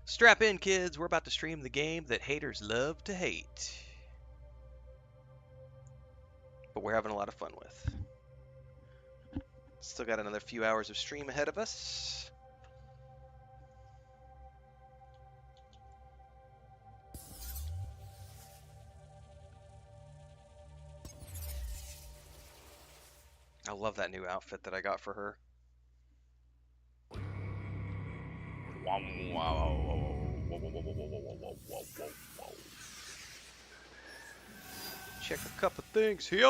Strap in, kids. We're about to stream the game that haters love to hate. But we're having a lot of fun with. Still got another few hours of stream ahead of us. I love that new outfit that I got for her. Check a couple things here.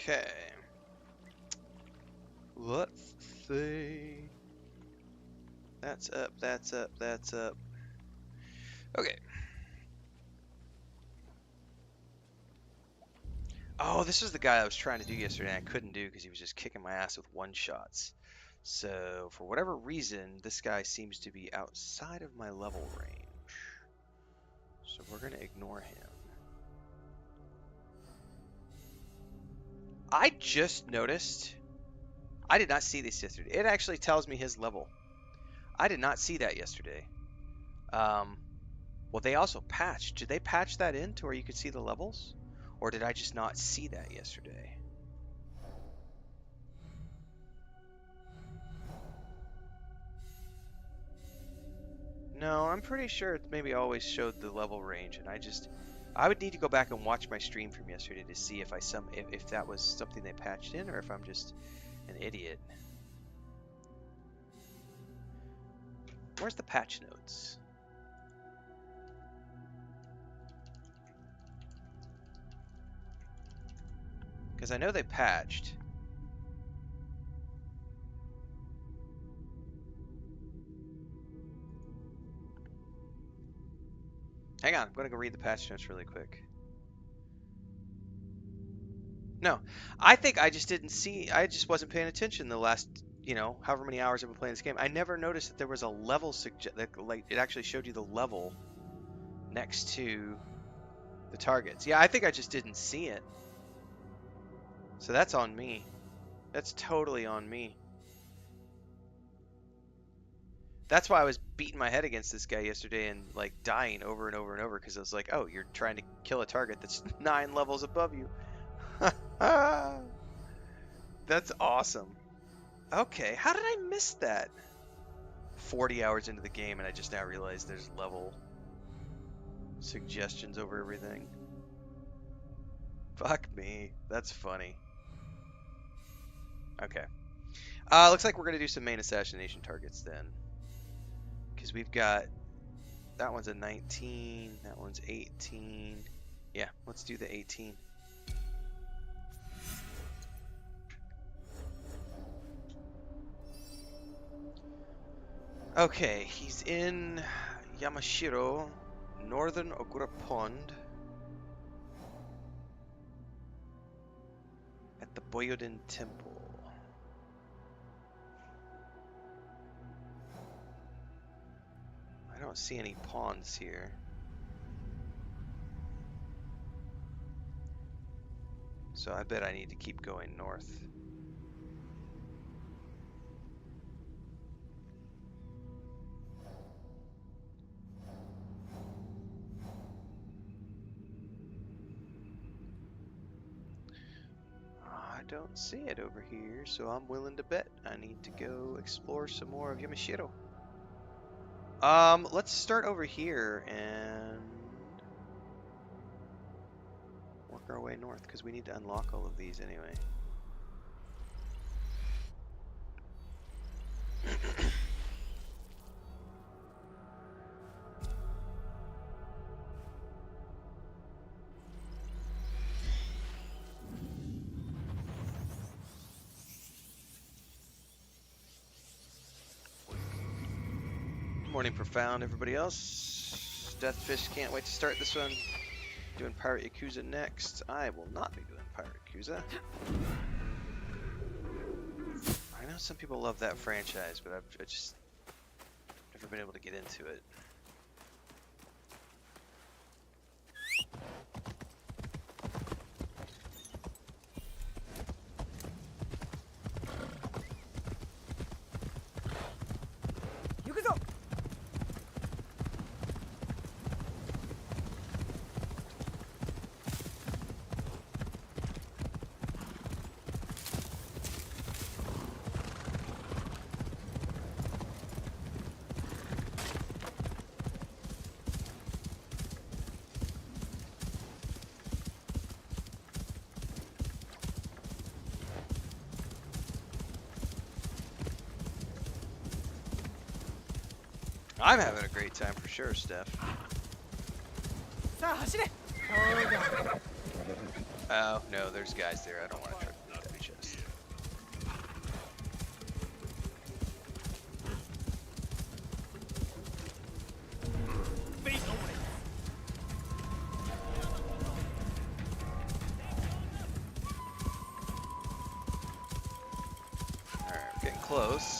Okay. Let's see. That's up, that's up, that's up. Okay. Oh, this is the guy I was trying to do yesterday and I couldn't do because he was just kicking my ass with one-shots. So, for whatever reason, this guy seems to be outside of my level range. So we're going to ignore him. I just noticed, I did not see this yesterday. It actually tells me his level. I did not see that yesterday. Well, they also patched. Did they patch that in to where you could see the levels? Or did I just not see that yesterday? No, I'm pretty sure it maybe always showed the level range, and I would need to go back and watch my stream from yesterday to see if if that was something they patched in or if I'm just an idiot. Where's the patch notes? Because I know they patched. Hang on, I'm going to go read the patch notes really quick. No, I think I just didn't see, I just wasn't paying attention the last, however many hours I've been playing this game. I never noticed that there was a level like it actually showed you the level next to the targets. Yeah, I think I just didn't see it. So that's on me. That's totally on me. That's why I was beating my head against this guy yesterday and like dying over and over and over because I was like, oh, you're trying to kill a target that's 9 levels above you. That's awesome. Okay, how did I miss that? 40 hours into the game and I just now realized there's level suggestions over everything. Fuck me. That's funny. Okay. Looks like we're going to do some main assassination targets then. Because we've got... That one's a 19. That one's 18. Yeah, let's do the 18. Okay, he's in Yamashiro, northern Ogura Pond, at the Boyodin Temple. I don't see any pawns here. So I bet I need to keep going north. I don't see it over here, so I'm willing to bet I need to go explore some more of Yamashiro. Let's start over here and work our way north, because we need to unlock all of these anyway. Morning, Profound, everybody else. Deathfish can't wait to start this one. Doing Pirate Yakuza next. I will not be doing Pirate Yakuza. I know some people love that franchise, but I've just never been able to get into it. I'm having a great time for sure, Steph. Oh, no, there's guys there. I don't want to try to loot that chest. Alright, I'm getting close.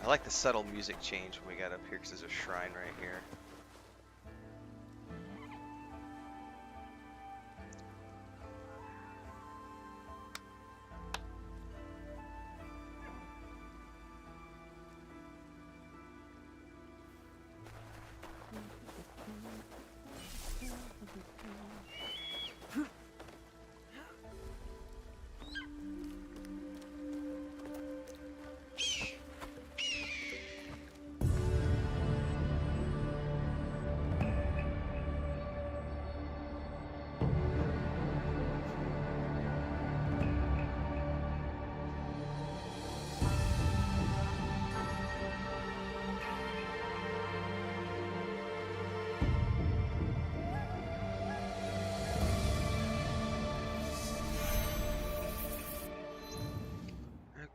I like the subtle music change when we got up here because there's a shrine right here.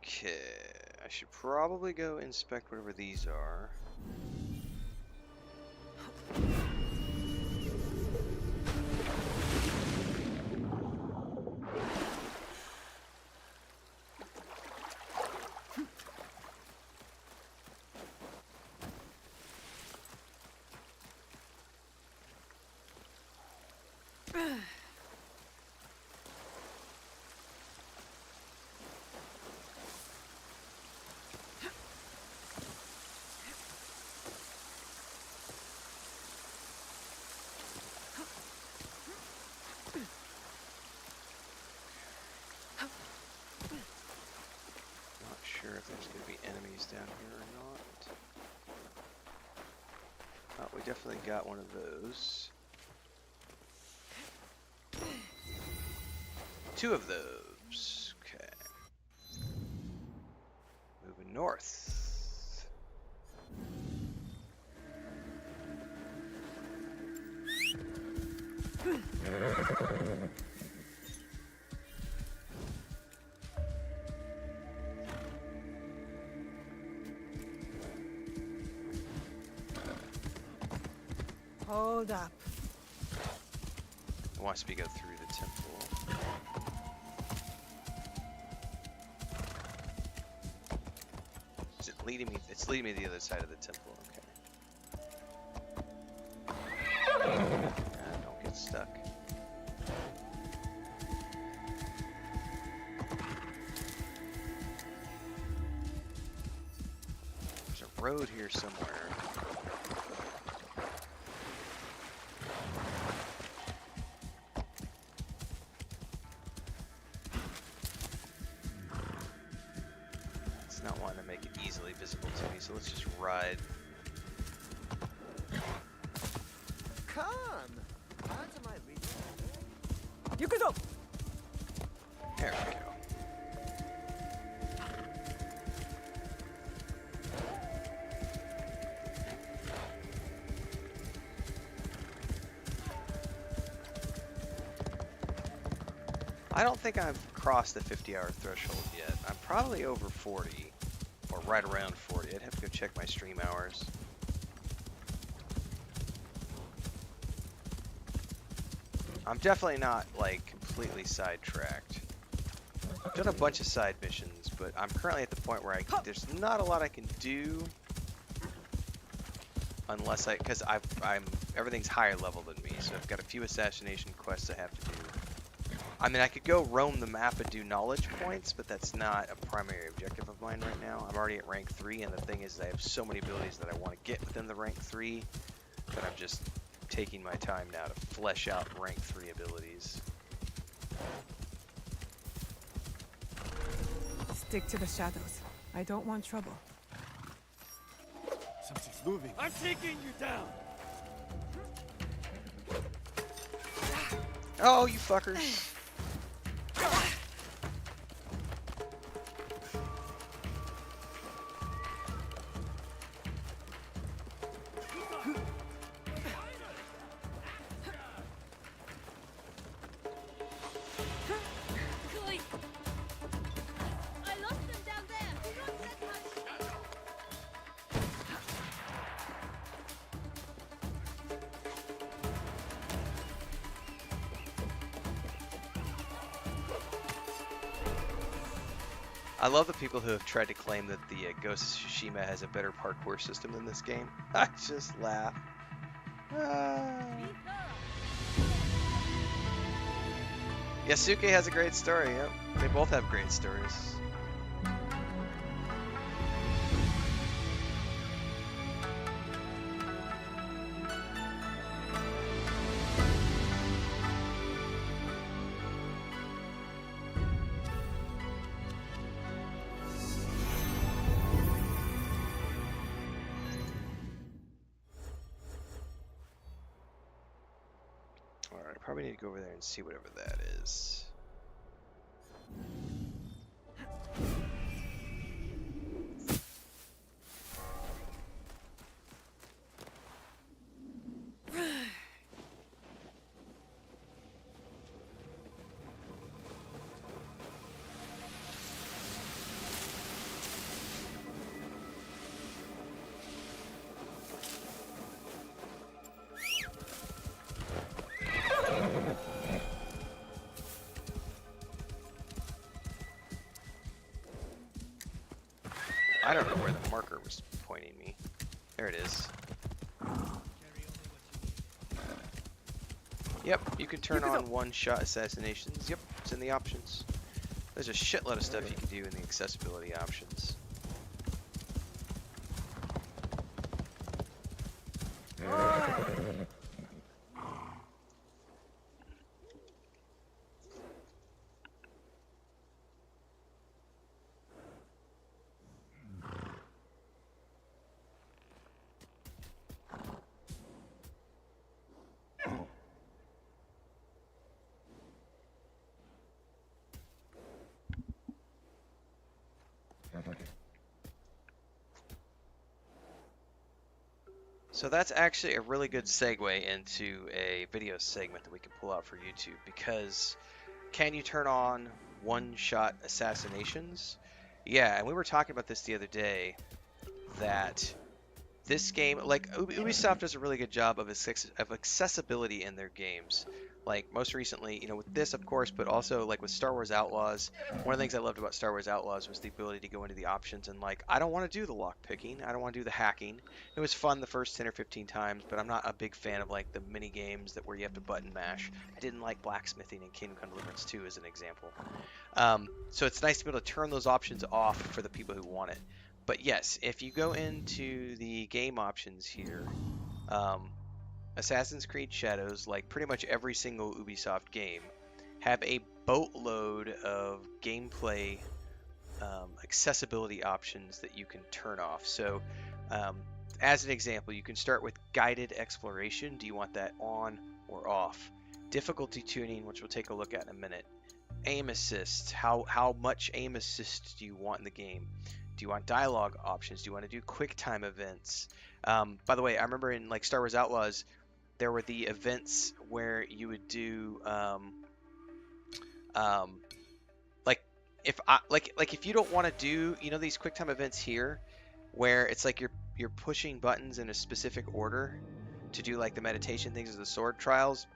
Okay, I should probably go inspect whatever these are. Sure if there's going to be enemies down here or not. Oh, we definitely got one of those. Two of those. Okay. Moving north. Hold up. It wants me to go through the temple. Is it leading me? It's leading me to the other side of the temple. Okay. Don't get stuck. There's a road here somewhere. Not wanting to make it easily visible to me, so let's just ride. Come! Answer my reading. Yukuzo! There we go. I don't think I've crossed the 50-hour threshold yet. I'm probably over 40, or right around 40. I'd have to go check my stream hours. I'm definitely not, like, completely sidetracked. I've done a bunch of side missions, but I'm currently at the point where there's not a lot I can do unless because everything's higher level than me, so I've got a few assassination quests I have to do. I mean, I could go roam the map and do knowledge points, but that's not a primary objective of mine right now. I'm already at rank 3, and the thing is I have so many abilities that I want to get within the rank 3 that I'm just taking my time now to flesh out rank 3 abilities. Stick to the shadows. I don't want trouble. Something's moving. I'm taking you down. Oh, you fuckers. I lost them down there. Do not let us. I love the people who have tried to claim that the Ghost of Tsushima has a better parkour system than this game. I just laugh. Yasuke has a great story, yep. They both have great stories. Alright, I probably need to go over there and see whatever that is. I don't know where the marker was pointing me. There it is. Yep, you can turn on one-shot assassinations. Yep, it's in the options. There's a shitload of stuff you can do in the accessibility options. So that's actually a really good segue into a video segment that we can pull out for YouTube, because can you turn on one-shot assassinations? Yeah, and we were talking about this the other day, that this game, like Ubisoft does a really good job of accessibility in their games. Like most recently, you know, with this of course, but also like with Star Wars Outlaws, one of the things I loved about Star Wars Outlaws was the ability to go into the options and like, I don't want to do the lock picking, I don't want to do the hacking. It was fun the first 10 or 15 times, but I'm not a big fan of like the mini games that where you have to button mash. I didn't like blacksmithing in Kingdom Come Deliverance 2 as an example. So it's nice to be able to turn those options off for the people who want it. But yes, if you go into the game options here, Assassin's Creed Shadows, like pretty much every single Ubisoft game, have a boatload of gameplay accessibility options that you can turn off. So as an example, you can start with guided exploration. Do you want that on or off? Difficulty tuning, which we'll take a look at in a minute. Aim assist, how much aim assist do you want in the game? Do you want dialogue options? Do you want to do quick time events? By the way, I remember in like Star Wars Outlaws, there were the events where you would do Um, like if you don't want to do, you know, these QuickTime events here, where it's like you're pushing buttons in a specific order to do like the meditation things or the sword trials,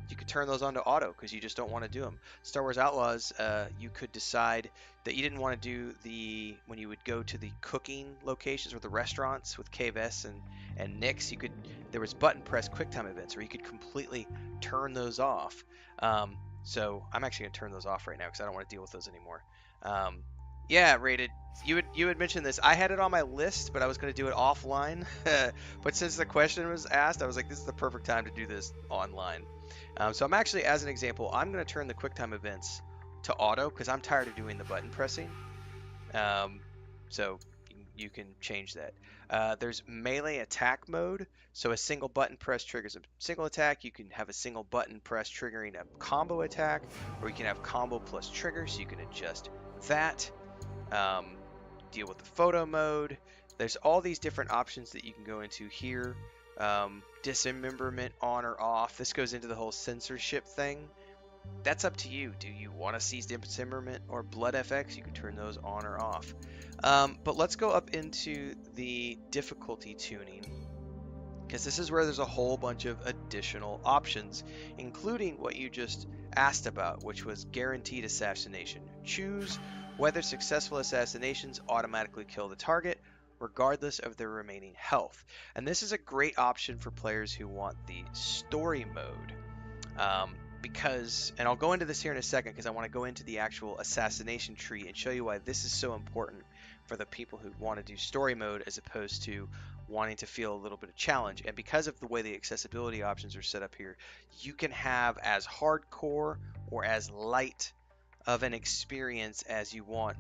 you could turn those on to auto because you just don't want to do them. Star Wars Outlaws, you could decide that you didn't want to do the when you would go to the cooking locations or the restaurants with KVS and Nix. You could there was button press QuickTime events where you could completely turn those off. So I'm actually gonna turn those off right now because I don't want to deal with those anymore. Um, yeah, rated. You had mentioned this. I had it on my list, but I was going to do it offline. But since the question was asked, I was like, this is the perfect time to do this online. So I'm actually, as an example, I'm going to turn the QuickTime events to auto because I'm tired of doing the button pressing. So you can change that. There's melee attack mode. So a single button press triggers a single attack. You can have a single button press triggering a combo attack, or you can have combo plus trigger, so you can adjust that. Deal with the photo mode. There's all these different options that you can go into here. Dismemberment on or off. This goes into the whole censorship thing. That's up to you. Do you want to see dismemberment or blood FX? You can turn those on or off. But let's go up into the difficulty tuning, because this is where there's a whole bunch of additional options, including what you just asked about, which was guaranteed assassination. Choose whether successful assassinations automatically kill the target, regardless of their remaining health. And this is a great option for players who want the story mode. And I'll go into this here in a second because I want to go into the actual assassination tree and show you why this is so important for the people who want to do story mode as opposed to wanting to feel a little bit of challenge. And because of the way the accessibility options are set up here, you can have as hardcore or as light of an experience as you want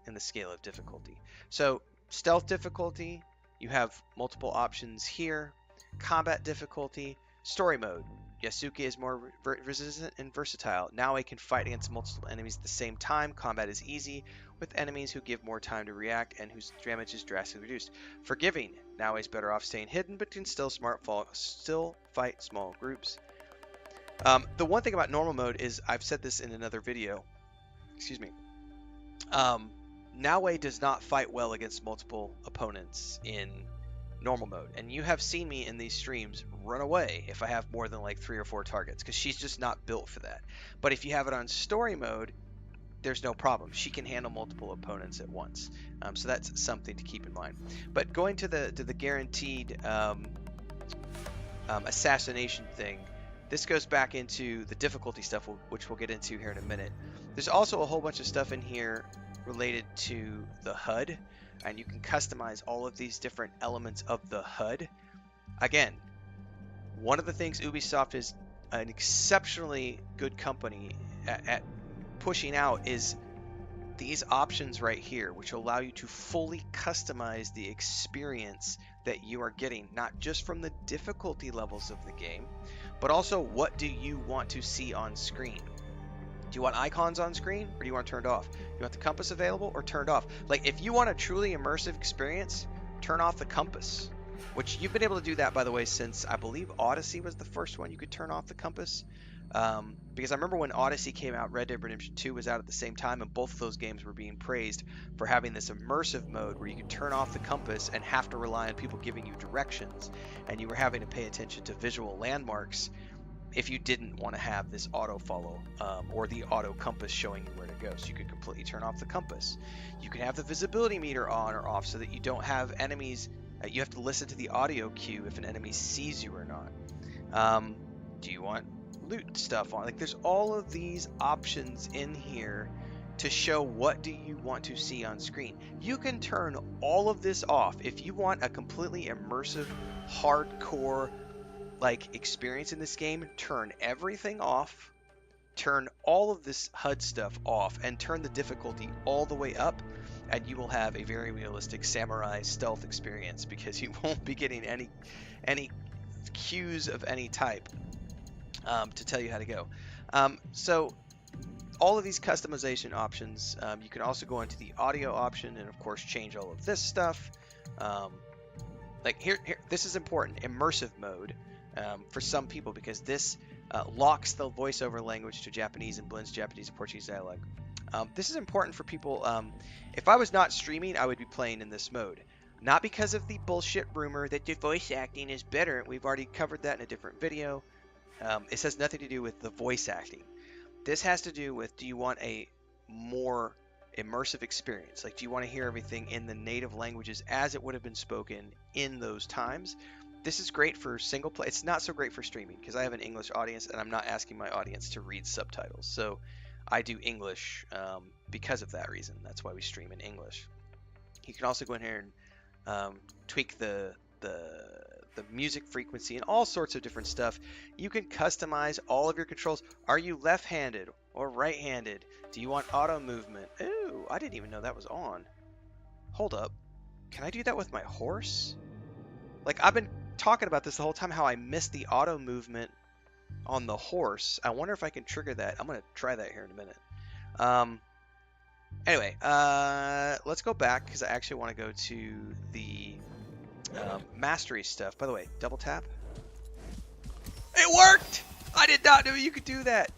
in the scale of difficulty. So stealth difficulty, you have multiple options here. Combat difficulty, story mode. Yasuke is more resistant and versatile. Naoe can fight against multiple enemies at the same time. Combat is easy with enemies who give more time to react and whose damage is drastically reduced. Forgiving. Naoe is better off staying hidden but can still fight small groups. The one thing about normal mode is, I've said this in another video, excuse me, Naoe does not fight well against multiple opponents in normal mode. And you have seen me in these streams run away if I have more than like 3 or 4 targets, because she's just not built for that. But if you have it on story mode, there's no problem. She can handle multiple opponents at once. So that's something to keep in mind. But going to the guaranteed assassination thing, this goes back into the difficulty stuff, which we'll get into here in a minute. There's also a whole bunch of stuff in here related to the HUD, and you can customize all of these different elements of the HUD. Again, one of the things Ubisoft is an exceptionally good company at pushing out is these options right here, which allow you to fully customize the experience that you are getting, not just from the difficulty levels of the game, but also what do you want to see on screen. Do you want icons on screen, or do you want it turned off? Do you want the compass available or turned off? Like, if you want a truly immersive experience, turn off the compass, which you've been able to do that, by the way, since I believe Odyssey was the first one you could turn off the compass. Because I remember when Odyssey came out, Red Dead Redemption 2 was out at the same time, and both of those games were being praised for having this immersive mode where you could turn off the compass and have to rely on people giving you directions, and you were having to pay attention to visual landmarks if you didn't want to have this auto follow or the auto compass showing you where to go. So you could completely turn off the compass. You can have the visibility meter on or off so that you don't have enemies. You have to listen to the audio cue if an enemy sees you or not. Do you want loot stuff on? Like, there's all of these options in here to show what do you want to see on screen. You can turn all of this off if you want a completely immersive, hardcore like experience in this game. Turn everything off, turn all of this HUD stuff off, and turn the difficulty all the way up, and you will have a very realistic samurai stealth experience, because you won't be getting any cues of any type to tell you how to go. So all of these customization options, you can also go into the audio option and of course change all of this stuff. Like here, this is important, immersive mode. For some people, because this locks the voiceover language to Japanese and blends Japanese and Portuguese dialogue. This is important for people. If I was not streaming, I would be playing in this mode. Not because of the bullshit rumor that the voice acting is better. We've already covered that in a different video. This has nothing to do with the voice acting. This has to do with, do you want a more immersive experience? Like, do you want to hear everything in the native languages as it would have been spoken in those times? This is great for single play. It's not so great for streaming because I have an English audience and I'm not asking my audience to read subtitles. So I do English because of that reason. That's why we stream in English. You can also go in here and tweak the music frequency and all sorts of different stuff. You can customize all of your controls. Are you left-handed or right-handed? Do you want auto movement? Ooh, I didn't even know that was on. Hold up. Can I do that with my horse? Like, I've been talking about this the whole time, how I missed the auto movement on the horse. I wonder if I can trigger that. I'm going to try that here in a minute. Anyway, let's go back because I actually want to go to the mastery stuff. By the way, double tap. It worked! I did not know you could do that.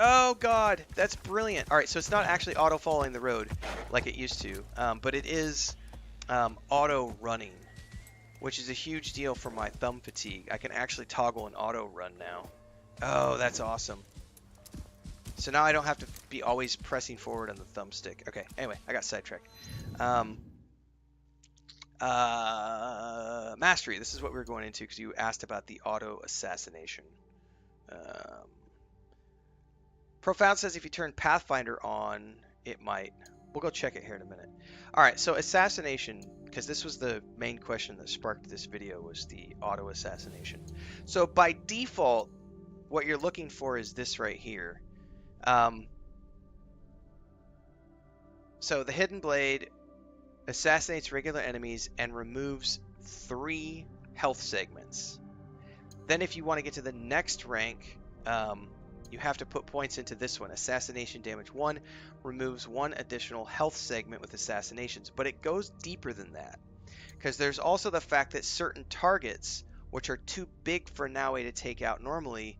Oh god, that's brilliant. Alright, so it's not actually auto following the road like it used to, but it is auto running, which is a huge deal for my thumb fatigue. I can actually toggle an auto run now. Oh, that's awesome. So now I don't have to be always pressing forward on the thumbstick. Okay, anyway, I got sidetracked. Mastery, this is what we were going into because you asked about the auto assassination. Profound says if you turn Pathfinder on, it might. We'll go check it here in a minute. Alright, so assassination, because this was the main question that sparked this video, was the auto assassination. So by default, what you're looking for is this right here. So the Hidden Blade assassinates regular enemies and removes 3 health segments. Then if you want to get to the next rank, you have to put points into this one. Assassination damage 1 removes 1 additional health segment with assassinations, but it goes deeper than that. Because there's also the fact that certain targets, which are too big for Naue to take out normally,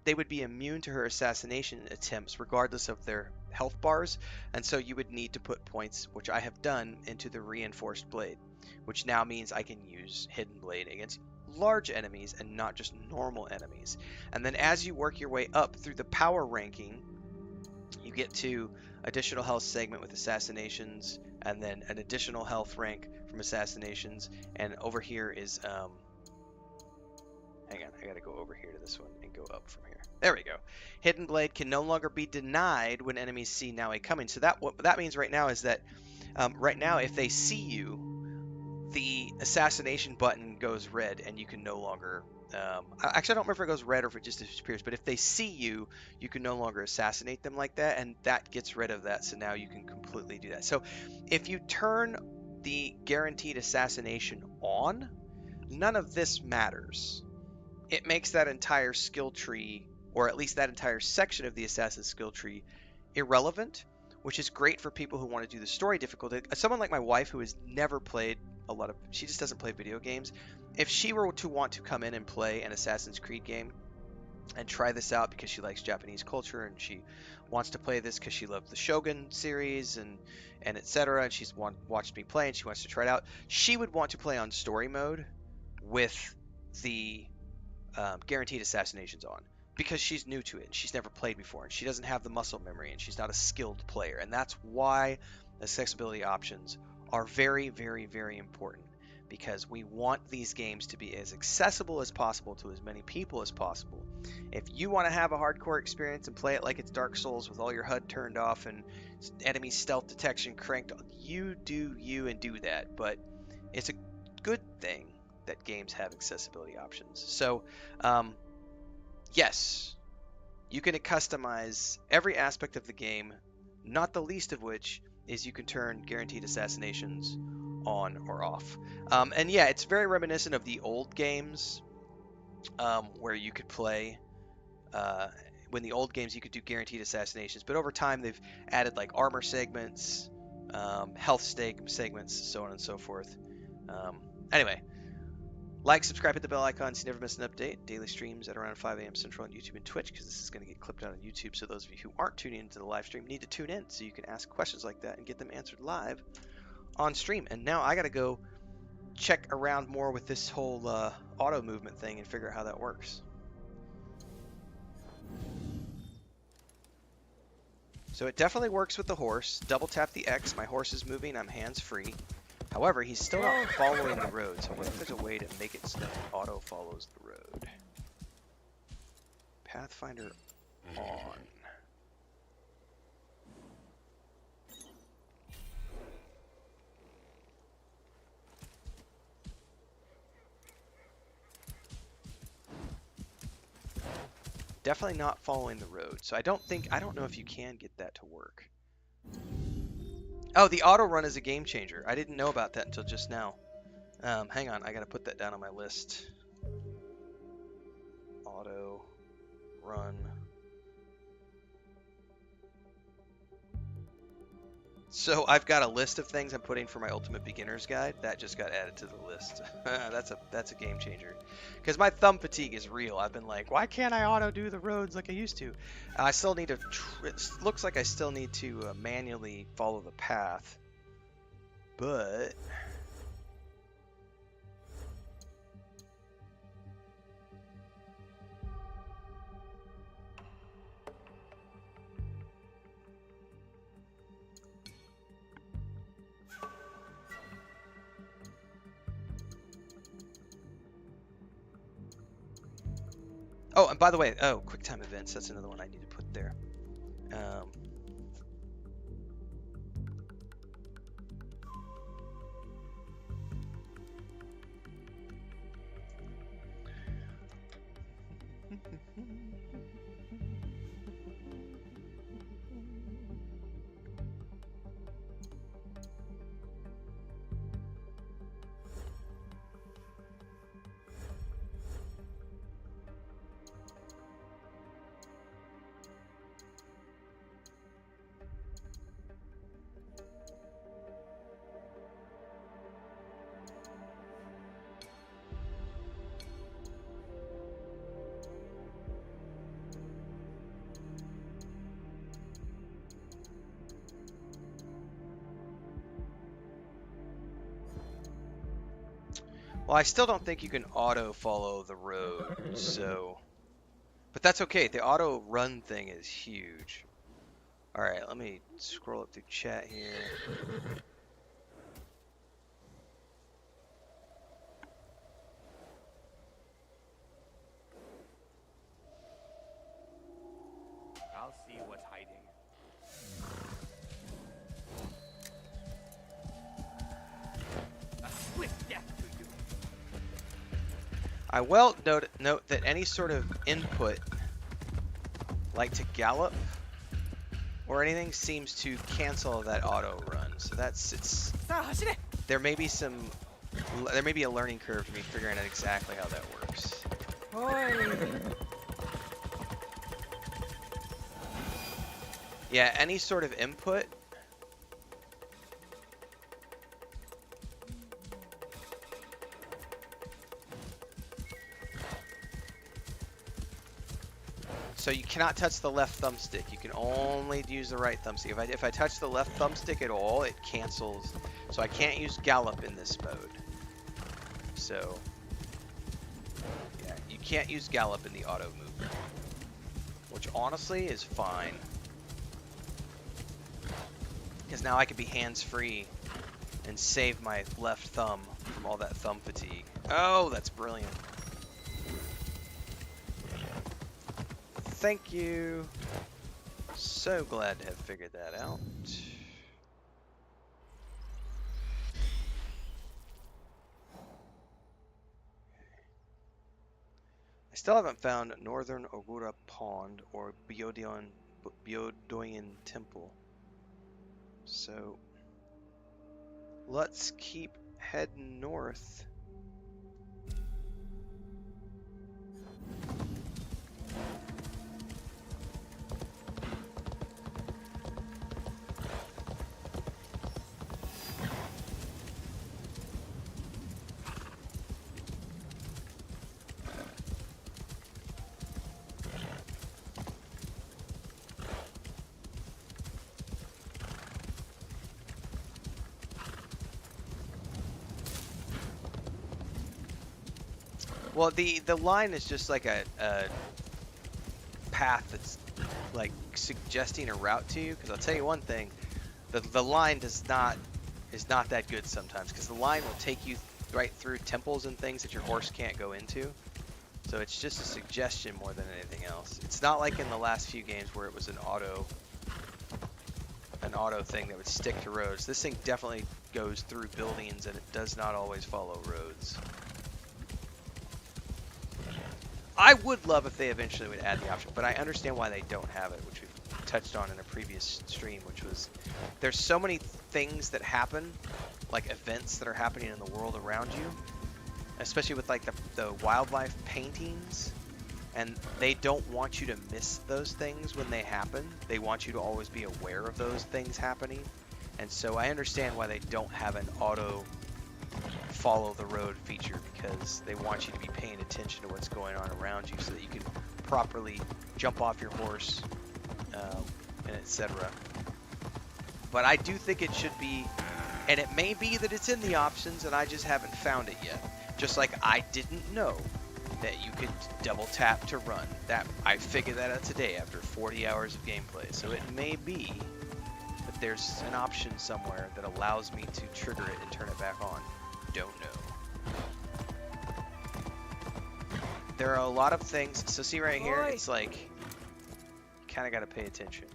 they would be immune to her assassination attempts regardless of their health bars, and so you would need to put points, which I have done, into the reinforced blade, which now means I can use Hidden Blade against large enemies and not just normal enemies. And then as you work your way up through the power ranking, you get to additional health segment with assassinations, and then an additional health rank from assassinations, and over here is hang on, I gotta go over here to this one and go up from here. There we go. Hidden Blade can no longer be denied when enemies see Naue coming. So what that means right now is that right now if they see you, the assassination button goes red and you can no longer actually I don't remember if it goes red or if it just disappears, but if they see you, you can no longer assassinate them like that, and that gets rid of that, so now you can completely do that. So if you turn the guaranteed assassination on, none of this matters. It makes that entire skill tree, or at least that entire section of the assassin's skill tree, irrelevant, which is great for people who want to do the story difficulty. Someone like my wife, who has never played she just doesn't play video games. If she were to want to come in and play an Assassin's Creed game and try this out because she likes Japanese culture and she wants to play this because she loved the Shogun series and etc., and she's watched me play and she wants to try it out, she would want to play on story mode with the guaranteed assassinations on, because she's new to it and she's never played before and she doesn't have the muscle memory and she's not a skilled player. And that's why accessibility options are very, very, very important, because we want these games to be as accessible as possible to as many people as possible. If you want to have a hardcore experience and play it like it's Dark Souls with all your HUD turned off and enemy stealth detection cranked, you do you and do that. But it's a good thing that games have accessibility options. So yes, you can customize every aspect of the game, not the least of which is you can turn guaranteed assassinations on or off. And yeah, it's very reminiscent of the old games where you could play when the old games you could do guaranteed assassinations, but over time they've added like armor segments, health segments, so on and so forth. Anyway, Like, subscribe, hit the bell icon so you never miss an update. Daily streams at around 5 a.m. Central on YouTube and Twitch, because this is going to get clipped out on YouTube. So those of you who aren't tuning into the live stream need to tune in so you can ask questions like that and get them answered live on stream. And now I got to go check around more with this whole auto movement thing and figure out how that works. So it definitely works with the horse. Double tap the X. My horse is moving. I'm hands free. However, he's still not following the road, so I wonder if there's a way to make it so that it auto follows the road. Pathfinder on. Definitely not following the road, so I don't know if you can get that to work. Oh, the auto run is a game changer. I didn't know about that until just now. Hang on, I gotta put that down on my list. Auto run. So I've got a list of things I'm putting for my Ultimate Beginner's Guide. That just got added to the list. That's a game changer. Because my thumb fatigue is real. I've been like, why can't I auto do the roads like I used to? I still need to. It looks like I still need to manually follow the path. But oh, and by the way, QuickTime events. That's another one I need to put there. Well, I still don't think you can auto follow the road, so. But that's okay. The auto run thing is huge. All right, let me scroll up through chat here. I'll see what's hiding. A swift death to you. I will note that any sort of input, like to gallop or anything, seems to cancel that auto run. So there may be a learning curve for me figuring out exactly how that works. Yeah, any sort of input. So you cannot touch the left thumbstick. You can only use the right thumbstick. If I touch the left thumbstick at all, it cancels. So I can't use gallop in this mode. So yeah, you can't use gallop in the auto movement, which honestly is fine. Because now I can be hands-free and save my left thumb from all that thumb fatigue. Oh, that's brilliant. Thank you. So glad to have figured that out. I still haven't found Northern Ogura Pond or Byodoin Temple. So let's keep heading north. Well, the line is just like a path that's like suggesting a route to you. Because I'll tell you one thing, the line is not that good sometimes. Because the line will take you right through temples and things that your horse can't go into. So it's just a suggestion more than anything else. It's not like in the last few games where it was an auto thing that would stick to roads. This thing definitely goes through buildings and it does not always follow roads. I would love if they eventually would add the option, but I understand why they don't have it, which we've touched on in a previous stream, which was there's so many things that happen, like events that are happening in the world around you, especially with like the wildlife paintings, and they don't want you to miss those things when they happen. They want you to always be aware of those things happening. And so I understand why they don't have an auto follow the road feature, because they want you to be paying attention to what's going on around you so that you can properly jump off your horse, and etc. But I do think it should be, and it may be that it's in the options and I just haven't found it yet. Just like I didn't know that you could double tap to run. That I figured that out today after 40 hours of gameplay. So it may be that there's an option somewhere that allows me to trigger it and turn it back on. Don't know. There are a lot of things. So see right here, it's like you kind of got to pay attention.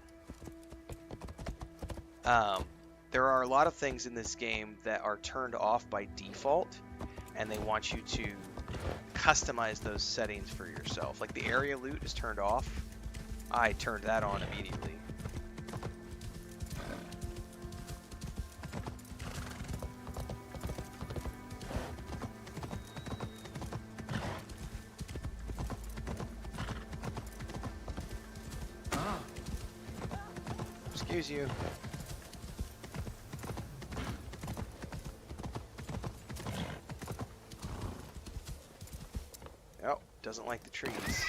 There are a lot of things in this game that are turned off by default, and they want you to customize those settings for yourself. Like the area loot is turned off. I turned that on immediately. Excuse you. Oh, doesn't like the trees.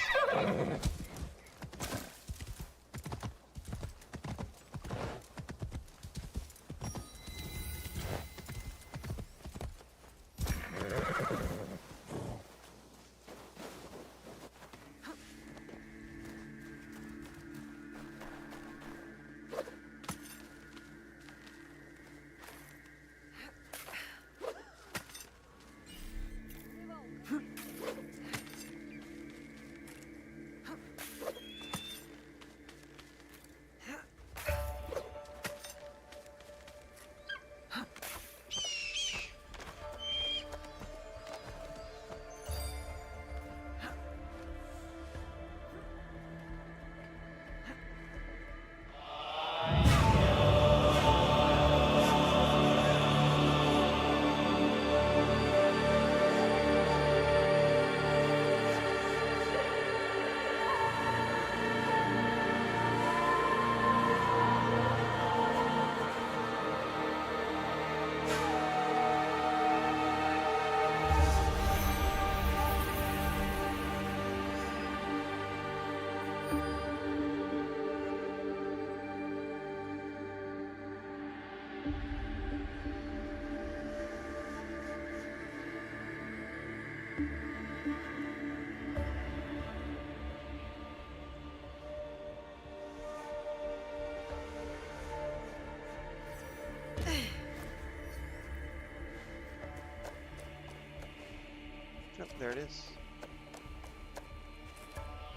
Yep, there it is.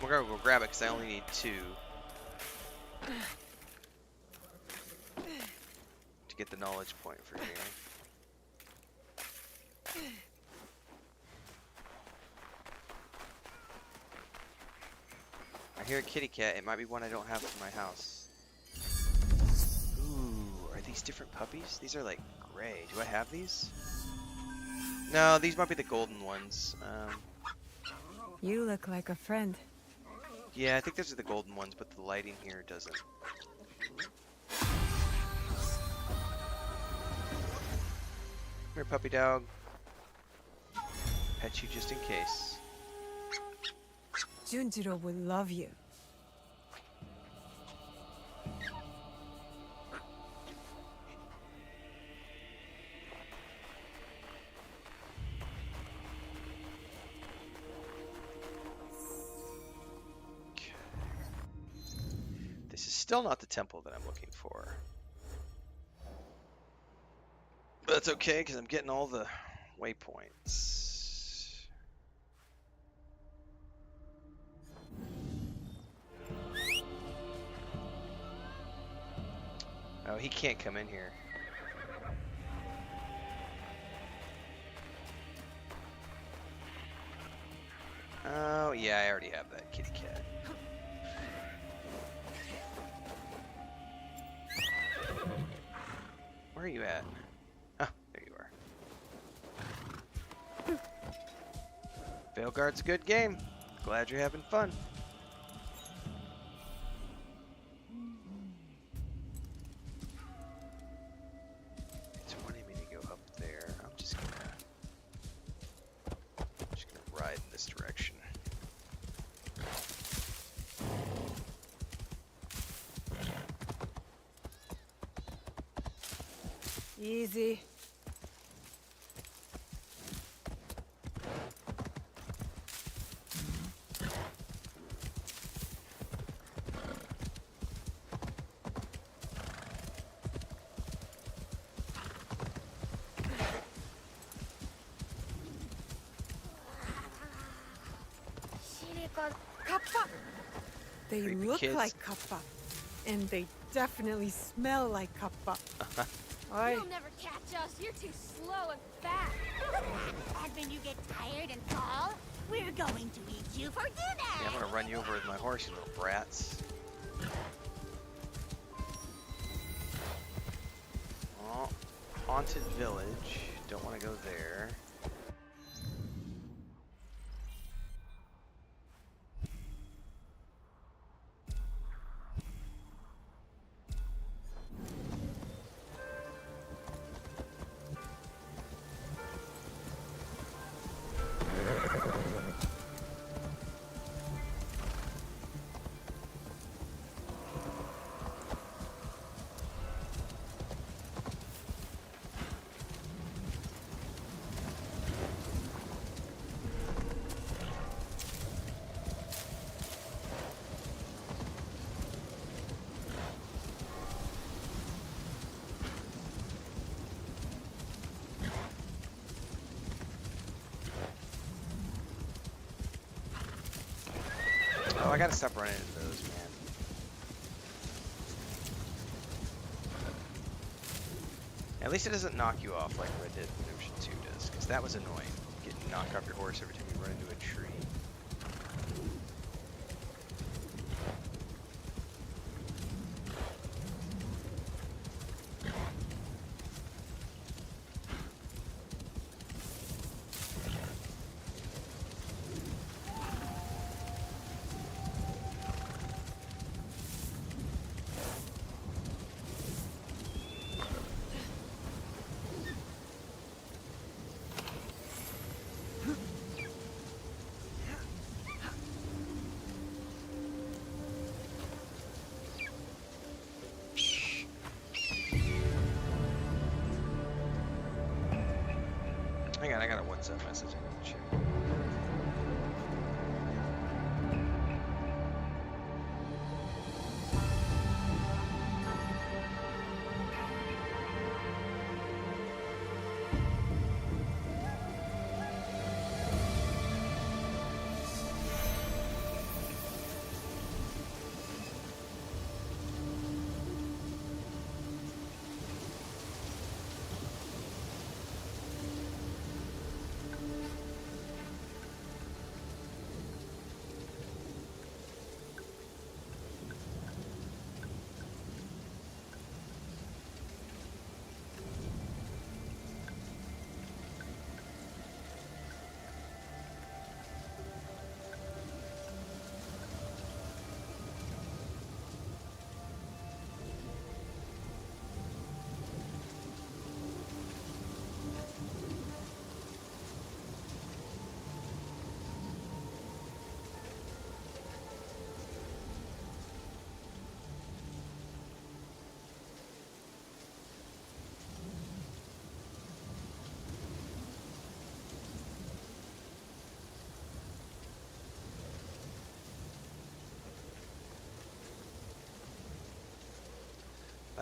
We're gonna go grab it because I only need 2 to get the knowledge point for here. I hear a kitty cat. It might be one I don't have for my house. Ooh, are these different puppies? These are like gray. Do I have these? No, these might be the golden ones. You look like a friend. Yeah, I think those are the golden ones, but the lighting here doesn't. Come here, puppy dog. Pet you just in case. Junjiro would love you. Still not the temple that I'm looking for. But that's okay, because I'm getting all the waypoints. Oh, he can't come in here. Oh, yeah, I already have that kitty cat. Where are you at? Oh, there you are. Veilguard's a good game. Glad you're having fun. It's wanting me to go up there. I'm just gonna ride in this direction. Easy. Kappa! They Creepy look kids. like kappa. And they definitely smell like kappa. Oi. You'll never catch us. You're too slow and fast. And when you get tired and fall, we're going to eat you for dinner. Yeah, I'm gonna run you over with my horse, you little brats. Oh, haunted village. Don't want to go there. Oh, I gotta stop running into those, man. At least it doesn't knock you off like Red Dead Redemption 2 does, because that was annoying. Getting knocked off your horse every time you run into a tree.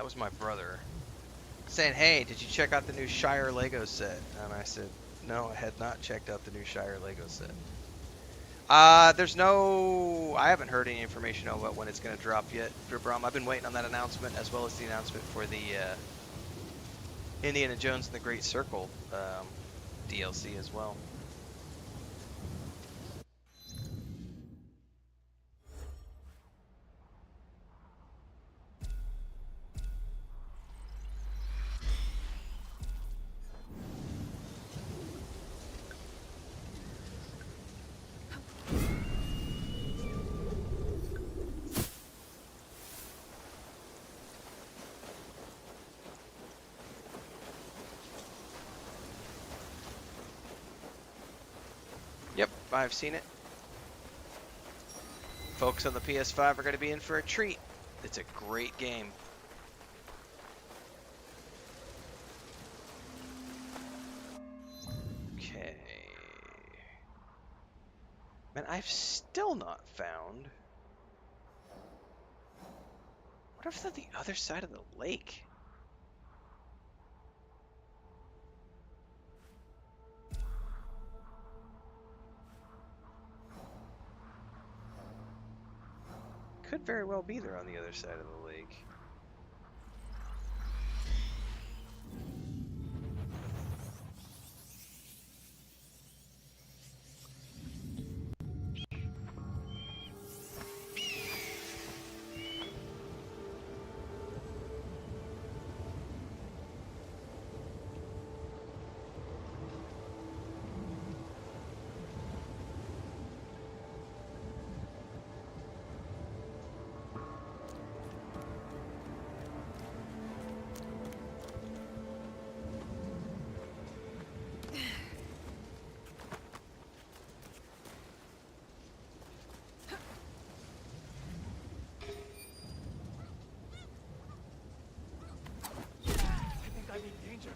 was my brother saying, "Hey, did you check out the new Shire Lego set?" And I said, "No, I had not checked out the new Shire Lego set." I haven't heard any information about when it's going to drop yet, Brom. I've been waiting on that announcement as well as the announcement for the Indiana Jones and the Great Circle DLC as well. Yep, I've seen it. Folks on the PS5 are going to be in for a treat. It's a great game. Okay. Man, I've still not found... What if they're the other side of the lake? Could very well be there on the other side of the lake. I'm in danger.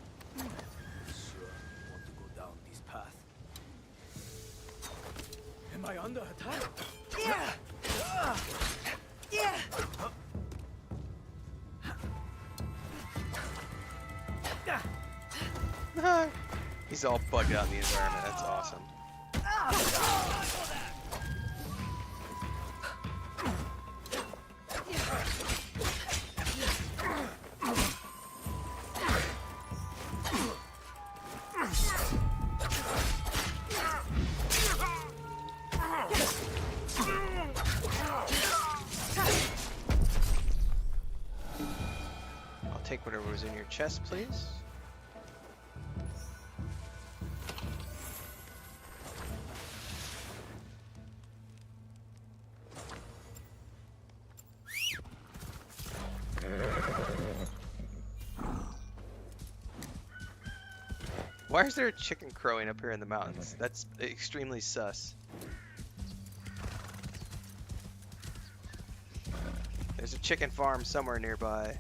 Sure, want to go down this path. Am I under attack? Yeah! Yeah! He's all bugged out in the environment. That's awesome. I'll take whatever was in your chest, please. Why is there a chicken crowing up here in the mountains? That's extremely sus. There's a chicken farm somewhere nearby.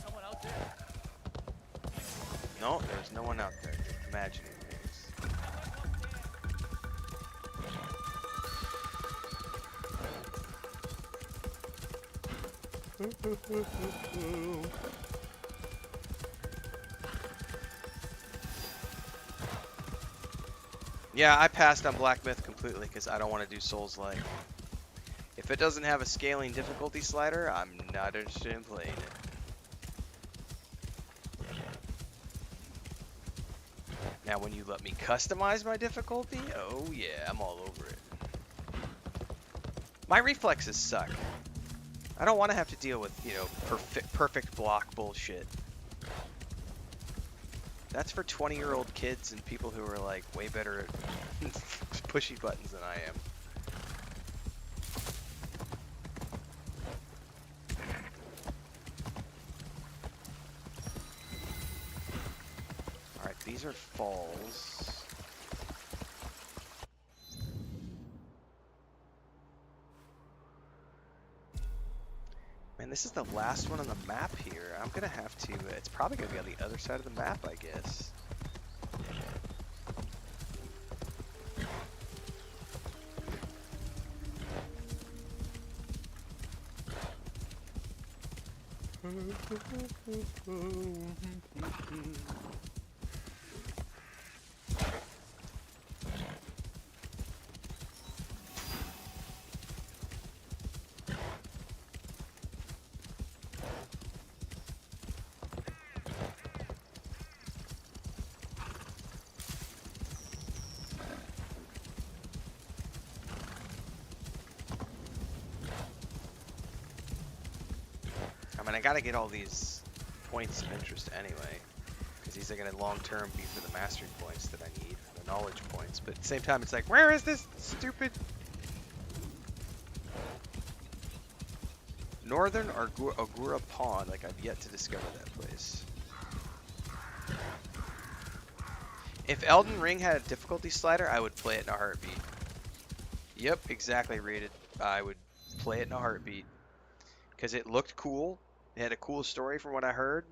Someone out there? No, there's no one out there. You're imagining things. Yeah, I passed on Black Myth completely because I don't want to do Souls-like. If it doesn't have a scaling difficulty slider, I'm not interested in playing it. Now, when you let me customize my difficulty, oh yeah, I'm all over it. My reflexes suck. I don't want to have to deal with, you know, perfect block bullshit. That's for 20-year-old kids and people who are like way better at pushy buttons than I am. Alright, these are falls. Man, this is the last one on the map here. I'm gonna have to, it's probably gonna be on the other side of the map, I guess. I mean, I gotta get all these points of interest anyway, because these are gonna long-term be for the mastery points that I need, the knowledge points. But at the same time, it's like, where is this stupid Northern Agura Pond? Like, I've yet to discover that place. If Elden Ring had a difficulty slider, I would play it in a heartbeat. Yep, exactly, rated. I would play it in a heartbeat because it looked cool. It had a cool story from what I heard,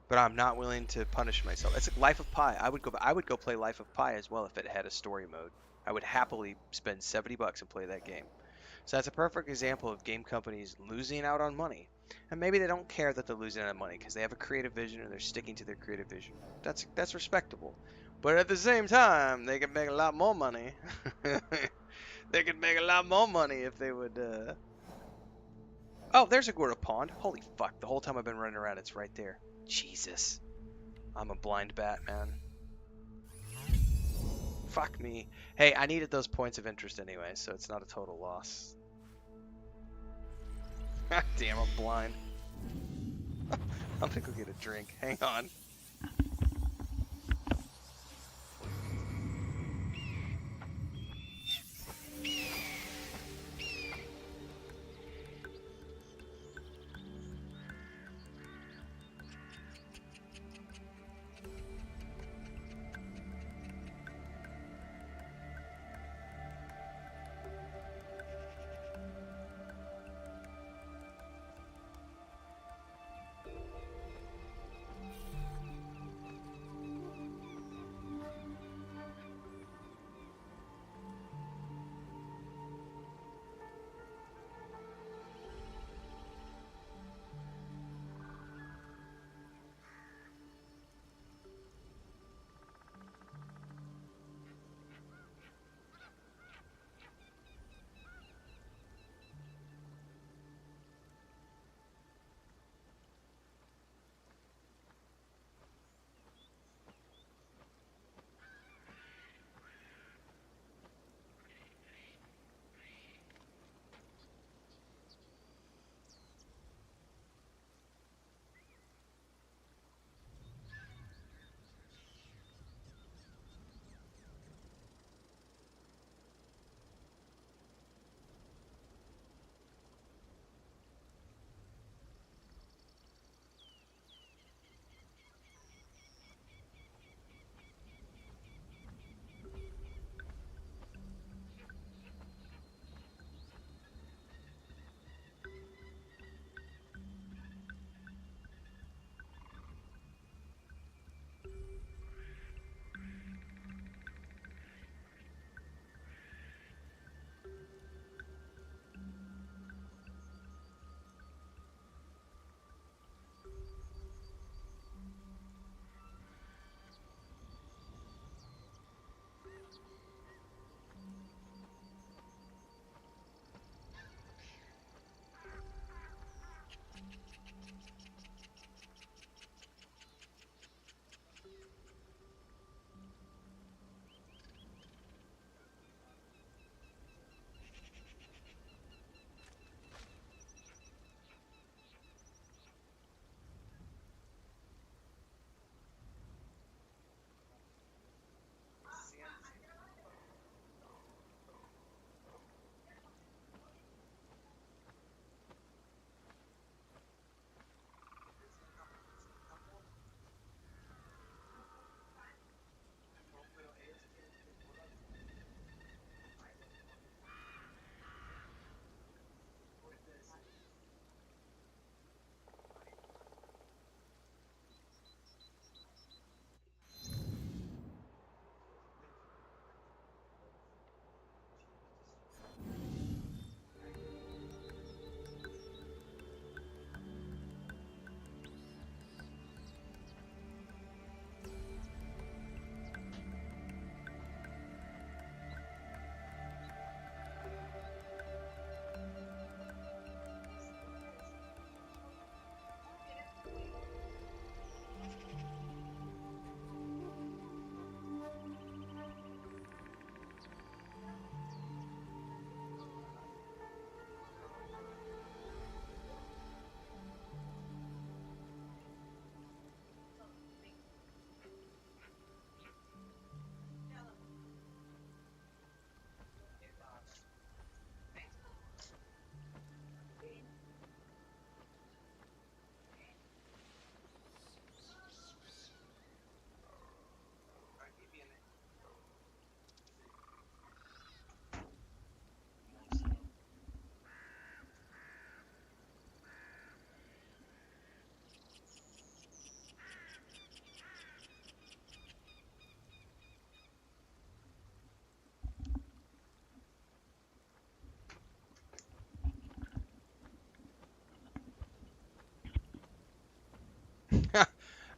but I'm not willing to punish myself. It's like Life of Pi. I would go play Life of Pi as well if it had a story mode. I would happily spend $70 and play that game. So that's a perfect example of game companies losing out on money. And maybe they don't care that they're losing out on money because they have a creative vision and they're sticking to their creative vision. That's respectable. But at the same time, they could make a lot more money. They could make a lot more money if they would. Oh, there's a Gora Pond. Holy fuck! The whole time I've been running around, it's right there. Jesus, I'm a blind bat, man. Fuck me. Hey, I needed those points of interest anyway, so it's not a total loss. Damn, I'm blind. I'm gonna go get a drink. Hang on.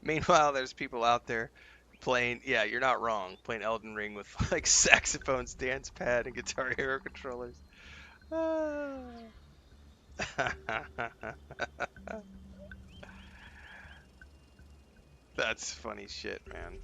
Meanwhile, there's people out there playing. Yeah, you're not wrong. Playing Elden Ring with like saxophones, dance pad, and Guitar Hero controllers. Ah. That's funny shit, man.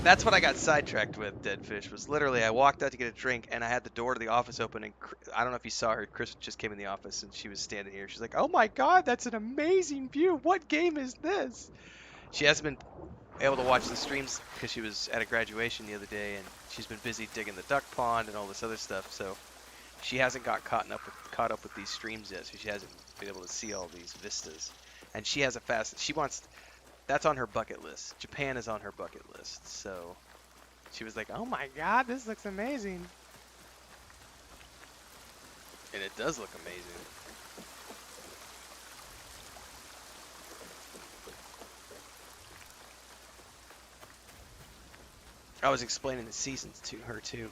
That's what I got sidetracked with, Deadfish, was literally I walked out to get a drink and I had the door to the office open and I don't know if you saw her, Chris just came in the office and she was standing here. She's like, "Oh my God, that's an amazing view. What game is this?" She hasn't been able to watch the streams because she was at a graduation the other day and she's been busy digging the duck pond and all this other stuff. So she hasn't got caught up with these streams yet. So she hasn't been able to see all these vistas. And she has a fast. She wants. That's on her bucket list. Japan is on her bucket list. So she was like, "Oh my God, this looks amazing." And it does look amazing. I was explaining the seasons to her too.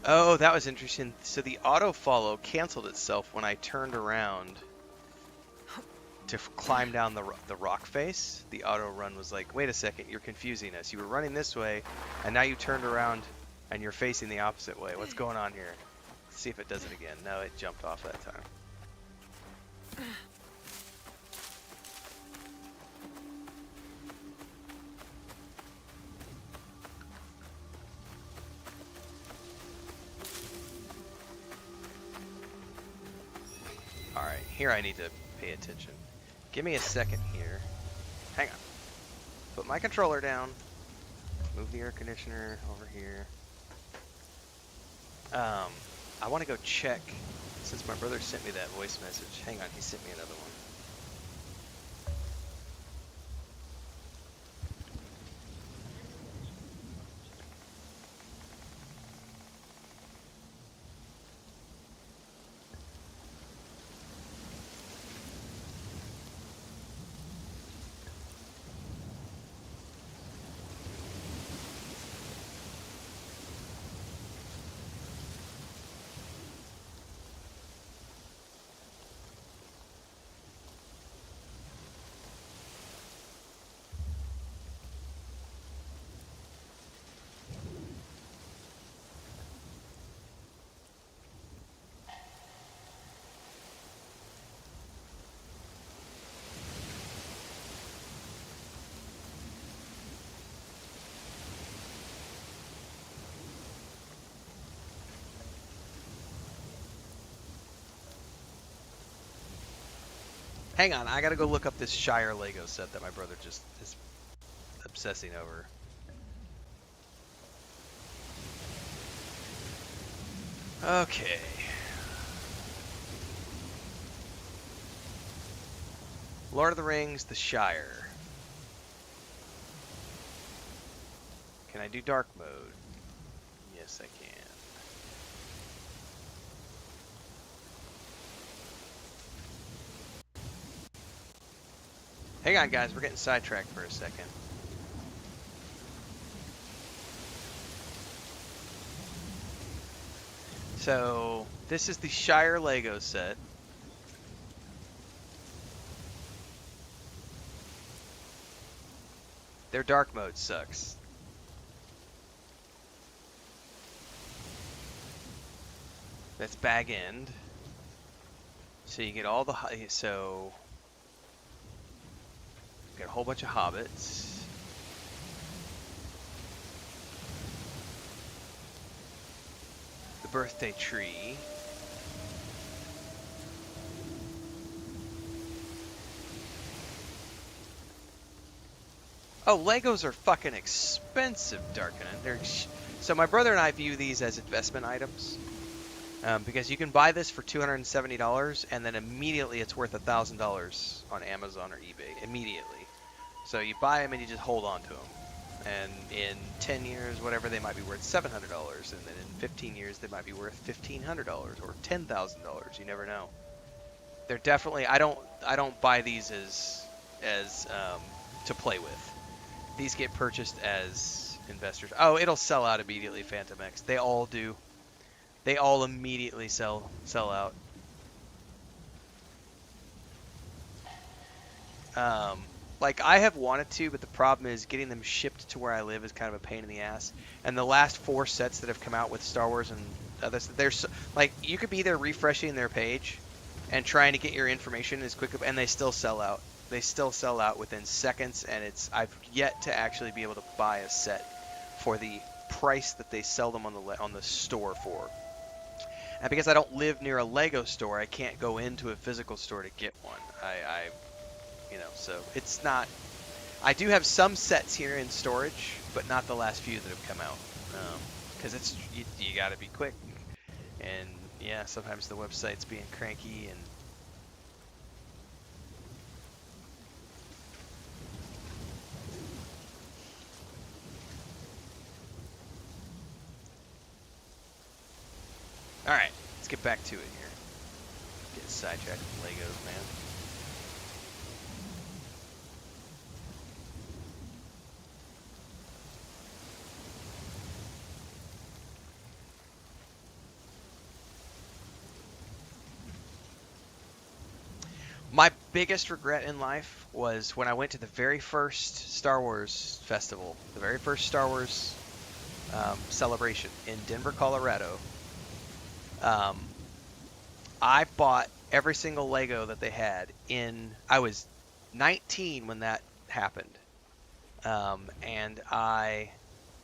Oh, that was interesting. So the auto follow canceled itself when I turned around to climb down the rock face. The auto run was like, "Wait a second, you're confusing us. You were running this way, and now you turned around and you're facing the opposite way. What's going on here?" Let's see if it does it again. No, it jumped off that time. Alright, here I need to pay attention. Give me a second here. Hang on. Put my controller down. Move the air conditioner over here. I want to go check, since my brother sent me that voice message. Hang on, he sent me another one. Hang on, I gotta go look up this Shire Lego set that my brother just is obsessing over. Okay. Lord of the Rings, The Shire. Can I do dark mode? Yes, I can. Hang on, guys. We're getting sidetracked for a second. So, this is the Shire Lego set. Their dark mode sucks. That's bag end. So you get all the so you get a whole bunch of hobbits. The birthday tree. Oh, Legos are fucking expensive, Darkinen. So my brother and I view these as investment items. Because you can buy this for $270 and then immediately it's worth $1,000 on Amazon or eBay. Immediately. So you buy them and you just hold on to them. And in 10 years, whatever, they might be worth $700. And then in 15 years, they might be worth $1,500 or $10,000. You never know. They're definitely, I don't buy these as to play with. These get purchased as investors. Oh, it'll sell out immediately, Phantom X. They all do. They all immediately sell out. Like I have wanted to, but the problem is getting them shipped to where I live is kind of a pain in the ass. And the last 4 sets that have come out with Star Wars and others, there's like you could be there refreshing their page and trying to get your information as quick, and they still sell out. They still sell out within seconds, and I've yet to actually be able to buy a set for the price that they sell them on the store for. And because I don't live near a Lego store, I can't go into a physical store to get one. So it's not. I do have some sets here in storage, but not the last few that have come out. Because you got to be quick, and yeah, sometimes the website's being cranky and. All right, let's get back to it here. Get sidetracked with Legos, man. My biggest regret in life was when I went to the very first Star Wars festival, the very first Star Wars celebration in Denver, Colorado. I bought every single Lego that they had I was 19 when that happened. And I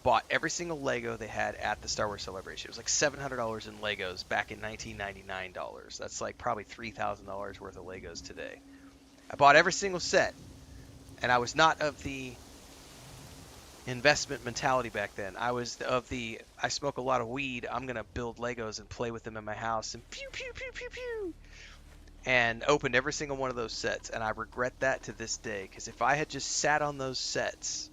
bought every single Lego they had at the Star Wars celebration. It was like $700 in Legos back in $1999. That's like probably $3,000 worth of Legos today. I bought every single set, and I was not of the investment mentality back then. I was of the, I smoke a lot of weed, I'm going to build Legos and play with them in my house, and pew, pew, pew, pew, pew. And opened every single one of those sets, and I regret that to this day, because if I had just sat on those sets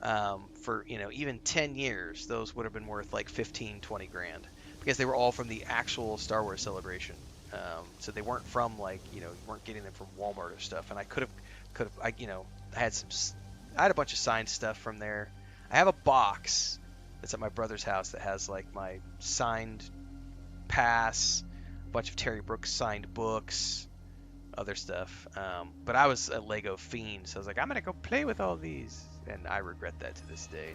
for even 10 years, those would have been worth like 15-20 grand, because they were all from the actual Star Wars celebration. So they weren't from you weren't getting them from Walmart or stuff. And I I had a bunch of signed stuff from there. I have a box that's at my brother's house that has like my signed pass, a bunch of Terry Brooks signed books, other stuff. But I was a Lego fiend, so I was like, I'm gonna go play with all these, and I regret that to this day.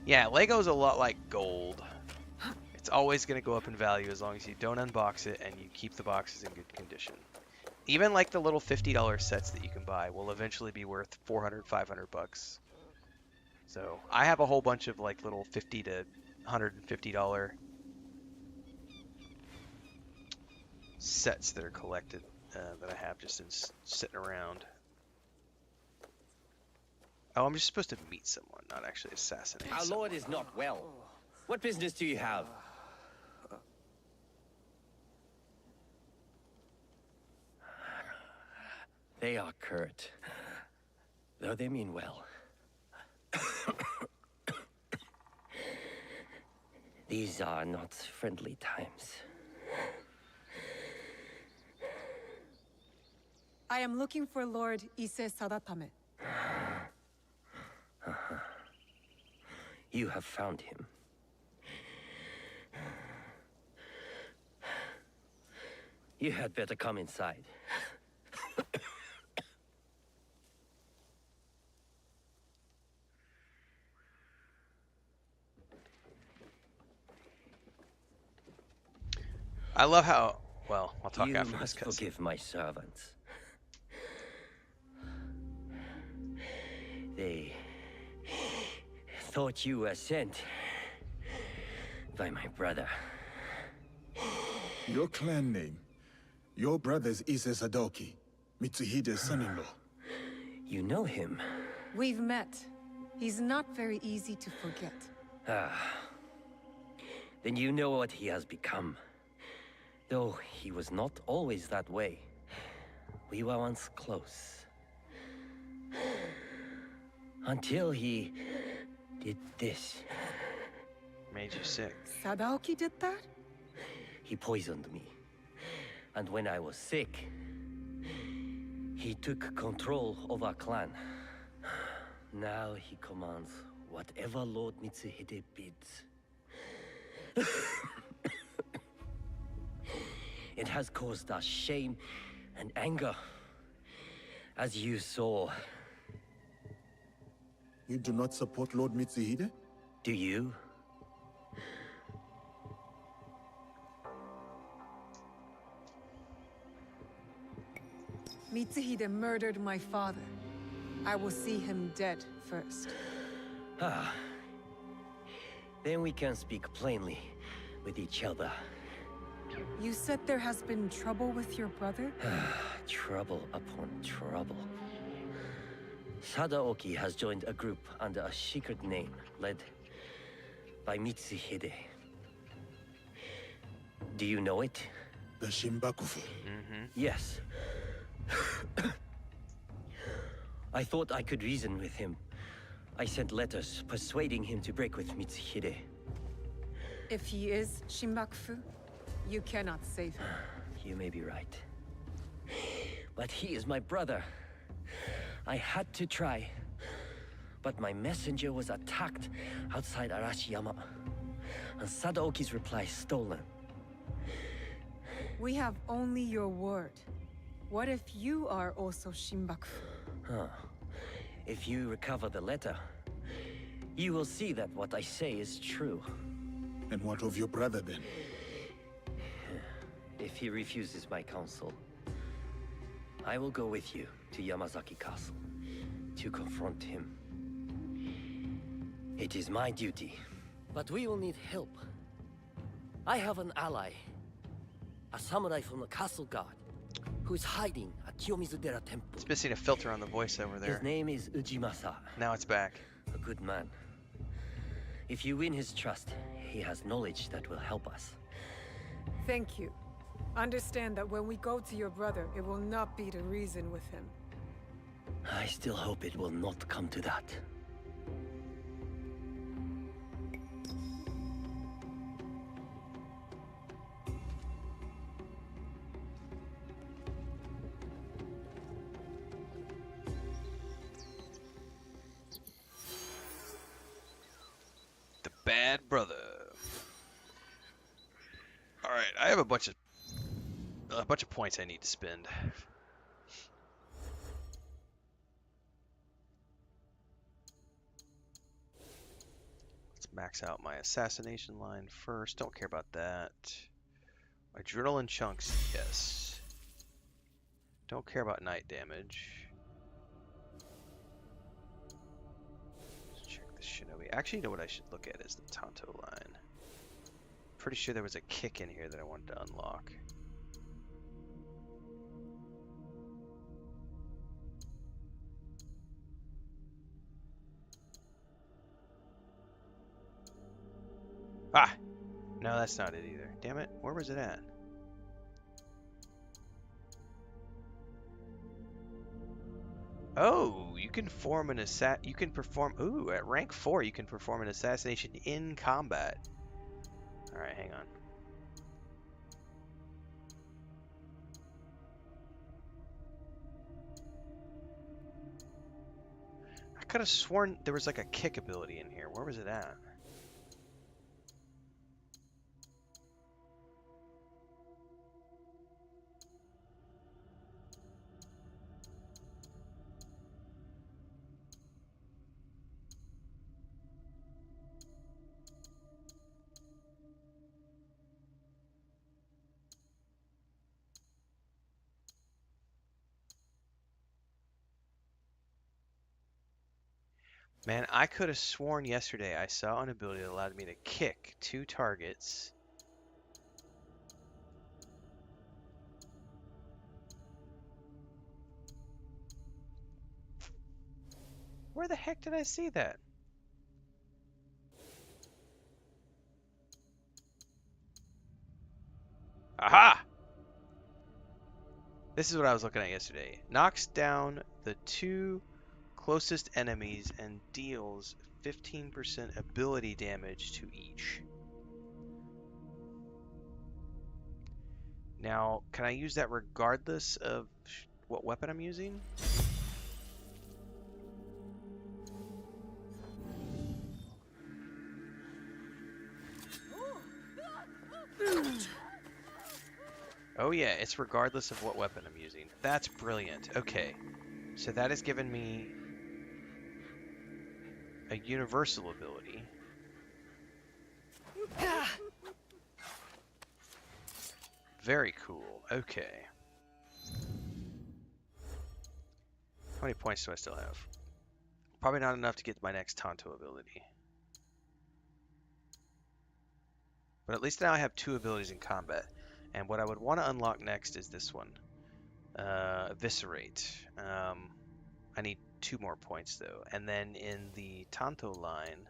Yeah, Lego's a lot like gold. It's always going to go up in value as long as you don't unbox it and you keep the boxes in good condition. Even like the little $50 sets that you can buy will eventually be worth $400-500. So I have a whole bunch of like little $50 to $150 sets that are collected that I have just sitting around. Oh, I'm just supposed to meet someone, not actually assassinate Our someone. lord is not well. What business do you have? They are curt, though they mean well. These are not friendly times. I am looking for Lord Ise Sadatame. You have found him. You had better come inside. I love how, well, I'll talk after You this must cutscene. forgive my servants. They thought you were sent by my brother. Your clan name Your brother's Ise Sadoki, Mitsuhide's son-in-law. You know him? We've met. He's not very easy to forget. Then you know what he has become. Though he was not always that way. We were once close. Until he did this. Made you sick. Sadaoki did that? He poisoned me. And when I was sick, he took control of our clan. Now he commands whatever Lord Mitsuhide bids. It has caused us shame and anger, as you saw. You do not support Lord Mitsuhide? Do you? Mitsuhide murdered my father. I will see him dead first. Ah. Then we can speak plainly with each other. You said there has been trouble with your brother? Trouble upon trouble. Sadaoki has joined a group under a secret name led by Mitsuhide. Do you know it? The Shimbakufu. Yes. I thought I could reason with him. I sent letters persuading him to break with Mitsuhide. If he is Shimbakufu, you cannot save him. You may be right. But he is my brother. I had to try. But my messenger was attacked outside Arashiyama. And Sadaoki's reply stolen. We have only your word. What if you are also Shimbakufu? Huh. If you recover the letter, you will see that what I say is true. And what of your brother then? If he refuses my counsel, I will go with you to Yamazaki Castle to confront him. It is my duty. But we will need help. I have an ally, a samurai from the castle guard, who is hiding at Kiyomizudera Temple. It's missing a filter on the voice over there. His name is Ujimasa, Now it's back. a good man. If you win his trust, he has knowledge that will help us. Thank you. Understand that when we go to your brother, it will not be to reason with him. I still hope it will not come to that. The bad brother. All right, I have a bunch of points I need to spend. Let's max out my assassination line first. Don't care about that. Adrenaline chunks, yes. Don't care about night damage. Let's check the Shinobi. Actually, you know what I should look at is the Tonto line. Pretty sure there was a kick in here that I wanted to unlock. Ah! No, that's not it either. Damn it. Where was it at? Oh, you can form an ooh, at rank 4 you can perform an assassination in combat. Alright, hang on. I could have sworn there was like a kick ability in here. Where was it at? Man, I could have sworn yesterday I saw an ability that allowed me to kick 2 targets. Where the heck did I see that? Aha! This is what I was looking at yesterday. Knocks down the 2 closest enemies and deals 15% ability damage to each. Now, can I use that regardless of what weapon I'm using? Oh yeah, it's regardless of what weapon I'm using. That's brilliant. Okay, so that has given me a universal ability. Very cool. Okay. How many points do I still have? Probably not enough to get my next Tonto ability. But at least now I have 2 abilities in combat. And what I would want to unlock next is this one. Eviscerate. I need 2 more points though. And then in the Tonto line,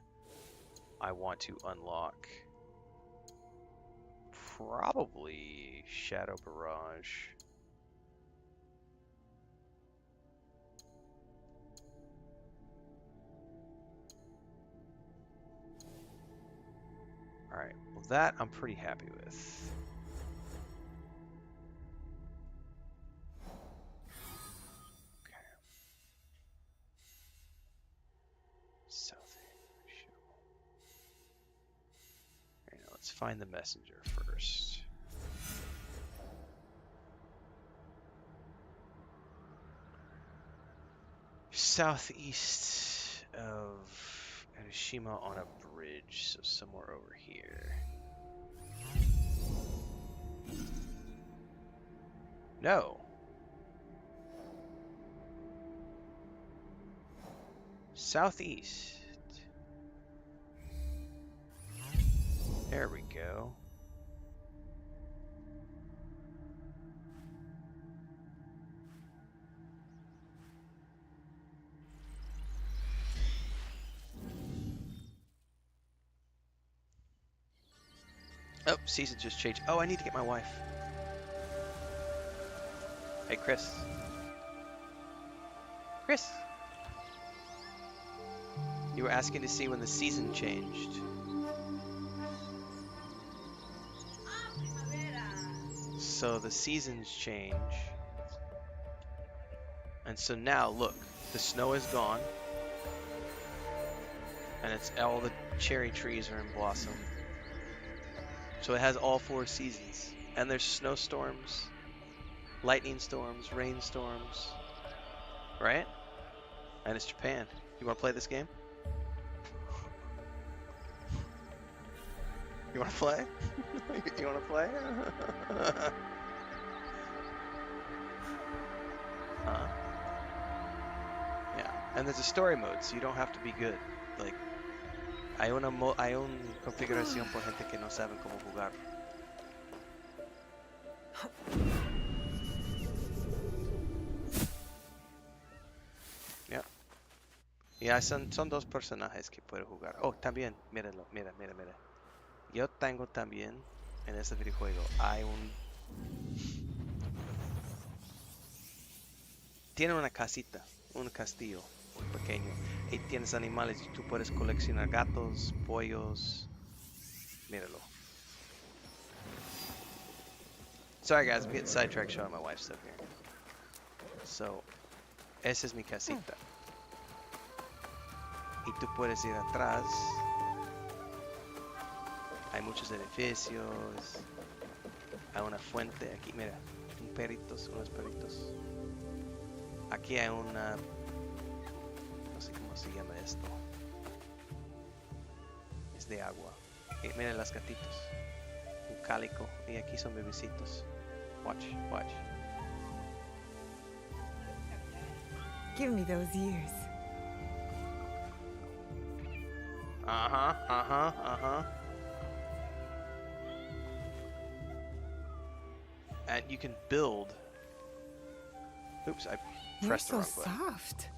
I want to unlock probably Shadow Barrage. Alright, well that I'm pretty happy with. Okay. South Asia. Alright, now let's find the messenger first. Southeast of Hiroshima on a bridge, so somewhere over here. No. Southeast. There we go. Oh, season just changed. Oh, I need to get my wife. Hey, Chris. Chris! You were asking to see when the season changed. So the seasons change. And so now, look, the snow is gone. And it's all the cherry trees are in blossom. So it has all 4 seasons. And there's snowstorms, lightning storms, rainstorms. Right? And it's Japan. You want to play this game? You want to play? You want to play? Huh? Yeah. And there's a story mode, so you don't have to be good. Like, hay una configuración por gente que no saben cómo jugar. Yeah. Yeah, son 2 personajes que puedo jugar. Oh, también, míralo, mira. Yo tengo también en este videojuego, hay tiene una casita, un castillo pequeño, y tienes animales, y tú puedes coleccionar gatos, pollos, míralo. Sorry guys, I'm getting sidetracked showing my wife's stuff here. So, esa es mi casita. Y tú puedes ir atrás. Hay muchos edificios. Hay una fuente aquí, mira, unos perritos. Aquí hay una, no sé cómo se llama esto. Es de agua. Y miren las gatitos. Un cálico. Y aquí son bebecitos. Watch. Give me those ears. Uh-huh. And you can build. Oops, I You're pressed the so wrong button. soft.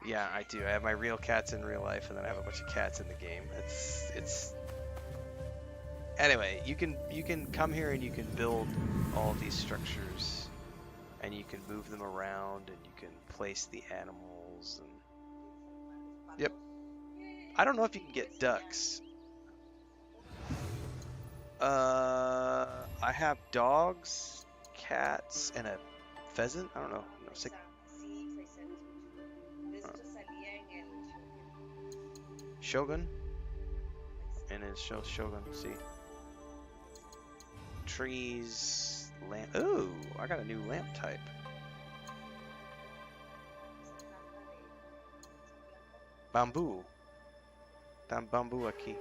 Yeah, I do. I have my real cats in real life, and then I have a bunch of cats in the game. It's anyway. You can come here and you can build all these structures, and you can move them around, and you can place the animals. And yep, I don't know if you can get ducks. I have dogs, cats, and a pheasant. I don't know. No, Shogun, and it's Shogun. See, trees, lamp. Ooh, I got a new lamp type. Bamboo. Bamboo aquí.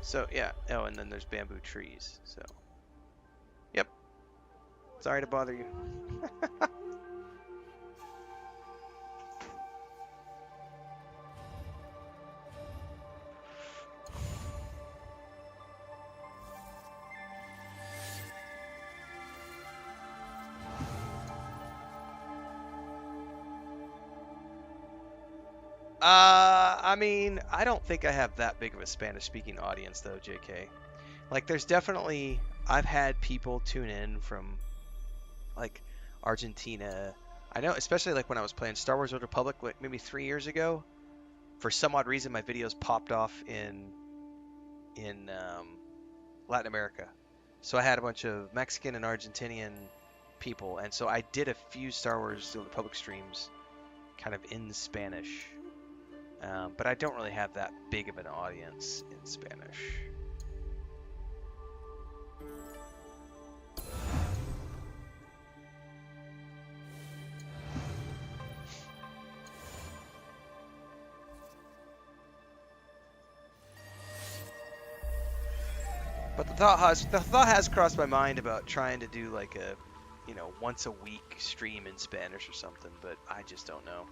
So yeah. Oh, and then there's bamboo trees. So, yep. Sorry to bother you. I mean, I don't think I have that big of a Spanish-speaking audience, though, JK. Like, there's definitely, I've had people tune in from, like, Argentina. I know, especially, like, when I was playing Star Wars Old Republic, like, maybe 3 years ago. For some odd reason, my videos popped off in Latin America. So I had a bunch of Mexican and Argentinian people, and so I did a few Star Wars Old Republic streams kind of in Spanish. But I don't really have that big of an audience in Spanish. But the thought has crossed my mind about trying to do like a, once a week stream in Spanish or something, but I just don't know.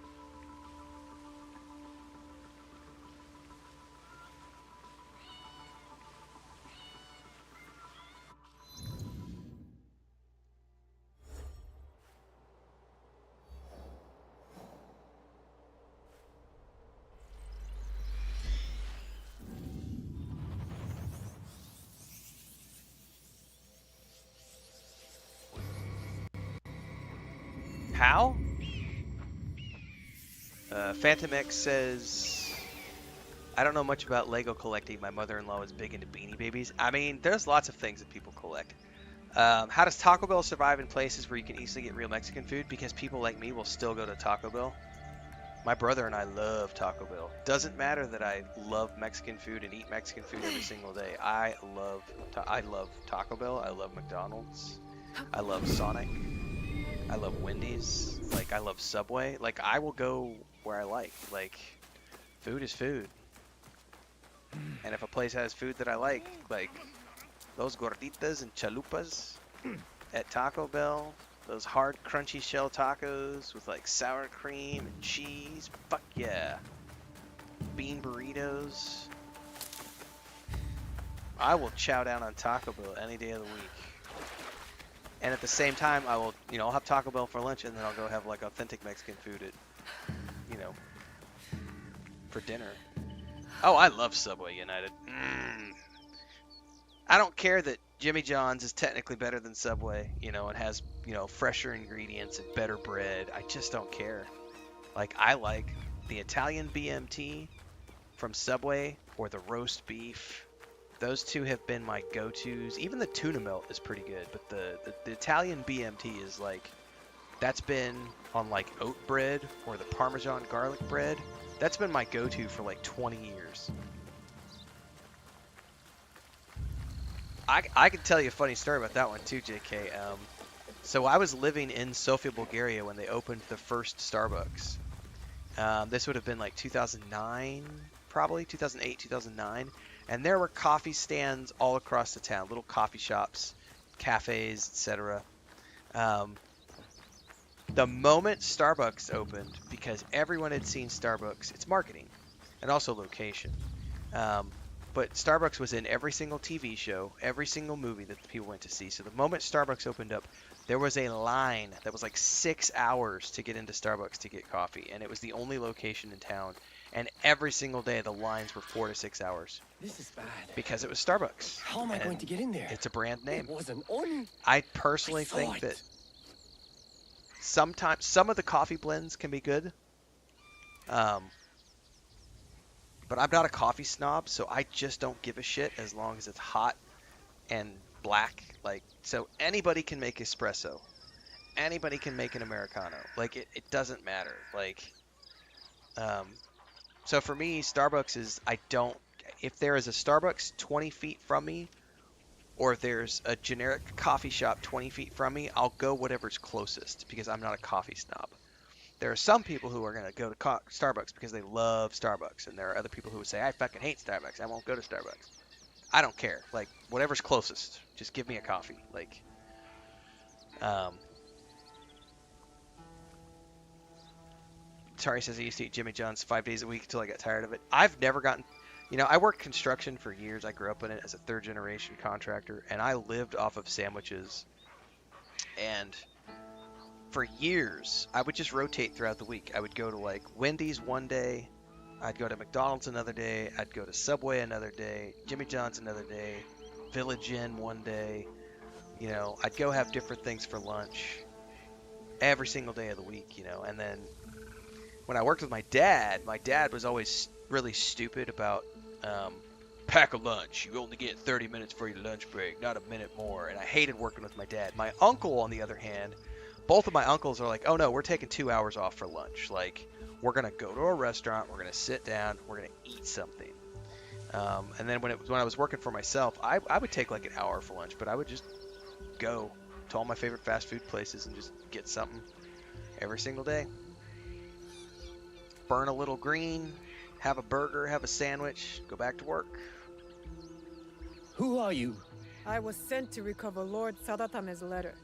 How? Phantom X says, I don't know much about Lego collecting. My mother-in-law is big into Beanie Babies. I mean, there's lots of things that people collect. How does Taco Bell survive in places where you can easily get real Mexican food? Because people like me will still go to Taco Bell. My brother and I love Taco Bell. Doesn't matter that I love Mexican food and eat Mexican food every single day. I love Taco Bell. I love McDonald's. I love Sonic. I love Wendy's. Like, I love Subway. Like, I will go where I like. Like, food is food. And if a place has food that I like those gorditas and chalupas at Taco Bell, those hard, crunchy shell tacos with, like, sour cream and cheese, fuck yeah. Bean burritos. I will chow down on Taco Bell any day of the week. And at the same time, I will, I'll have Taco Bell for lunch, and then I'll go have, like, authentic Mexican food at, for dinner. Oh, I love Subway United. I don't care that Jimmy John's is technically better than Subway, and has, fresher ingredients and better bread. I just don't care. Like, I like the Italian BMT from Subway or the roast beef. Those two have been my go-tos. Even the tuna melt is pretty good, but the Italian BMT is like, that's been on like oat bread or the Parmesan garlic bread. That's been my go-to for like 20 years. I can tell you a funny story about that one too, JK. So I was living in Sofia, Bulgaria when they opened the first Starbucks. This would have been like 2009, probably 2008, 2009. And there were coffee stands all across the town, little coffee shops, cafes, etc. The moment Starbucks opened, because everyone had seen Starbucks, it's marketing and also location. But Starbucks was in every single TV show, every single movie that the people went to see. So the moment Starbucks opened up, There was a line that was like 6 hours to get into Starbucks to get coffee, and it was the only location in town. And every single day, the lines were 4 to 6 hours This is bad. because it was Starbucks. How am I going to get in there? It's a brand It name. was an Oni. I personally I saw think it. that sometimes some of the coffee blends can be good. But I'm not a coffee snob, so I just don't give a shit as long as it's hot and black. Like, so anybody can make espresso. Anybody can make an Americano. Like, it doesn't matter. Like, so for me, Starbucks is, if there is a Starbucks 20 feet from me, or if there's a generic coffee shop 20 feet from me, I'll go whatever's closest because I'm not a coffee snob. There are some people who are going to go to Starbucks because they love Starbucks, and there are other people who would say, I fucking hate Starbucks. I won't go to Starbucks. I don't care. Like, whatever's closest. Just give me a coffee. Like, Tari says I used to eat Jimmy John's 5 days a week until I got tired of it. I've never gotten... I worked construction for years. I grew up in it as a third-generation contractor, and I lived off of sandwiches. And for years, I would just rotate throughout the week. I would go to, like, Wendy's one day. I'd go to McDonald's another day. I'd go to Subway another day. Jimmy John's another day. Village Inn one day. I'd go have different things for lunch every single day of the week, And then when I worked with my dad was always really stupid about pack a lunch. You only get 30 minutes for your lunch break, not a minute more. And I hated working with my dad. My uncle, on the other hand, both of my uncles are like, oh no, we're taking 2 hours off for lunch. Like, we're going to go to a restaurant, we're going to sit down, we're going to eat something. And then when I was working for myself, I would take like an hour for lunch, but I would just go to all my favorite fast food places and just get something every single day. Burn a little green, have a burger, have a sandwich, go back to work. Who are you? I was sent to recover Lord Sadatame's letter.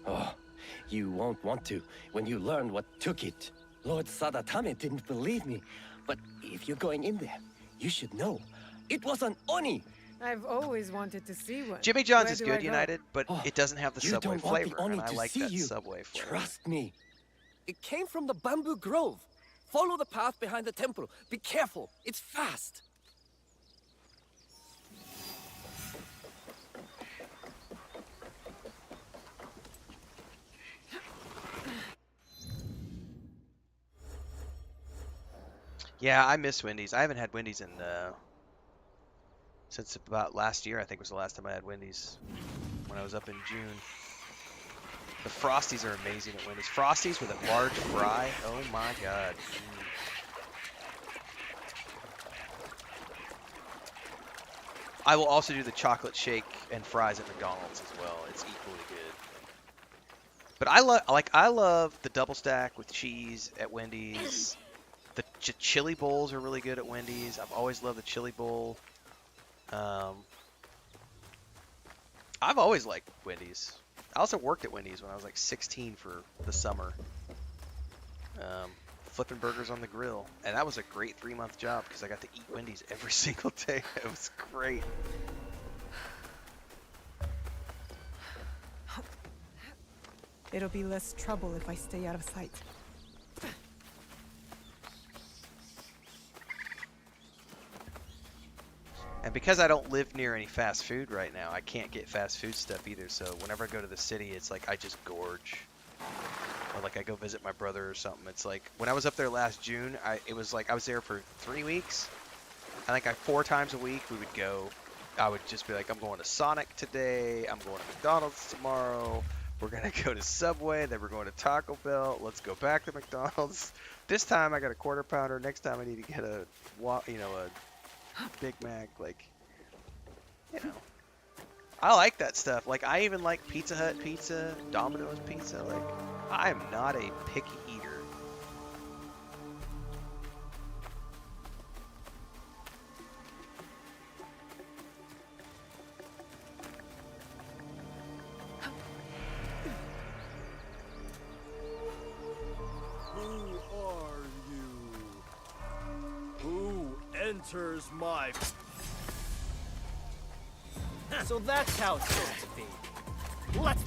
Oh, you won't want to when you learn what took it. Lord Sadatame didn't believe me, but if you're going in there, you should know. It was an Oni! I've always wanted to see one. Jimmy John's Where is do good, I go? United, but it doesn't have the You Subway don't want flavor, the Oni and I to like see that you. Subway flavor. Trust me. It came from the bamboo grove. Follow the path behind the temple. Be careful. It's fast. Yeah, I miss Wendy's. I haven't had Wendy's since about last year. I think was the last time I had Wendy's, when I was up in June. The Frosties are amazing at Wendy's. Frosties with a large fry. Oh my god. I will also do the chocolate shake and fries at McDonald's as well. It's equally good. But I love the double stack with cheese at Wendy's. The chili bowls are really good at Wendy's. I've always loved the chili bowl. I've always liked Wendy's. I also worked at Wendy's when I was like 16 for the summer. Flipping burgers on the grill. And that was a great 3-month job because I got to eat Wendy's every single day. It was great. It'll be less trouble if I stay out of sight. And because I don't live near any fast food right now, I can't get fast food stuff either. So whenever I go to the city, it's like I just gorge. Or like I go visit my brother or something. It's like when I was up there last June, it was like I was there for 3 weeks. I think 4 times a week we would go. I would just be like, I'm going to Sonic today. I'm going to McDonald's tomorrow. We're gonna go to Subway. Then we're going to Taco Bell. Let's go back to McDonald's. This time I got a quarter pounder. Next time I need to get a Big Mac. Like, I like that stuff. Like, I even like Pizza Hut pizza, Domino's pizza. Like, I am not a picky eater. Who are you? Who enters my... So that's how it's going to be. Let's...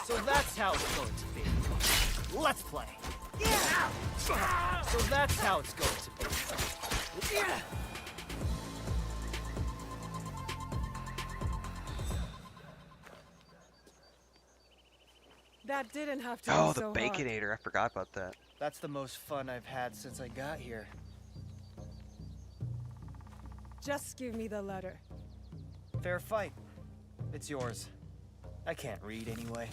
So that's how it's going to be. Let's play. So that's how it's going to be. That didn't have to Oh, be the so hard. Baconator. I forgot about that. That's the most fun I've had since I got here. Just give me the letter. Fair fight. It's yours. I can't read anyway.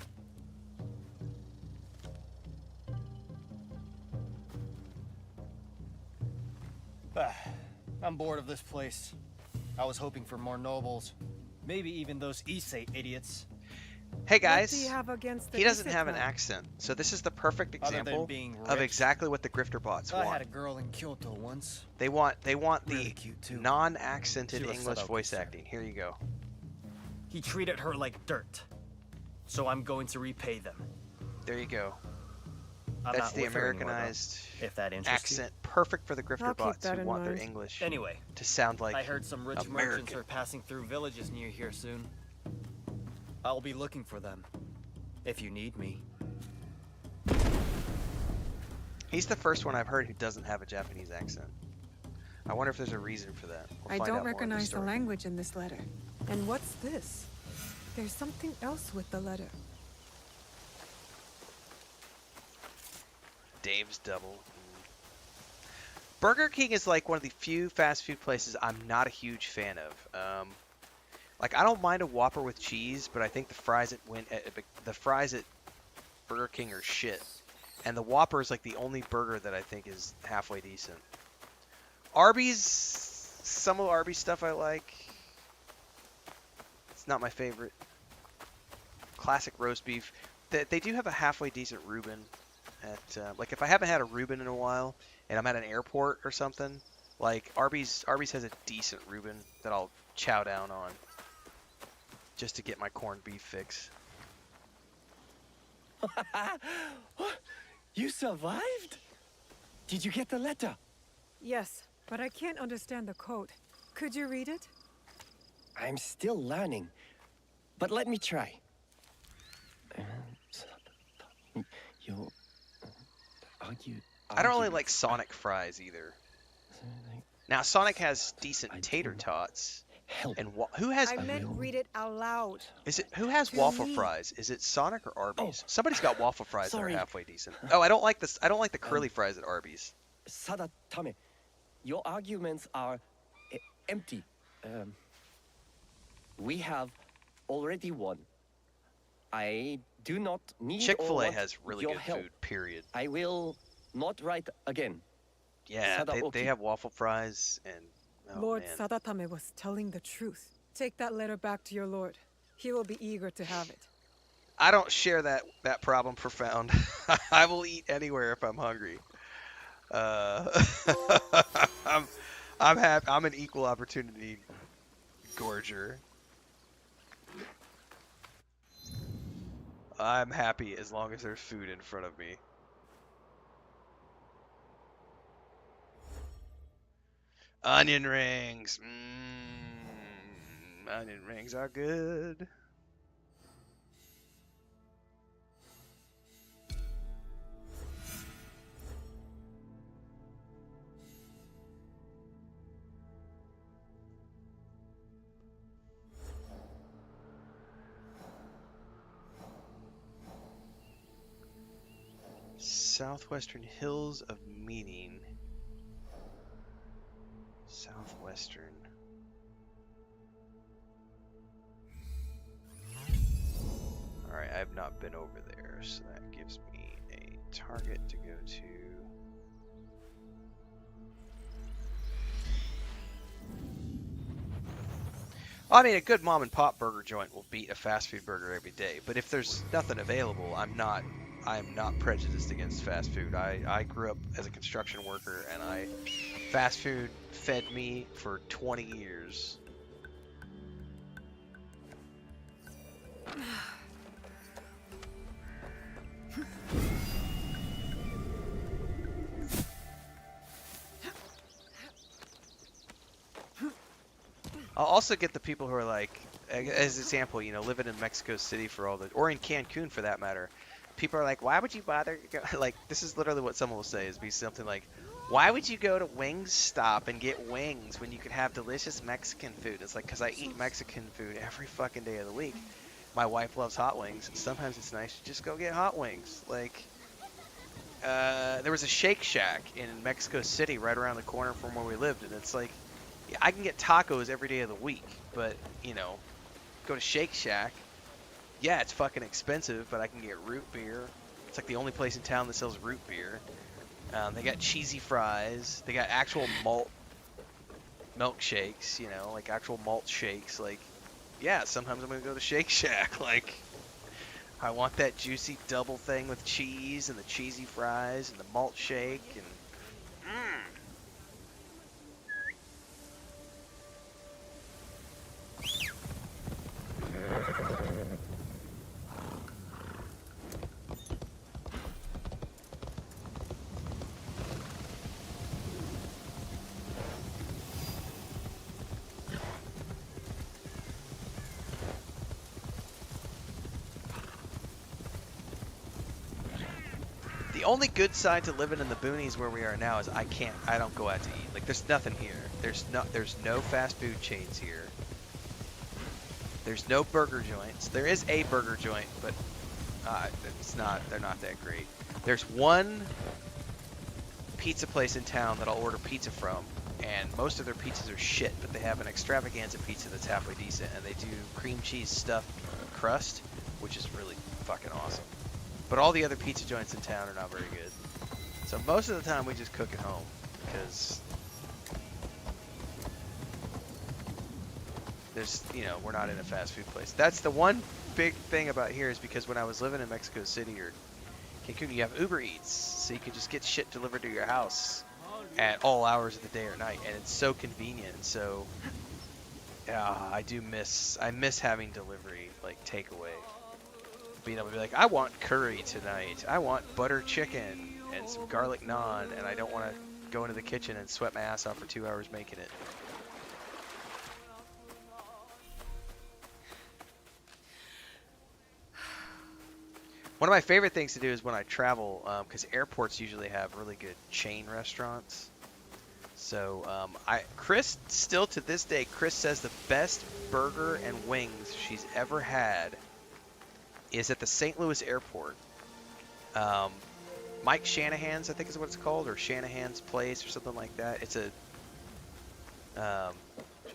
I'm bored of this place. I was hoping for more nobles. Maybe even those Issei idiots. Hey What do guys, you have against the he doesn't Issei have an clan? accent, so this is the perfect Other than example being of rich. exactly what the grifter bots I had a want. girl in Kyoto once. They want Really the cute, too. non-accented She was English Sadako, voice sir. acting. Here you go. He treated her like dirt. So I'm going to repay them. There you go. I'm That's not the with her anymore, though, Americanized if that interests you. accent, perfect for the grifter I'll keep bots that who in want their mind. English Anyway, to sound like I heard some rich merchants American. are passing through villages near here soon. I'll be looking for them. If you need me. He's the first one I've heard who doesn't have a Japanese accent. I wonder if there's a reason for that. We'll I find don't out more in recognize the story. language in this letter. And what's this? There's something else with the letter. Dave's Double. Burger King is like one of the few fast food places I'm not a huge fan of. Like I don't mind a Whopper with cheese, but I think the fries at Burger King are shit. And the Whopper is like the only burger that I think is halfway decent. Arby's, some of Arby's stuff I like. It's not my favorite. Classic roast beef. They do have a halfway decent Reuben. Like if I haven't had a Reuben in a while and I'm at an airport or something, like Arby's has a decent Reuben that I'll chow down on just to get my corned beef fix. You survived? Did you get the letter? Yes, but I can't understand the code. Could you read it? I'm still learning, but let me try. You argue. I don't really like Sonic fries either. Now Sonic has decent tater tots. Help. And who has I meant read it out loud. who has To waffle me. fries? Is it Sonic or Arby's? Oh, Somebody's got waffle fries that are sorry. halfway decent. Oh, I don't like this. I don't like the curly fries at Arby's. Sadatame, your arguments are empty. We have already won. I do not need or Chick-fil-A want has really your good help. food. Period. I will not write again. Yeah, they Sadaoki. have waffle fries and oh, Lord man. Sadatame was telling the truth. Take that letter back to your lord. He will be eager to have it. I don't share that problem profound. I will eat anywhere if I'm hungry. I'm happy. I'm an equal opportunity gorger. I'm happy as long as there's food in front of me. Onion rings. Onion rings are good. Southwestern Hills of Meaning. Southwestern. Alright, I have not been over there, so that gives me a target to go to. I mean, a good mom and pop burger joint will beat a fast food burger every day, but if there's nothing available, I am not prejudiced against fast food. I grew up as a construction worker, and fast food fed me for 20 years. I'll also get the people who are like, as an example, you know, living in Mexico City for all the, or in Cancun for that matter, people are like, why would you bother? Like, this is literally what someone will say is be something like, why would you go to Wingstop and get wings when you could have delicious Mexican food? It's like, because I eat Mexican food every fucking day of the week. My wife loves hot wings. Sometimes it's nice to just go get hot wings. Like, there was a Shake Shack in Mexico City right around the corner from where we lived, and it's like, yeah, I can get tacos every day of the week, but, you know, go to Shake Shack. Yeah, it's fucking expensive, but I can get root beer. It's like the only place in town that sells root beer. They got cheesy fries. They got actual malt milkshakes, you know, like actual malt shakes. Like, yeah, sometimes I'm gonna go to Shake Shack. Like, I want that juicy double thing with cheese and the cheesy fries and the malt shake and. The only good side to living in the boonies where we are now is I don't go out to eat. Like, there's nothing here. There's no fast food chains here. There's no burger joints. There is a burger joint, but they're not that great. There's one pizza place in town that I'll order pizza from, and most of their pizzas are shit, but they have an extravaganza pizza that's halfway decent, and they do cream cheese stuffed crust, which is really fucking awesome. But all the other pizza joints in town are not very good. So most of the time we just cook at home because there's, you know, we're not in a fast food place. That's the one big thing about here is because when I was living in Mexico City or Cancun, you have Uber Eats, so you can just get shit delivered to your house at all hours of the day or night, and it's so convenient. So I miss having delivery, like takeaway. Being able to be like, I want curry tonight. I want butter chicken and some garlic naan, and I don't want to go into the kitchen and sweat my ass off for 2 hours making it. One of my favorite things to do is when I travel, because airports usually have really good chain restaurants. So Chris, still to this day, Chris says the best burger and wings she's ever had is at the St. Louis airport. Mike Shanahan's, I think is what it's called, or Shanahan's Place or something like that. It's I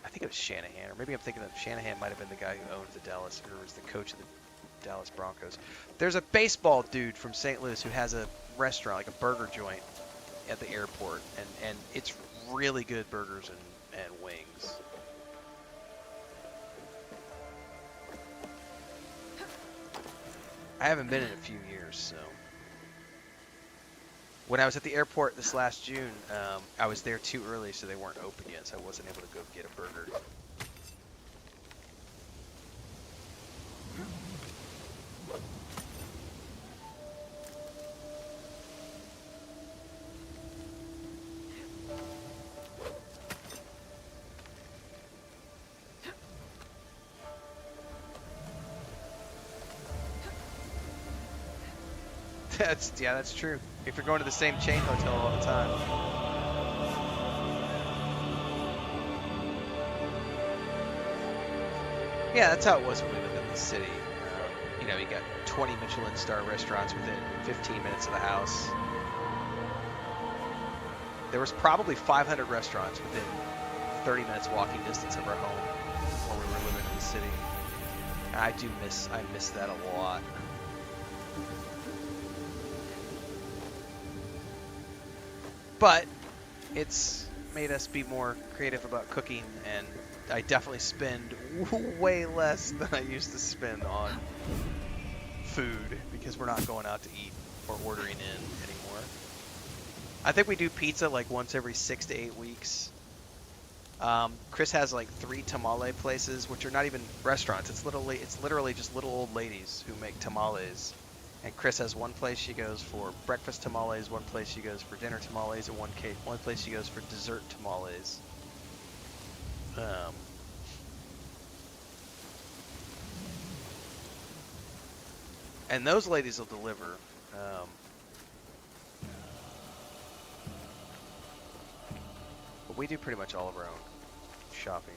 think it was Shanahan, or maybe I'm thinking of Shanahan might have been the guy who owned the Dallas, or was the coach of the Dallas Broncos. There's a baseball dude from St. Louis who has a restaurant, like a burger joint at the airport, and it's really good burgers and wings. I haven't been in a few years, so. When I was at the airport this last June, I was there too early, so they weren't open yet, so I wasn't able to go get a burger. That's true. If you're going to the same chain hotel all the time. Yeah, that's how it was when we lived in the city. You know, you got 20 Michelin star restaurants within 15 minutes of the house. There was probably 500 restaurants within 30 minutes walking distance of our home while we were living in the city. I miss that a lot. But it's made us be more creative about cooking, and I definitely spend way less than I used to spend on food because we're not going out to eat or ordering in anymore. I think we do pizza like once every 6 to 8 weeks. Chris has like 3 tamale places, which are not even restaurants. It's literally just little old ladies who make tamales. And Chris has one place she goes for breakfast tamales, one place she goes for dinner tamales, and one place she goes for dessert tamales. And those ladies will deliver. But we do pretty much all of our own shopping.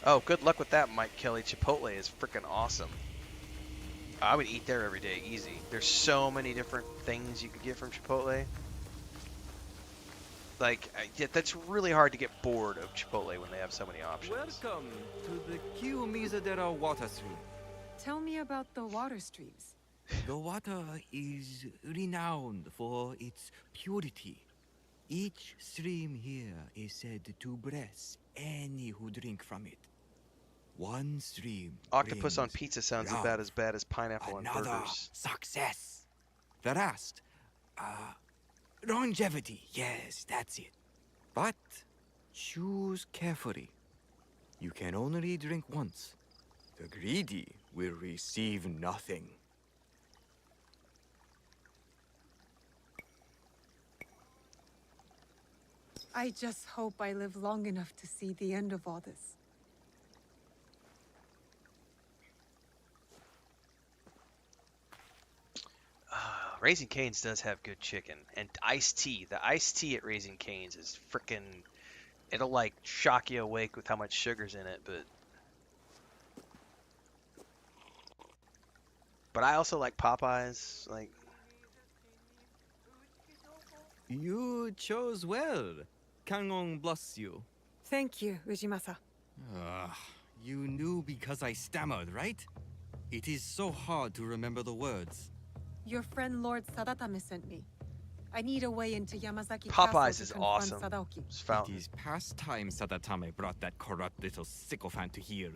Oh, good luck with that, Mike Kelly. Chipotle is freaking awesome. I would eat there every day, easy. There's so many different things you could get from Chipotle. Like, that's really hard to get bored of Chipotle when they have so many options. Welcome to the Kiyomizu water stream. Tell me about the water streams. The water is renowned for its purity. Each stream here is said to bless any who drink from it. One stream. Octopus on brings pizza sounds love. about as bad as pineapple on Another burgers. success. The rest, longevity. Yes, that's it. But choose carefully. You can only drink once. The greedy will receive nothing. I just hope I live long enough to see the end of all this. Raising Cane's does have good chicken. And iced tea. The iced tea at Raising Cane's is freaking... It'll, like, shock you awake with how much sugar's in it, But I also like Popeyes. Like... You chose well. Kangon bless you. Thank you, Ujimasa. You knew because I stammered, right? It is so hard to remember the words. Your friend Lord Sadatame sent me. I need a way into Yamazaki Popeyes Castle is to confront awesome. Sadaoki. It's It fountain. is past time Sadatame brought that corrupt little sycophant to here.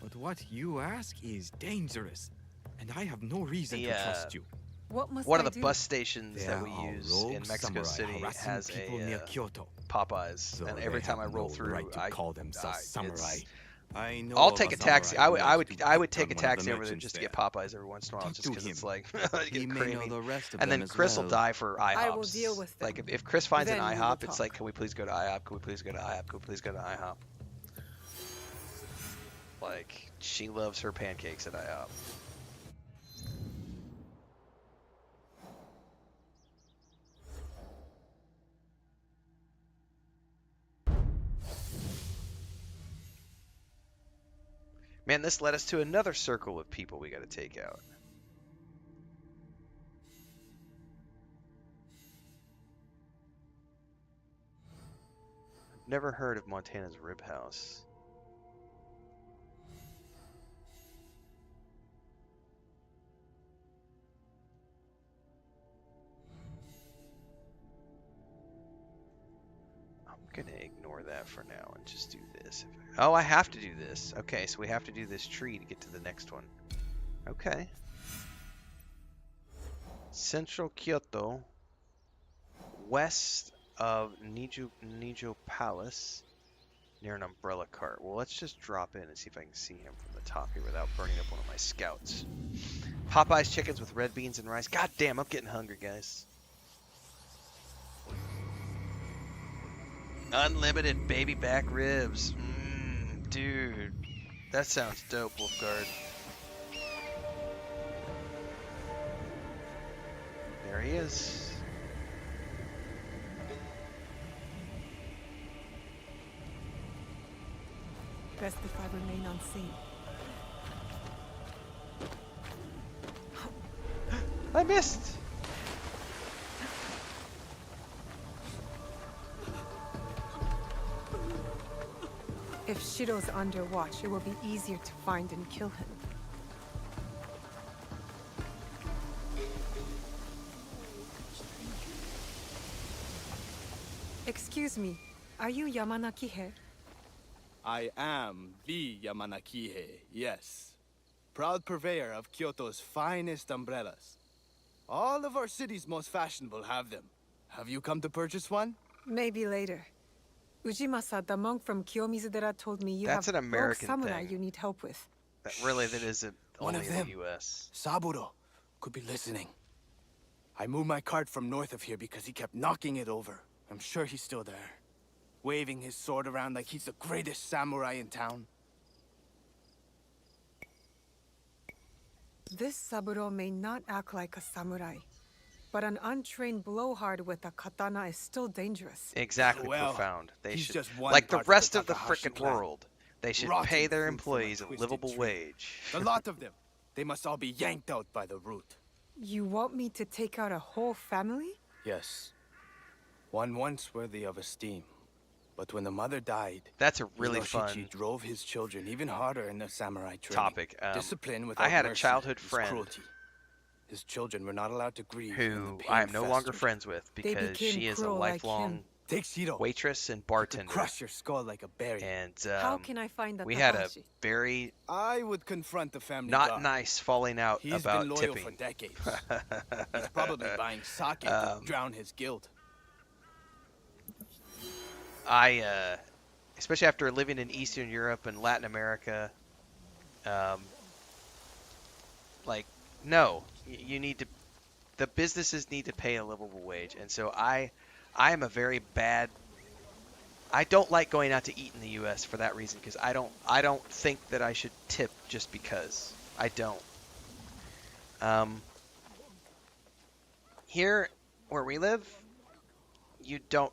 But what you ask is dangerous, and I have no reason to trust you. What must One I of the do? bus stations There that we are use rogue in Mexico samurai City harassing has people a near Kyoto. Popeyes, Though and they every time I have roll no through, right to call themselves samurai. it's- I know I'll of take a samurai taxi. who loves to I would pick take a on one of the taxi over there merchants just to there. get Popeyes every once in a while, Talk just to because it's him. like He get may know creamy. the rest of And them then as Chris will well. die for IHOPs. I will deal with them. Like if Chris finds an Then we will IHOP, it's talk. like, can we please go to IHOP? Can we please go to IHOP? Can we please go to IHOP? Like she loves her pancakes at IHOP. Man, this led us to another circle of people we got to take out. Never heard of Montana's Rib House. I'm gonna ignore that for now and just do this. Oh, I have to do this. Okay, so we have to do this tree to get to the next one. Okay. Central Kyoto, west of Nijo Palace, near an umbrella cart. Well, let's just drop in and see if I can see him from the top here without burning up one of my scouts. Popeye's chickens with red beans and rice. God damn, I'm getting hungry, guys. Unlimited baby back ribs. Dude, that sounds dope, Wolfguard. There he is. Best if I remain unseen. I missed. If Shido's under watch, it will be easier to find and kill him. Excuse me, are you Yamanaki-he? I am the Yamanakihe, yes. Proud purveyor of Kyoto's finest umbrellas. All of our city's most fashionable have them. Have you come to purchase one? Maybe later. Ujimasa, the monk from Kiyomizu-dera, told me you That's have an American rogue samurai thing. you need help with. That isn't One only of in them. the U.S. Saburo could be listening. I moved my cart from north of here because he kept knocking it over. I'm sure he's still there. Waving his sword around like he's the greatest samurai in town. This Saburo may not act like a samurai, but an untrained blowhard with a katana is still dangerous. Exactly, Well, profound. They he's should, just one like the part of the rest of the Takahashi frickin' clan. world, they should pay Rotten their fruit from a employees a twisted livable tree. wage. The lot of them. They must all be yanked out by the root. You want me to take out a whole family? Yes. One once worthy of esteem. But when the mother died, That's a really Inoshichi fun drove his children even harder in their samurai training. topic. Discipline without I had a mercy childhood is friend cruelty. His children were not allowed to grieve when the who pain I am no longer festered. friends with They because became she is a cruel like lifelong him. Take Shiro. waitress and He could bartender. crush your skull like a berry. And How can I find the we had a Takahashi? very I would confront the family not guard. nice falling out He's about been loyal tipping. for decades. He's probably buying sake to drown his guilt. Especially after living in Eastern Europe and Latin America, like, no, you need to, the businesses need to pay a livable wage. And so I am a very bad, I don't like going out to eat in the U.S. for that reason, because I don't think that I should tip just because. I don't. Here, where we live, you don't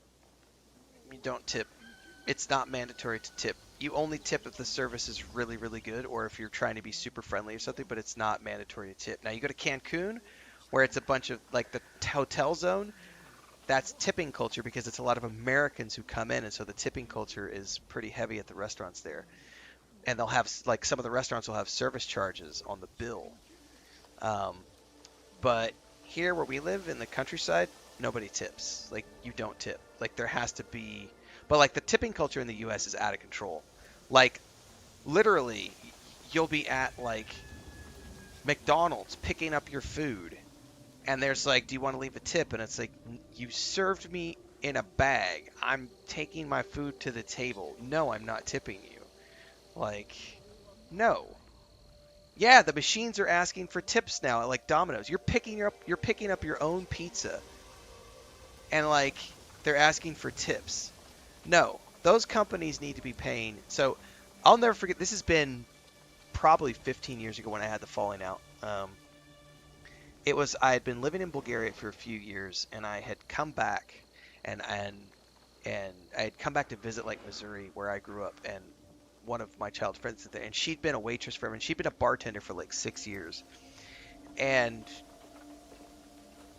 tip. It's not mandatory to tip. You only tip if the service is really, really good or if you're trying to be super friendly or something, but it's not mandatory to tip. Now, you go to Cancun, where it's a bunch of, like, the hotel zone, that's tipping culture because it's a lot of Americans who come in, and so the tipping culture is pretty heavy at the restaurants there. And they'll have, like, some of the restaurants will have service charges on the bill. But here where we live in the countryside, nobody tips. Like, you don't tip. Like, there has to be... But, like, the tipping culture in the U.S. is out of control. Like, literally, you'll be at, like, McDonald's picking up your food. And there's, like, do you want to leave a tip? And it's like, you served me in a bag. I'm taking my food to the table. No, I'm not tipping you. Like, no. Yeah, the machines are asking for tips now, like Domino's. You're picking up your own pizza. And, like, they're asking for tips. No, those companies need to be paying. So I'll never forget, this has been probably 15 years ago when I had the falling out. I had been living in Bulgaria for a few years, and I had come back, and I had come back to visit, like, Missouri, where I grew up, and one of my childhood friends was there, and she'd been a waitress for him, and she'd been a bartender for like 6 years. And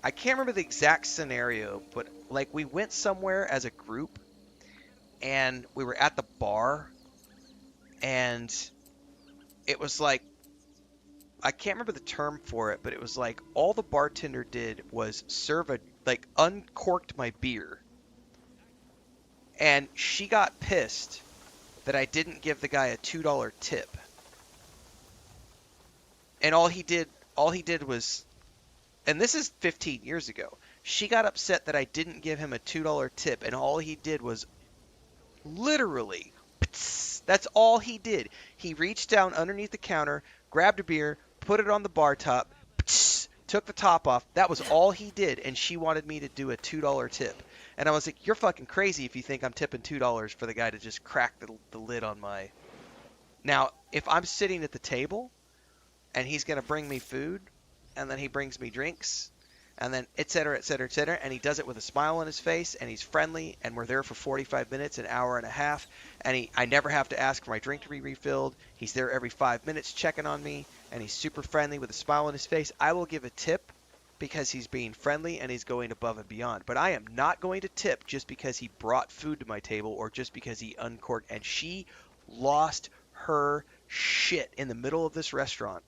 I can't remember the exact scenario, but, like, we went somewhere as a group, and we were at the bar, and it was like, I can't remember the term for it, but it was like all the bartender did was uncorked my beer. And she got pissed that I didn't give the guy a $2 tip. And all he did was, and this is 15 years ago, she got upset that I didn't give him a $2 tip, and all he did was literally, that's all he did. He reached down underneath the counter, grabbed a beer, put it on the bar top, took the top off. That was all he did, and she wanted me to do a $2 tip. And I was like, you're fucking crazy if you think I'm tipping $2 for the guy to just crack the lid on my... Now, if I'm sitting at the table, and he's going to bring me food, and then he brings me drinks, and then et cetera, et cetera, et cetera, and he does it with a smile on his face, and he's friendly, and we're there for 45 minutes, an hour and a half, and I never have to ask for my drink to be refilled. He's there every 5 minutes checking on me, and he's super friendly with a smile on his face. I will give a tip because he's being friendly and he's going above and beyond. But I am not going to tip just because he brought food to my table or just because he uncorked. And she lost her shit in the middle of this restaurant,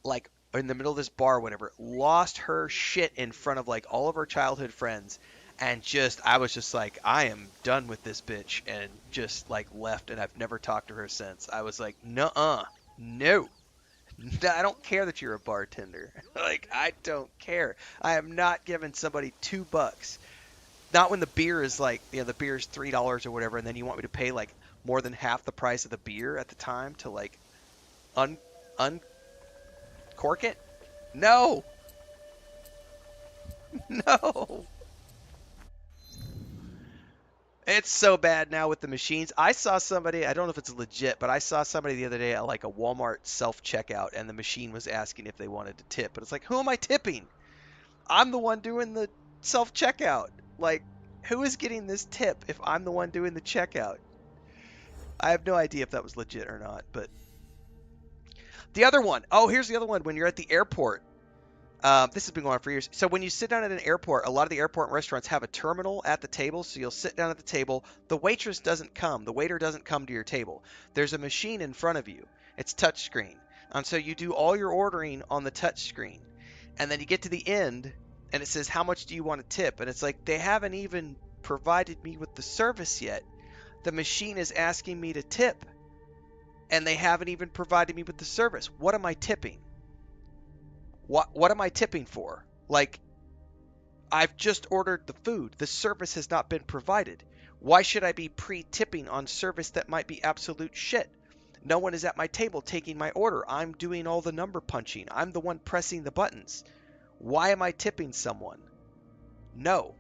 like, in the middle of this bar, whatever, lost her shit in front of, like, all of her childhood friends, and I was just like, I am done with this bitch, and just, like, left, and I've never talked to her since. I was like, nuh-uh, no, I don't care that you're a bartender. Like, I don't care. I am not giving somebody $2. Not when the beer is, like, the beer is $3 or whatever, and then you want me to pay, like, more than half the price of the beer at the time to, like, uncork it? No! No! it's so bad now with the machines. I saw somebody, I don't know if it's legit, but I saw somebody the other day at like a Walmart self-checkout, and the machine was asking if they wanted to tip. But it's like, who am I tipping? I'm the one doing the self-checkout. Like, who is getting this tip if I'm the one doing the checkout? I have no idea if that was legit or not, but the other one. Oh, here's the other one. When you're at the airport, this has been going on for years. So when you sit down at an airport, a lot of the airport restaurants have a terminal at the table. So you'll sit down at the table. The waitress doesn't come. The waiter doesn't come to your table. There's a machine in front of you. It's touchscreen. So you do all your ordering on the touchscreen. And then you get to the end, and it says, how much do you want to tip? And it's like, they haven't even provided me with the service yet. The machine is asking me to tip, and they haven't even provided me with the service. What am I tipping? What am I tipping for? Like, I've just ordered the food. The service has not been provided. Why should I be pre-tipping on service that might be absolute shit? No one is at my table taking my order. I'm doing all the number punching. I'm the one pressing the buttons. Why am I tipping someone? No.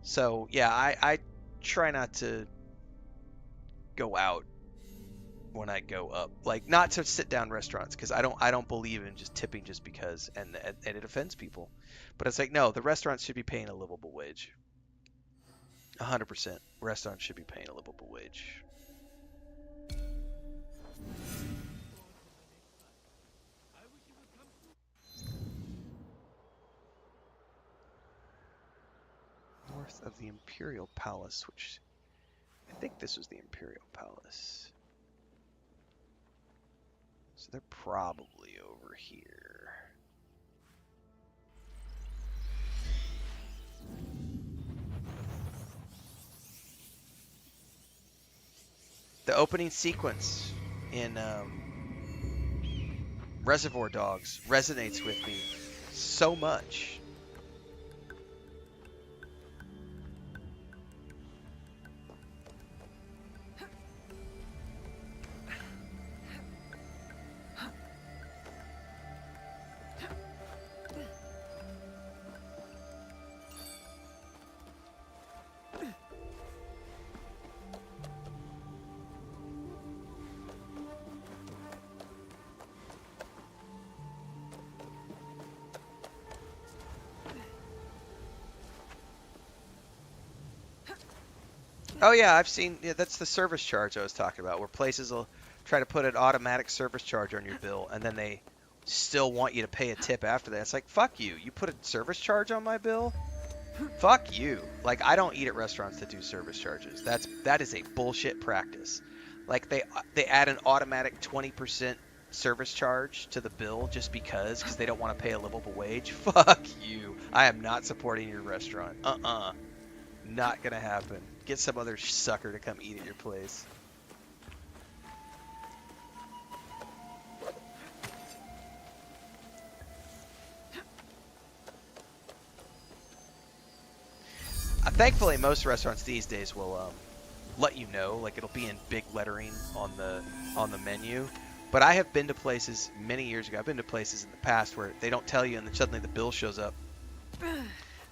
So, yeah, I try not to go out when I go up, like, not to sit down restaurants, because I don't believe in just tipping just because, and it offends people. But it's like, no, the restaurants should be paying a livable wage. 100%. Restaurants should be paying a livable wage. North of the Imperial Palace, which I think this was the Imperial Palace. So they're probably over here. The opening sequence in Reservoir Dogs resonates with me so much. Oh yeah, I've seen. Yeah, that's the service charge I was talking about, where places will try to put an automatic service charge on your bill, and then they still want you to pay a tip after that. It's like, fuck you. You put a service charge on my bill? Fuck you. Like, I don't eat at restaurants that do service charges. That is a bullshit practice. Like, they add an automatic 20% service charge to the bill just because they don't want to pay a livable wage. Fuck you. I am not supporting your restaurant. Not gonna happen. Get some other sucker to come eat at your place. Thankfully, most restaurants these days will let you know. Like, it'll be in big lettering on the menu. But I have been to places many years ago. I've been to places in the past where they don't tell you, and then suddenly the bill shows up.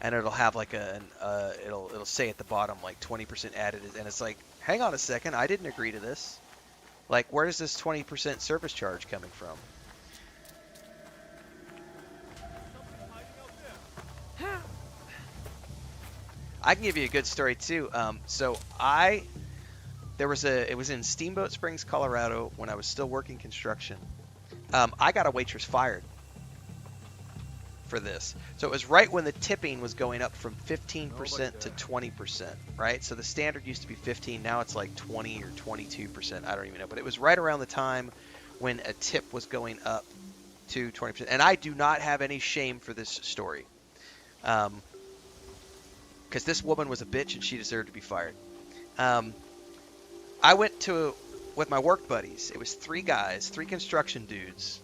And it'll have like it'll say at the bottom like 20% added, and it's like, hang on a second, I didn't agree to this. Like, where is this 20% service charge coming from? I can give you a good story too. So it was in Steamboat Springs, Colorado, when I was still working construction. I got a waitress fired for this. So it was right when the tipping was going up from 15% to 20%, right? So the standard used to be 15, now it's like 20 or 22%, I don't even know. But it was right around the time when a tip was going up to 20%. And I do not have any shame for this story. Because this woman was a bitch and she deserved to be fired. I went with my work buddies. It was 3 guys, 3 construction dudes.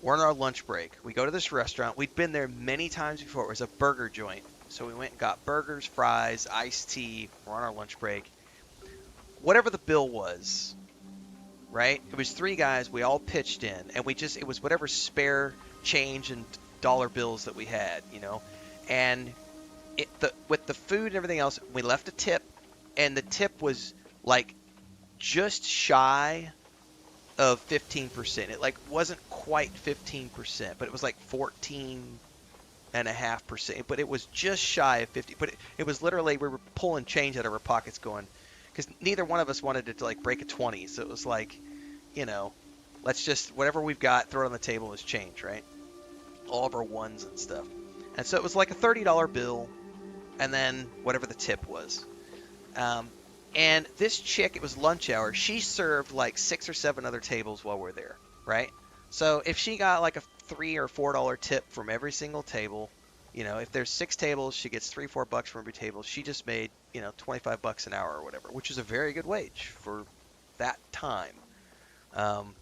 We're on our lunch break. We go to this restaurant. We'd been there many times before. It was a burger joint. So we went and got burgers, fries, iced tea. We're on our lunch break. Whatever the bill was, right? It was 3 guys. We all pitched in. And it was whatever spare change and dollar bills that we had, you know. And with the food and everything else, we left a tip and the tip was like just shy of 15%. It like wasn't quite 15%, but it was like 14.5%. But it was just shy of 50. But it was literally we were pulling change out of our pockets, going because neither one of us wanted it to like break a 20. So it was like, you know, let's just whatever we've got, throw it on the table as change, right? All of our ones and stuff. And so it was like a $30 bill, and then whatever the tip was. And this chick, it was lunch hour. She served like 6 or 7 other tables while we're there, right? So if she got like a $3 or $4 tip from every single table, you know, if there's 6 tables, she gets $3-4 from every table. She just made, you know, $25 an hour or whatever, which is a very good wage for that time.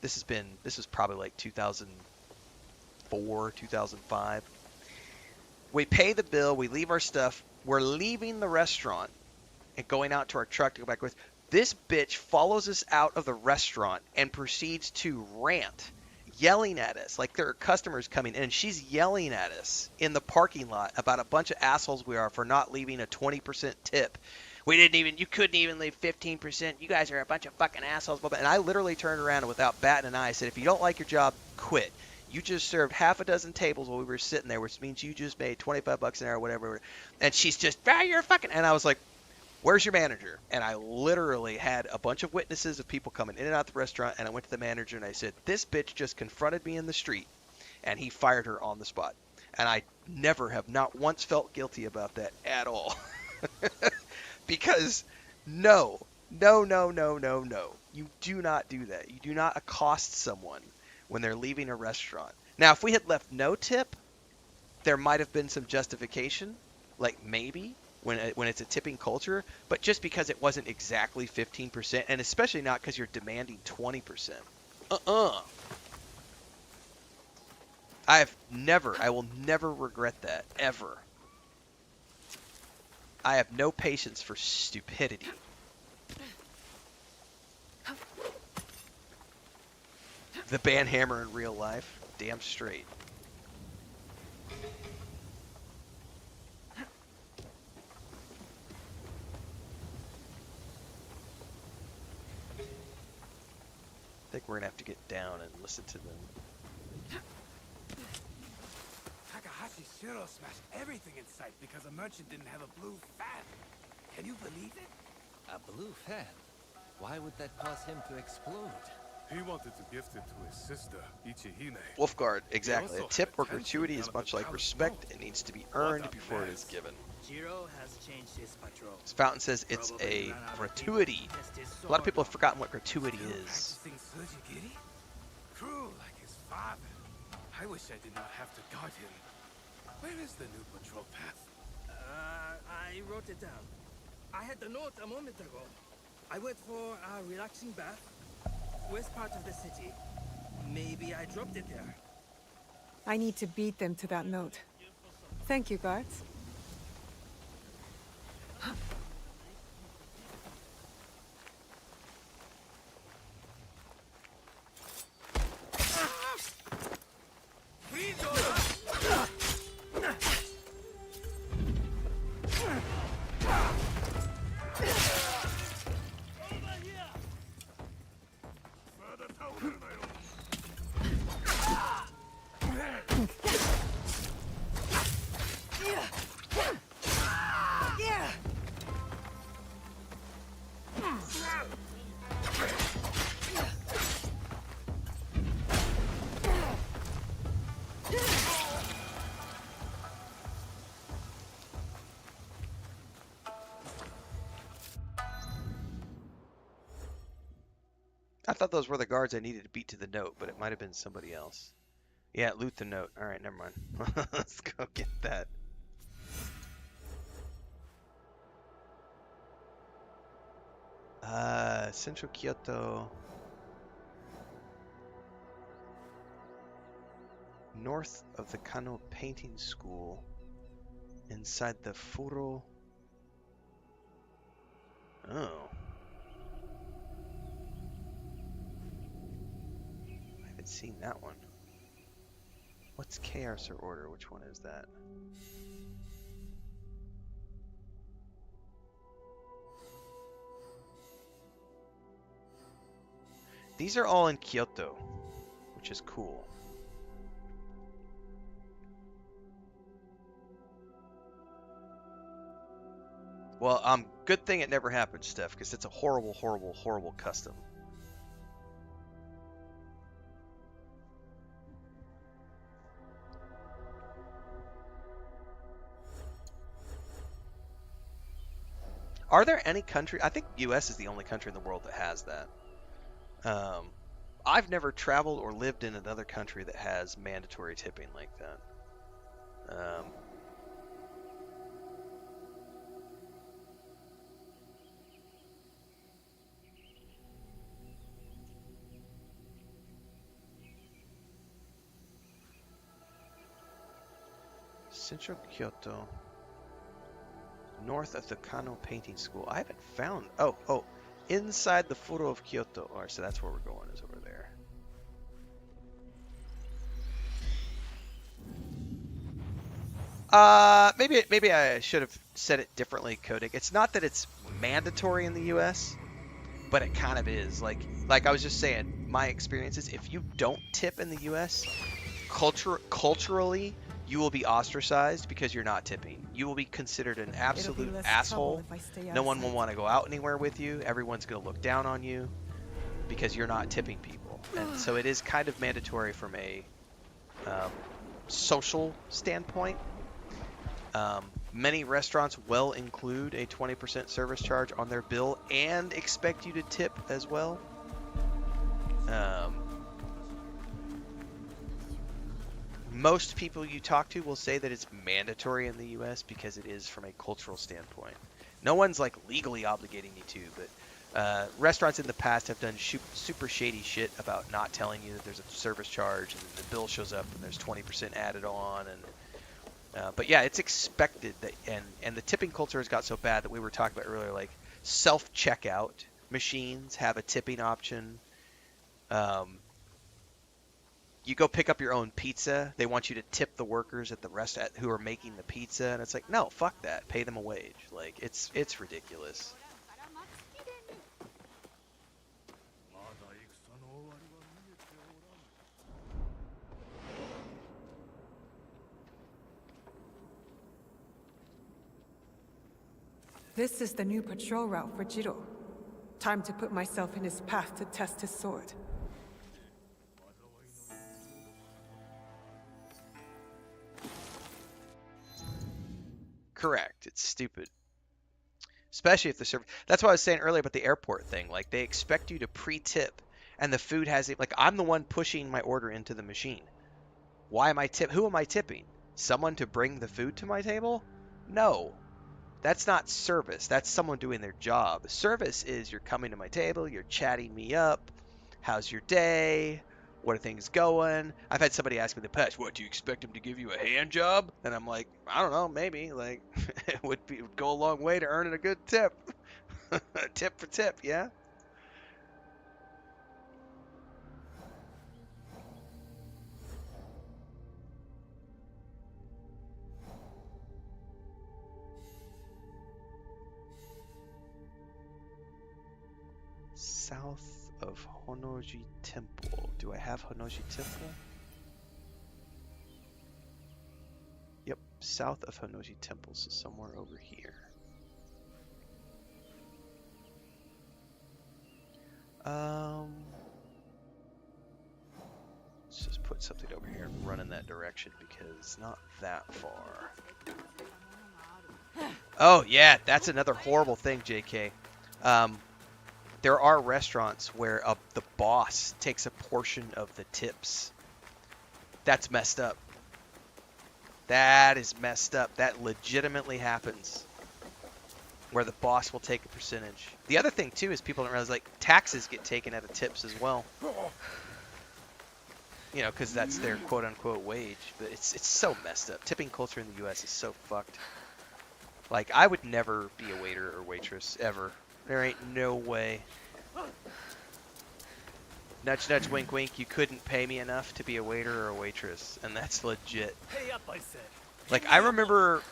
This was probably like 2004, 2005. We pay the bill, we leave our stuff, we're leaving the restaurant and going out to our truck to go back with. This bitch follows us out of the restaurant and proceeds to rant, yelling at us like there are customers coming in. And she's yelling at us in the parking lot about a bunch of assholes we are for not leaving a 20% tip. You couldn't even leave 15%. You guys are a bunch of fucking assholes. And I literally turned around and without batting an eye said, if you don't like your job, quit. You just served half a dozen tables while we were sitting there, which means you just made $25 an hour, whatever. And she's just, you're fucking. And I was like, where's your manager? And I literally had a bunch of witnesses of people coming in and out the restaurant, and I went to the manager and I said, this bitch just confronted me in the street, and he fired her on the spot. And I never have not once felt guilty about that at all. Because no. You do not do that. You do not accost someone when they're leaving a restaurant. Now, if we had left no tip, there might have been some justification, like maybe, when it's a tipping culture, but just because it wasn't exactly 15%, and especially not because you're demanding 20%. I will never regret that, ever. I have no patience for stupidity. The band hammer in real life, damn straight. I think we're gonna have to get down and listen to them. Takahashi Shiro smashed everything in sight because a merchant didn't have a blue fan. Can you believe it? A blue fan? Why would that cause him to explode? He wanted to gift it to his sister, Ichihime. Wolfguard, exactly. A also tip or had attention gratuity is out of much the like palace respect. moat. It needs to be earned What a before it is mess. given. Jiro has changed his patrol. This fountain says it's a gratuity. A lot of people have forgotten what gratuity is. Practicing Sujigiri? Cruel like his father. I wish I did not have to guard him. Where is the new patrol path? I wrote it down. I had the note a moment ago. I went for a relaxing bath. West part of the city. Maybe I dropped it there. I need to beat them to that note. Thank you, guards. I thought those were the guards I needed to beat to the note, but it might have been somebody else. Yeah, loot the note. Alright, never mind. Let's go get that. Central Kyoto. North of the Kano Painting School. Inside the Furo. Oh. I haven't seen that one. What's Chaos or Order? Which one is that? These are all in Kyoto, which is cool. Well, good thing it never happened, Steph, because it's a horrible, horrible, horrible custom. Are there any country? I think U.S. is the only country in the world that has that. I've never traveled or lived in another country that has mandatory tipping like that. Central Kyoto. North of the Kano Painting School. I haven't found... Oh. Inside the Furo of Kyoto. Alright, so that's where we're going, is over there. Maybe I should have said it differently, Kodik. It's not that it's mandatory in the U.S., but it kind of is. Like I was just saying, my experience is if you don't tip in the U.S., culturally, you will be ostracized because you're not tipping. You will be considered an absolute asshole. No one will want to go out anywhere with you. Everyone's going to look down on you because you're not tipping people. And so it is kind of mandatory from a social standpoint. Many restaurants will include a 20% service charge on their bill and expect you to tip as well. Most people you talk to will say that it's mandatory in the U.S. because it is from a cultural standpoint. No one's like legally obligating you to, but restaurants in the past have done super shady shit about not telling you that there's a service charge and the bill shows up and there's 20% added on. And but yeah, it's expected that, and the tipping culture has got so bad that we were talking about earlier, like self-checkout machines have a tipping option. You go pick up your own pizza. They want you to tip the workers at the restaurant who are making the pizza, and it's like, no, fuck that. Pay them a wage. Like it's ridiculous. This is the new patrol route for Jiro. Time to put myself in his path to test his sword. Correct. It's stupid. Especially if the service... That's what I was saying earlier about the airport thing. Like, they expect you to pre-tip, and the food has it... Like, I'm the one pushing my order into the machine. Why am I Who am I tipping? Someone to bring the food to my table? No. That's not service. That's someone doing their job. Service is you're coming to my table, you're chatting me up. How's your day? What are things going? I've had somebody ask me in the past, what, do you expect him to give you a hand job? And I'm like, I don't know, maybe. Like, it would go a long way to earning a good tip. Tip for tip, yeah? South of Honnoji Temple. Do I have Honnoji Temple? Yep, south of Honnoji Temple, so somewhere over here. Let's just put something over here and run in that direction because it's not that far. Oh yeah, that's another horrible thing, JK. There are restaurants where the boss takes a portion of the tips. That's messed up. That is messed up. That legitimately happens. Where the boss will take a percentage. The other thing, too, is people don't realize, like, taxes get taken out of tips as well. You know, because that's their quote-unquote wage. But it's so messed up. Tipping culture in the U.S. is so fucked. Like, I would never be a waiter or waitress, ever. There ain't no way. Nudge, nudge, wink, wink. You couldn't pay me enough to be a waiter or a waitress, and that's legit. Pay up, I said. Like, I remember,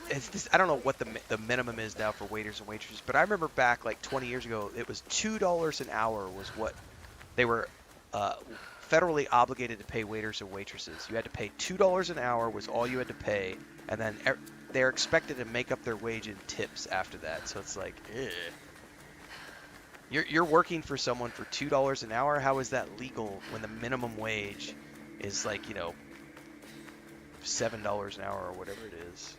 I don't know what the minimum is now for waiters and waitresses, but I remember back like 20 years ago, it was $2 an hour was what they were uh, federally obligated to pay waiters and waitresses. You had to pay $2 an hour was all you had to pay, and then they're expected to make up their wage in tips after that. So it's like, ugh. You're working for someone for $2 an hour. How is that legal when the minimum wage is like, $7 an hour or whatever it is?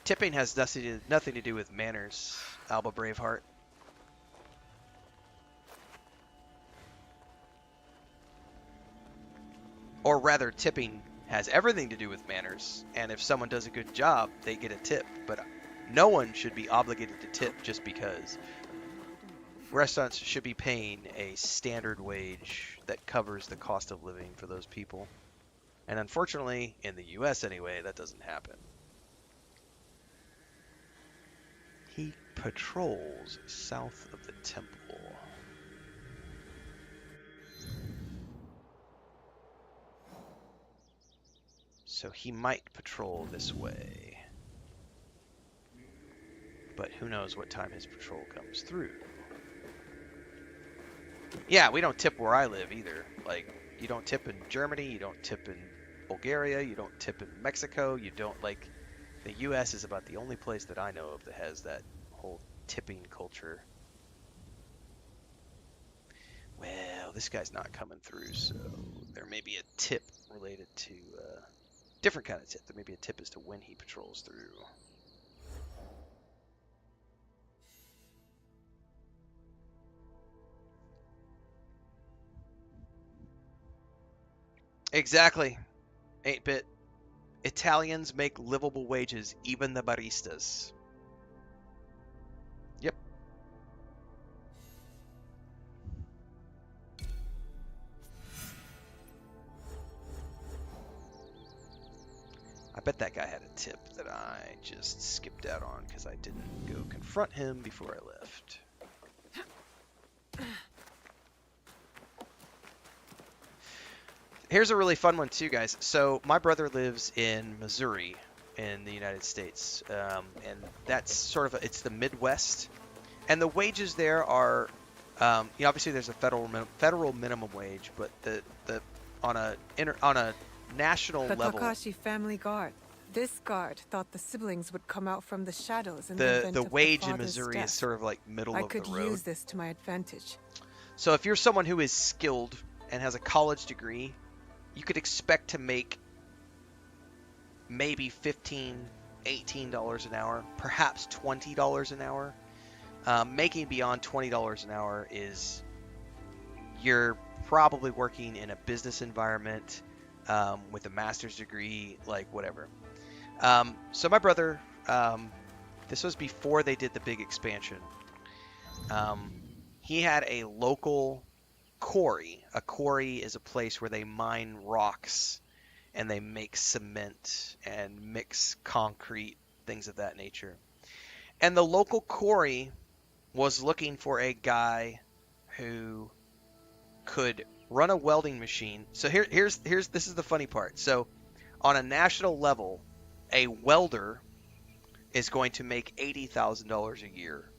Tipping has nothing to do with manners, Alba Braveheart. Or rather, tipping has everything to do with manners, and if someone does a good job, they get a tip. But no one should be obligated to tip just because. Restaurants should be paying a standard wage that covers the cost of living for those people. And unfortunately, in the US anyway, that doesn't happen. He patrols south of the temple. So he might patrol this way. But who knows what time his patrol comes through. Yeah, we don't tip where I live either. Like, you don't tip in Germany, you don't tip in Bulgaria, you don't tip in Mexico, you don't, like, the US is about the only place that I know of that has that whole tipping culture. Well, this guy's not coming through, so there may be a tip related to, different kind of tip. There may be a tip as to when he patrols through. Exactly. 8-bit. Italians make livable wages, even the baristas. Yep. I bet that guy had a tip that I just skipped out on because I didn't go confront him before I left. Here's a really fun one too, guys. So my brother lives in Missouri in the United States, and that's sort of it's the Midwest, and the wages there are, obviously there's a federal minimum wage, but the on a national The level, Kakashi family guard. This guard thought the siblings would come out from the shadows in the event of wage in father's Missouri death. is sort of like middle I of the could road. use this to my advantage. So if you're someone who is skilled and has a college degree, you could expect to make maybe $15, $18 an hour, perhaps $20 an hour. Making beyond $20 an hour is you're probably working in a business environment with a master's degree, like whatever. So my brother, this was before they did the big expansion. He had a local quarry. A quarry is a place where they mine rocks and they make cement and mix concrete, things of that nature. And the local quarry was looking for a guy who could run a welding machine. So here's this is the funny part. So on a national level, a welder is going to make $80,000 a year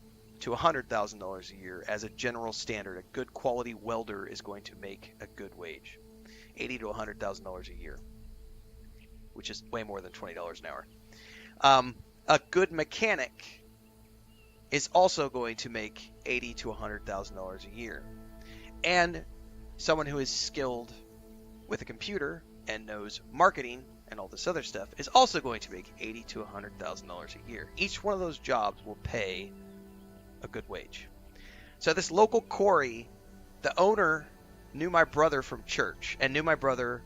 to $100,000 a year as a general standard. A good quality welder is going to make a good wage, $80,000 to $100,000 a year, which is way more than $20 an hour. A good mechanic is also going to make $80,000 to $100,000 a year, and someone who is skilled with a computer and knows marketing and all this other stuff is also going to make $80,000 to $100,000 a year. Each one of those jobs will pay a good wage. So this local quarry, the owner knew my brother from church and knew my brother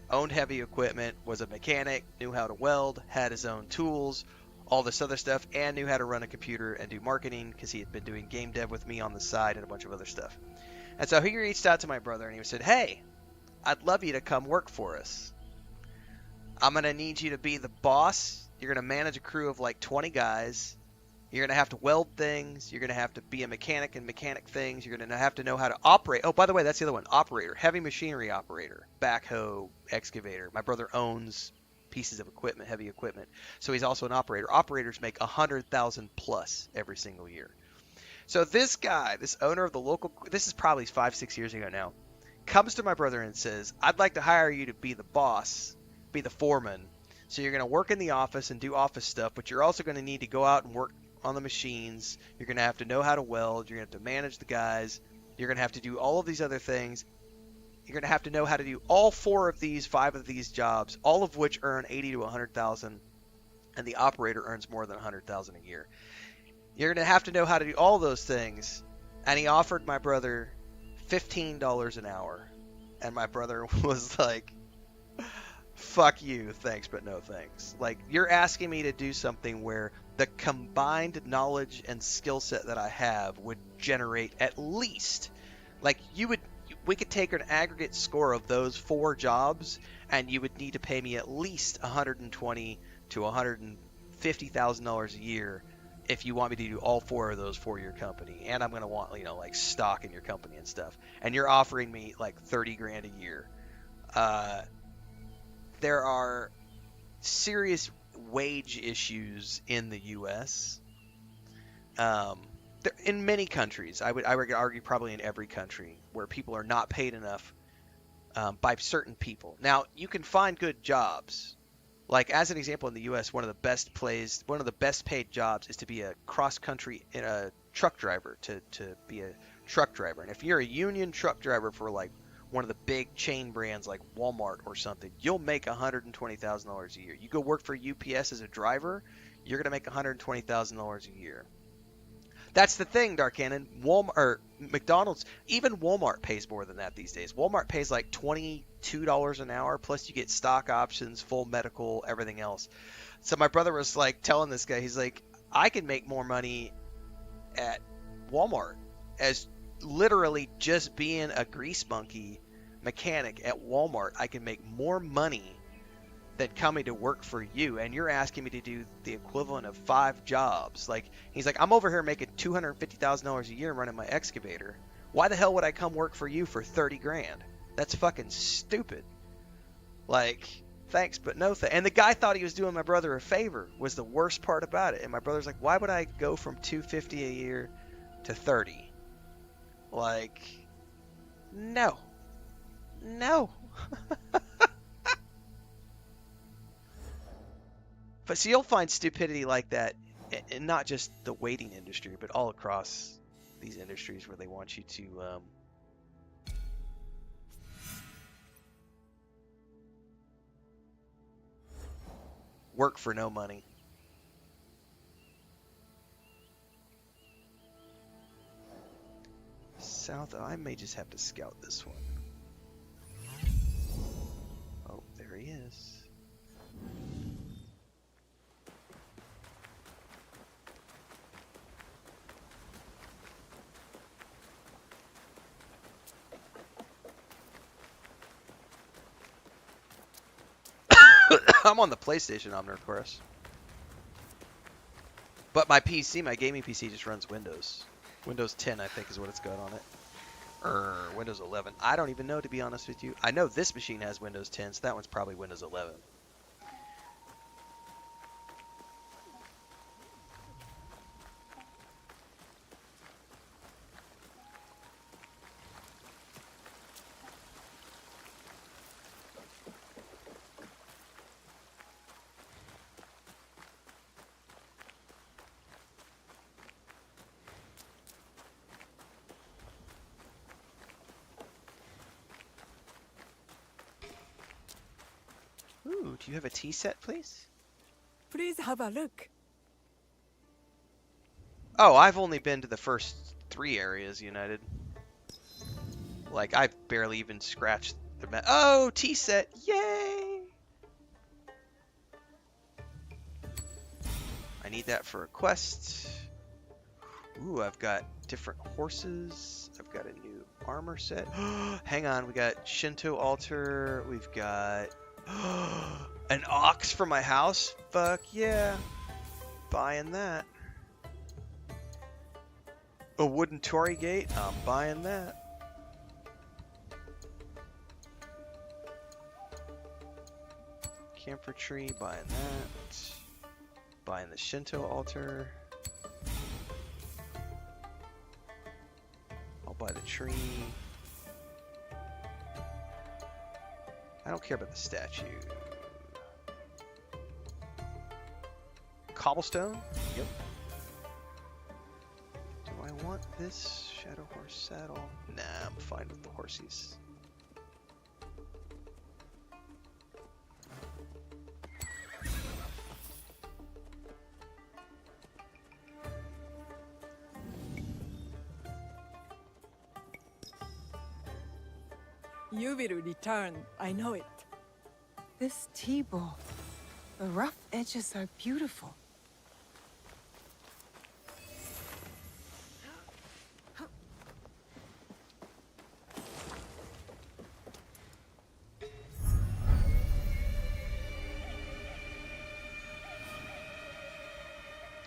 owned heavy equipment, was a mechanic, knew how to weld, had his own tools, all this other stuff, and knew how to run a computer and do marketing because he had been doing game dev with me on the side and a bunch of other stuff. And so he reached out to my brother and he said, "Hey, I'd love you to come work for us. I'm going to need you to be the boss. You're going to manage a crew of like 20 guys. You're going to have to weld things. You're going to have to be a mechanic and mechanic things. You're going to have to know how to operate." Oh, by the way, that's the other one. Operator. Heavy machinery operator. Backhoe, excavator. My brother owns pieces of equipment, heavy equipment. So he's also an operator. Operators make $100,000 plus every single year. So this guy, this owner of the local, this is probably 5, 6 years ago now, comes to my brother and says, I'd like to hire you to be the boss, be the foreman. So you're going to work in the office and do office stuff, but you're also going to need to go out and work on the machines. You're going to have to know how to weld. You're going to have to manage the guys. You're going to have to do all of these other things. You're going to have to know how to do all 5 of these jobs, all of which earn 80 to 100,000, and the operator earns more than 100,000 a year. You're going to have to know how to do all those things. And he offered my brother $15 an hour. And my brother was like, fuck you, thanks, but no thanks. Like, you're asking me to do something where the combined knowledge and skill set that I have would generate at least, like, we could take an aggregate score of those 4 jobs, and you would need to pay me at least $120,000 to $150,000 a year if you want me to do all 4 of those for your company. And I'm going to want, like stock in your company and stuff. And you're offering me like 30 grand a year. There are serious wage issues in the U.S. In many countries, I would argue probably in every country, where people are not paid enough by certain people. Now, you can find good jobs. Like, as an example, in the U.S., one of the best paid jobs is to be a cross-country truck driver, to be a truck driver. And if you're a union truck driver for, like, one of the big chain brands like Walmart or something, you'll make $120,000 a year. You go work for UPS as a driver, you're going to make $120,000 a year. That's the thing, Dark Cannon. Walmart, or McDonald's, even Walmart pays more than that these days. Walmart pays like $22 an hour, plus you get stock options, full medical, everything else. So my brother was like telling this guy, he's like, I can make more money at Walmart as literally just being a grease monkey mechanic at Walmart. I can make more money than coming to work for you, and you're asking me to do the equivalent of 5 jobs. Like, he's like, I'm over here making $250,000 a year running my excavator. Why the hell would I come work for you for 30 grand? That's fucking stupid. Like, thanks, but no thanks. And the guy thought he was doing my brother a favor, was the worst part about it. And my brother's like, why would I go from $250 a year to 30? Like, no. But so you'll find stupidity like that, and not just the waiting industry, but all across these industries where they want you to work for no money. South, I may just have to scout this one. Oh, there he is. I'm on the PlayStation Omni, of course. But my PC, my gaming PC, just runs Windows. Windows 10, I think, is what it's got on it. Or Windows 11. I don't even know, to be honest with you. I know this machine has Windows 10, so that one's probably Windows 11. Ooh, do you have a tea set, please? Please have a look. Oh, I've only been to the first 3 areas, United. Like, I've barely even scratched the map. Oh, tea set! Yay! I need that for a quest. Ooh, I've got different horses. I've got a new armor set. Hang on, we got Shinto altar. We've got an ox for my house. Fuck yeah. Buying that. A wooden torii gate. I'm buying that. Camphor tree. Buying that. Buying the Shinto altar. by the tree. I don't care about the statue. Cobblestone? Yep. Do I want this shadow horse saddle? Nah, I'm fine with the horsies. You will return, I know it. This tea bowl. The rough edges are beautiful.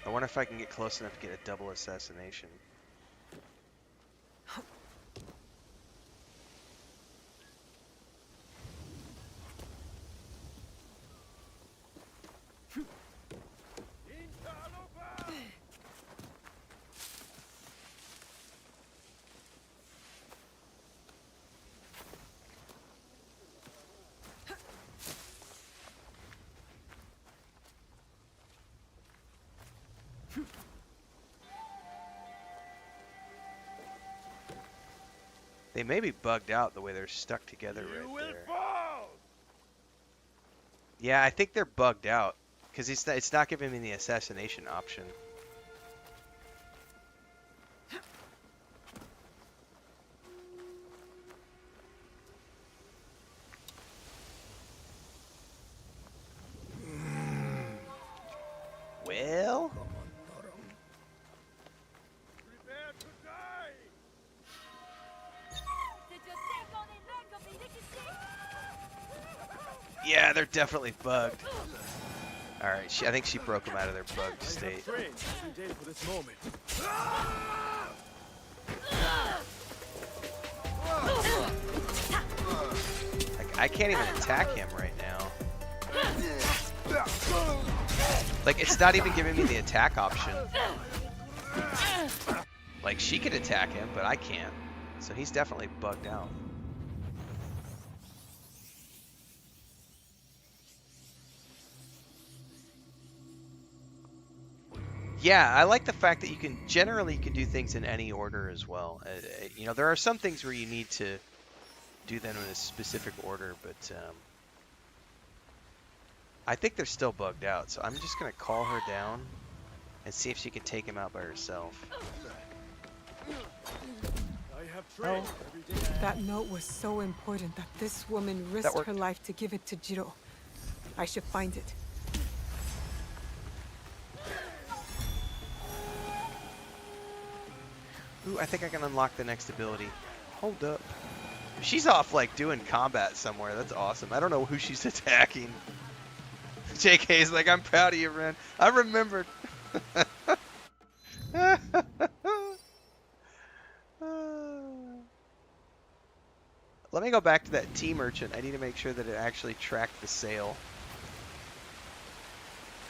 I wonder if I can get close enough to get a double assassination. They may be bugged out the way they're stuck together right there. Yeah, I think they're bugged out because it's not giving me the assassination option. Well, yeah, they're definitely bugged. All right, I think she broke them out of their bugged state. Like, I can't even attack him right now. Like, it's not even giving me the attack option. Like, she could attack him, but I can't. So he's definitely bugged out. Yeah, I like the fact that you can do things in any order as well. You know, there are some things where you need to do them in a specific order, but I think they're still bugged out. So I'm just gonna call her down and see if she can take him out by herself. Oh, that note was so important that this woman risked her life to give it to Jiro. I should find it. Ooh, I think I can unlock the next ability. Hold up. She's off, like, doing combat somewhere. That's awesome. I don't know who she's attacking. JK's like, I'm proud of you, Ren. I remembered. Let me go back to that tea merchant. I need to make sure that it actually tracked the sale.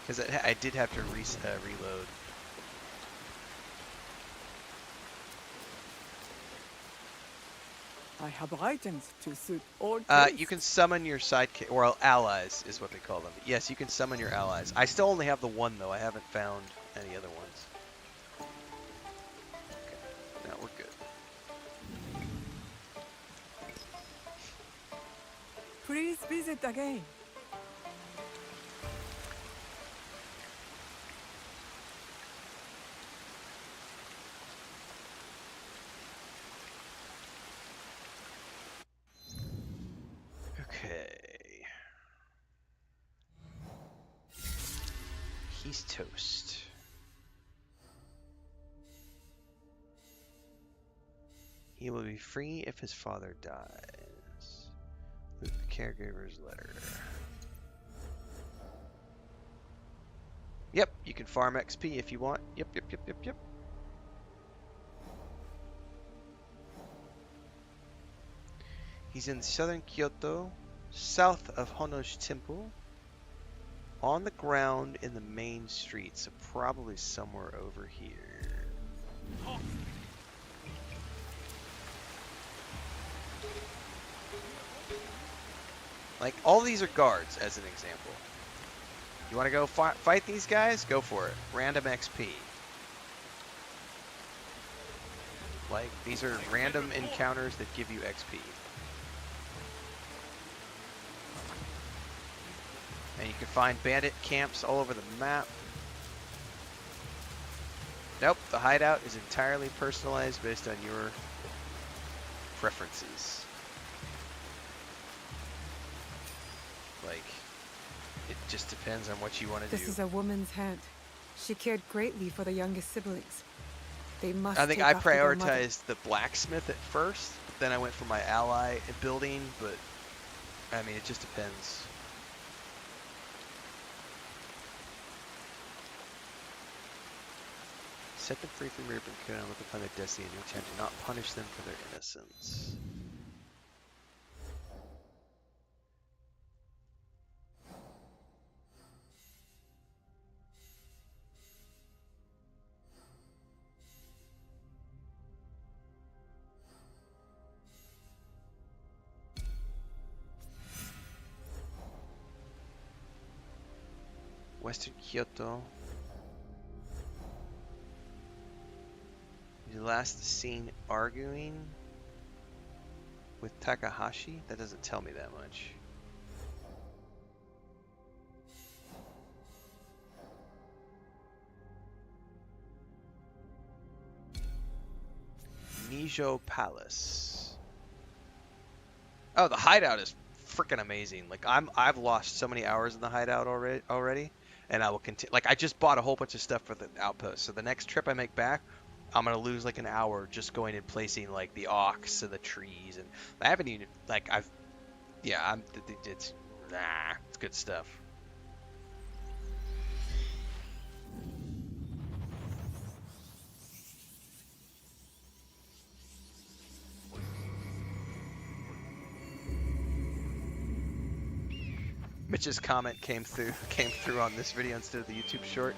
Because I did have to reload. I have items to suit all you can summon your sidekick, or allies is what they call them. Yes, you can summon your allies. I still only have the one, though. I haven't found any other ones. Okay, now we're good. Please visit again. Okay. He's toast. He will be free if his father dies. Loot the caregiver's letter. Yep, you can farm XP if you want. Yep. He's in southern Kyoto, south of Hono's Temple, on the ground in the main street, so probably somewhere over here. Like, all these are guards, as an example. You want to go fight these guys? Go for it. Random XP. Like, these are random encounters that give you XP. And you can find bandit camps all over the map. Nope, the hideout is entirely personalized based on your preferences. Like, it just depends on what you want to do. This is a woman's hand. She cared greatly for the youngest siblings. They must. I think I prioritized the blacksmith at first, but then I went for my ally building, but I mean, it just depends. Set them free from your cocoon and let them find their destiny, and attempt to not punish them for their innocence. Western Kyoto. You last seen arguing with Takahashi? That doesn't tell me that much. Nijo Palace. Oh, the hideout is freaking amazing. Like I've lost so many hours in the hideout already, and I will continue. Like I just bought a whole bunch of stuff for the outpost. So the next trip I make back, I'm gonna lose like an hour just going and placing like the ox and the trees, and I haven't even like it's good stuff. Mitch's comment came through on this video instead of the YouTube short.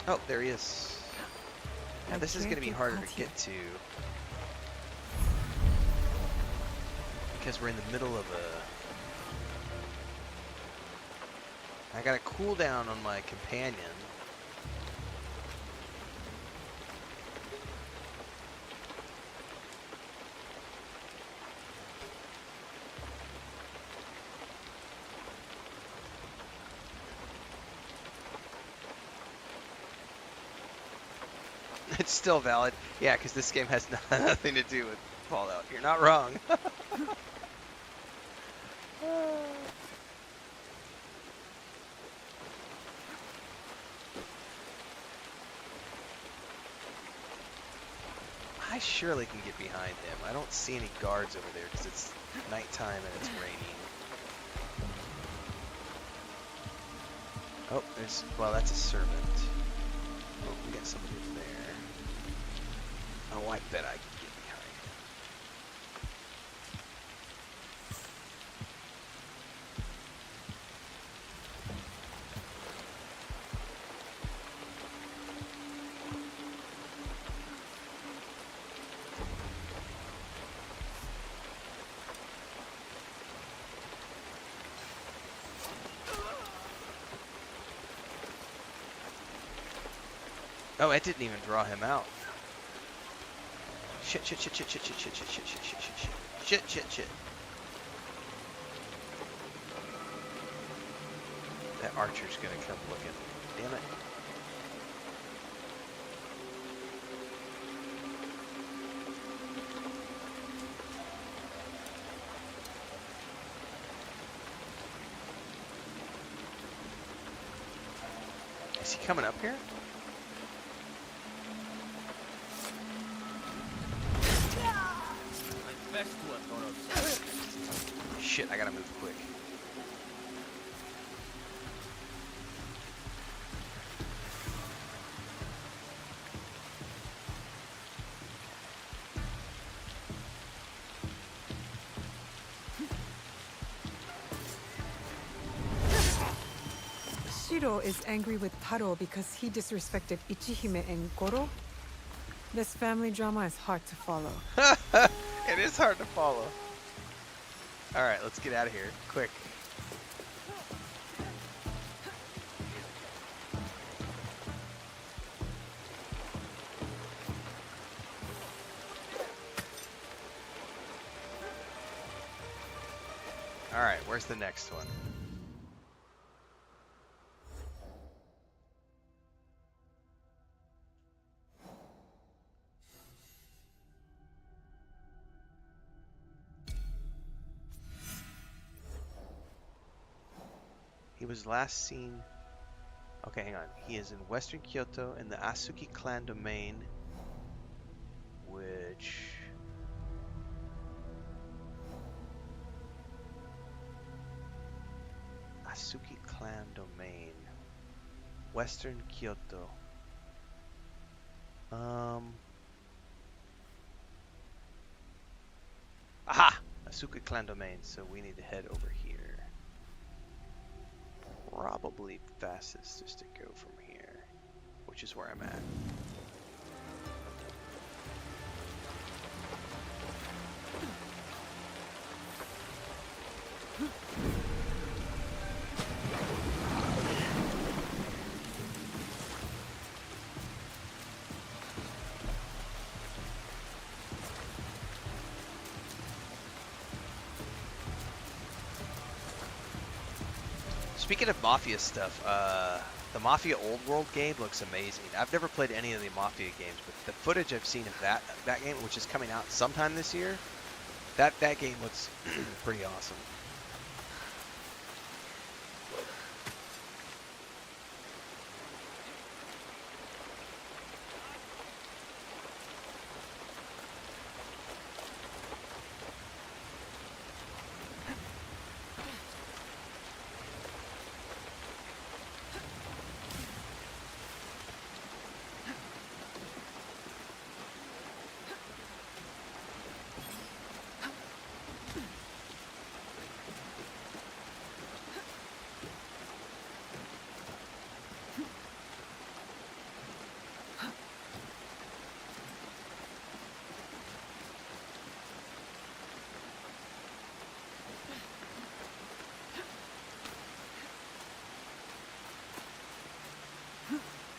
Oh, there he is. Now this is going to be harder to get to because we're in the middle of I got a cooldown on my companion. It's still valid. Yeah, because this game has nothing to do with Fallout. You're not wrong. I surely can get behind him. I don't see any guards over there because it's nighttime and it's raining. Oh, well, that's a servant. Oh, we got somebody over there. Oh, I bet I can get behind him. Oh, it didn't even draw him out. Shit. That archer's gonna come looking. Damn it. Is he coming up here? Shit, I gotta move quick. Jiro is angry with Taro because he disrespected Ichihime and Goro. This family drama is hard to follow. It is hard to follow. Alright, let's get out of here. Quick. Alright, where's the next one? He was last seen... Okay, hang on. He is in Western Kyoto in the Asuki clan domain, which... Asuki clan domain. Western Kyoto. Aha! Asuki clan domain, so we need to head over here. Probably fastest just to go from here, which is where I'm at. Speaking of Mafia stuff, the Mafia Old World game looks amazing. I've never played any of the Mafia games, but the footage I've seen of that game, which is coming out sometime this year, that game looks pretty awesome.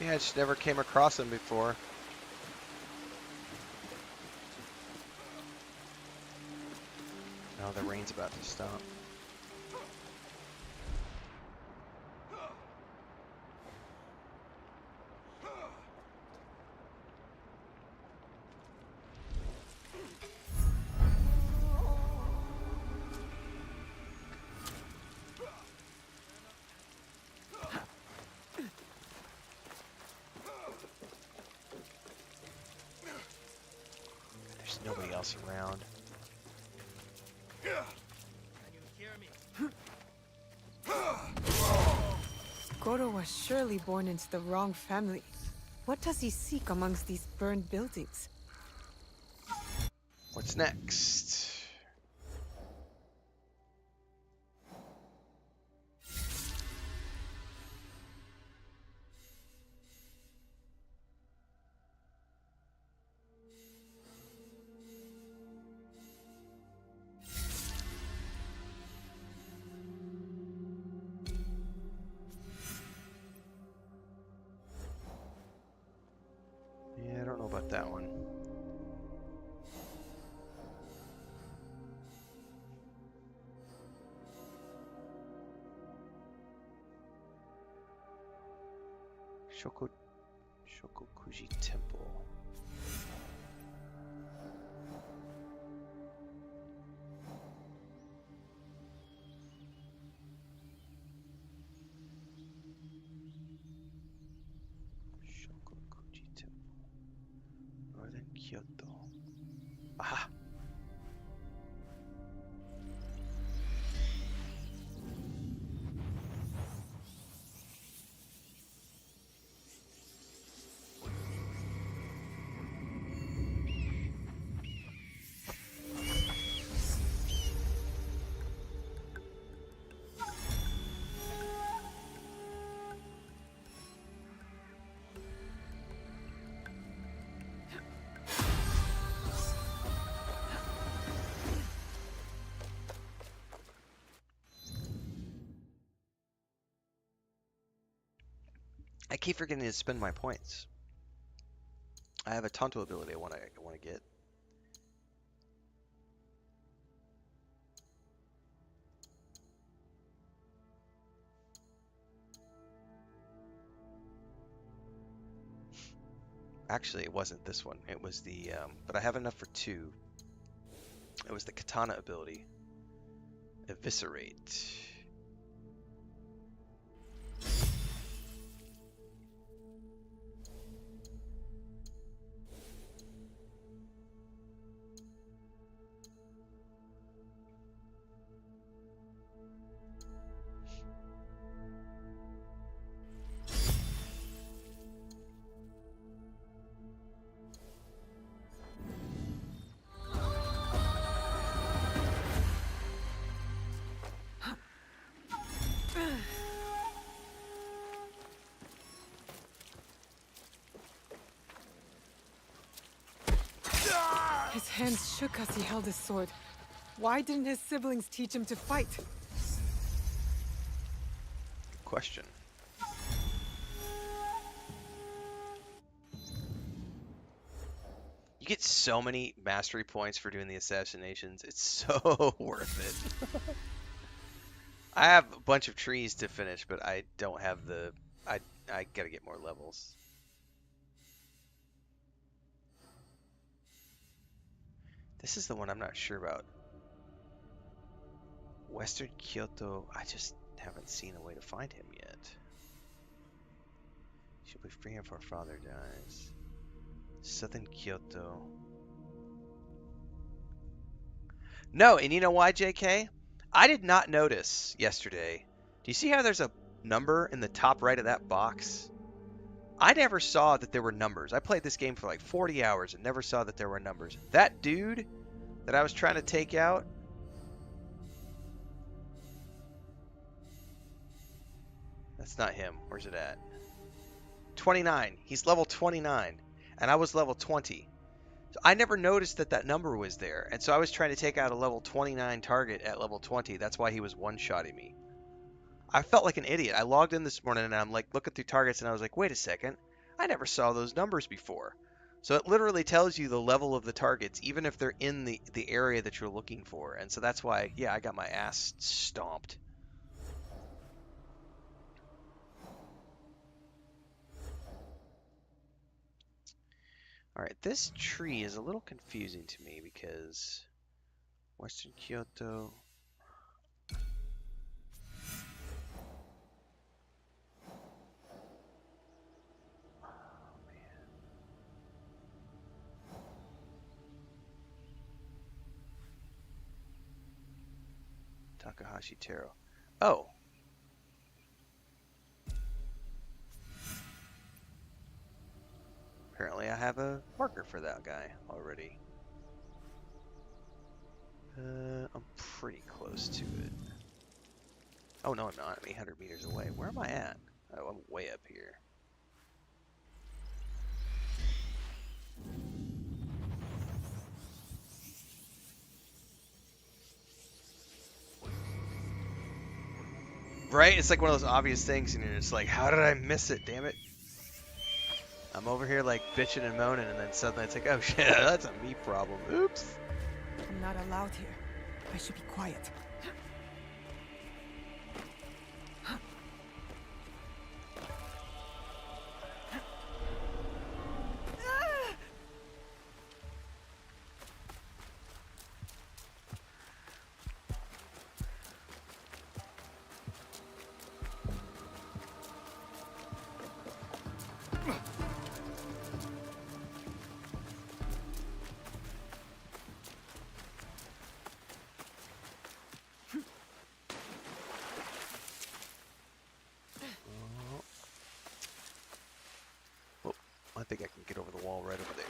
Yeah, I just never came across him before. Oh, the rain's about to stop. There's nobody else around. Goro was surely born into the wrong family. What does he seek amongst these burned buildings? What's next? Yeah, I don't know about that one. Shokokuji Temple. Shokokuji Temple. Northern Kyoto. Aha! I keep forgetting to spend my points. I have a Tonto ability I want to get. Actually, it wasn't this one. It was the, but I have enough for 2. It was the Katana ability. Eviscerate. His hands shook as he held his sword. Why didn't his siblings teach him to fight? Question. You get so many mastery points for doing the assassinations. It's so worth it. I have a bunch of trees to finish, but I don't have the... I gotta get more levels. This is the one I'm not sure about. Western Kyoto, I just haven't seen a way to find him yet. She'll be free if our father dies. Southern Kyoto. No, and you know why, JK? I did not notice yesterday. Do you see how there's a number in the top right of that box? I never saw that there were numbers. I played this game for like 40 hours and never saw that there were numbers. That dude that I was trying to take out, that's not him. Where's it at? 29. He's level 29, and I was level 20. So I never noticed that that number was there, and so I was trying to take out a level 29 target at level 20. That's why he was one-shotting me. I felt like an idiot. I logged in this morning, and I'm like looking through targets, and I was like, wait a second. I never saw those numbers before. So it literally tells you the level of the targets, even if they're in the area that you're looking for. And so that's why, yeah, I got my ass stomped. All right, this tree is a little confusing to me because Western Kyoto. Takahashi Taro. Oh. Apparently I have a marker for that guy already. I'm pretty close to it. Oh, no, I'm not. I'm 800 meters away. Where am I at? Oh, I'm way up here. Right? It's like one of those obvious things, and you're just like, how did I miss it? Damn it. I'm over here like bitching and moaning, and then suddenly it's like, oh shit, that's a me problem. Oops. I'm not allowed here. I should be quiet. Oh, I think I can get over the wall right over there.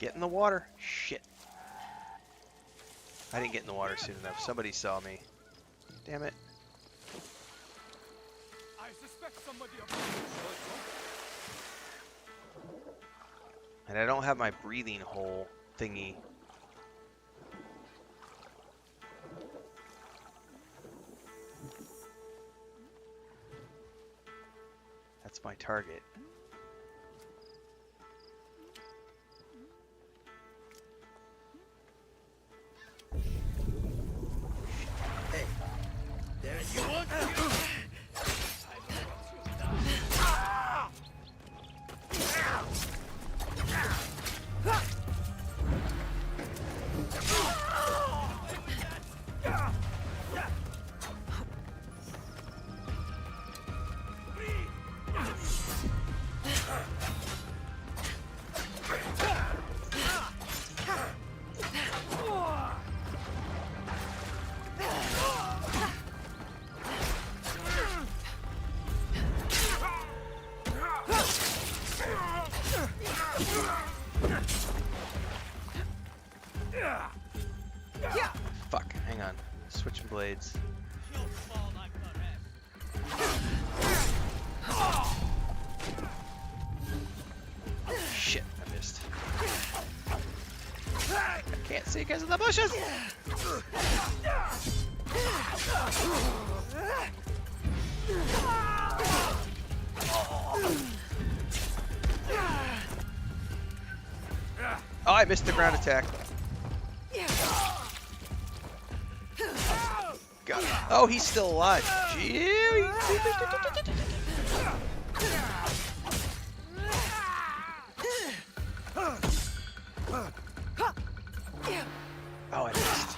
Get in the water. Shit. I didn't get in the water soon enough. Somebody saw me. Damn it. I suspect somebody. And I don't have my breathing hole thingy. That's my target. Hey, there's you want. Fuck, hang on. Switching blades. Shit, I missed. I can't see because of the bushes! Oh, I missed the ground attack. Got him. Oh, he's still alive. Gee. Oh, I missed.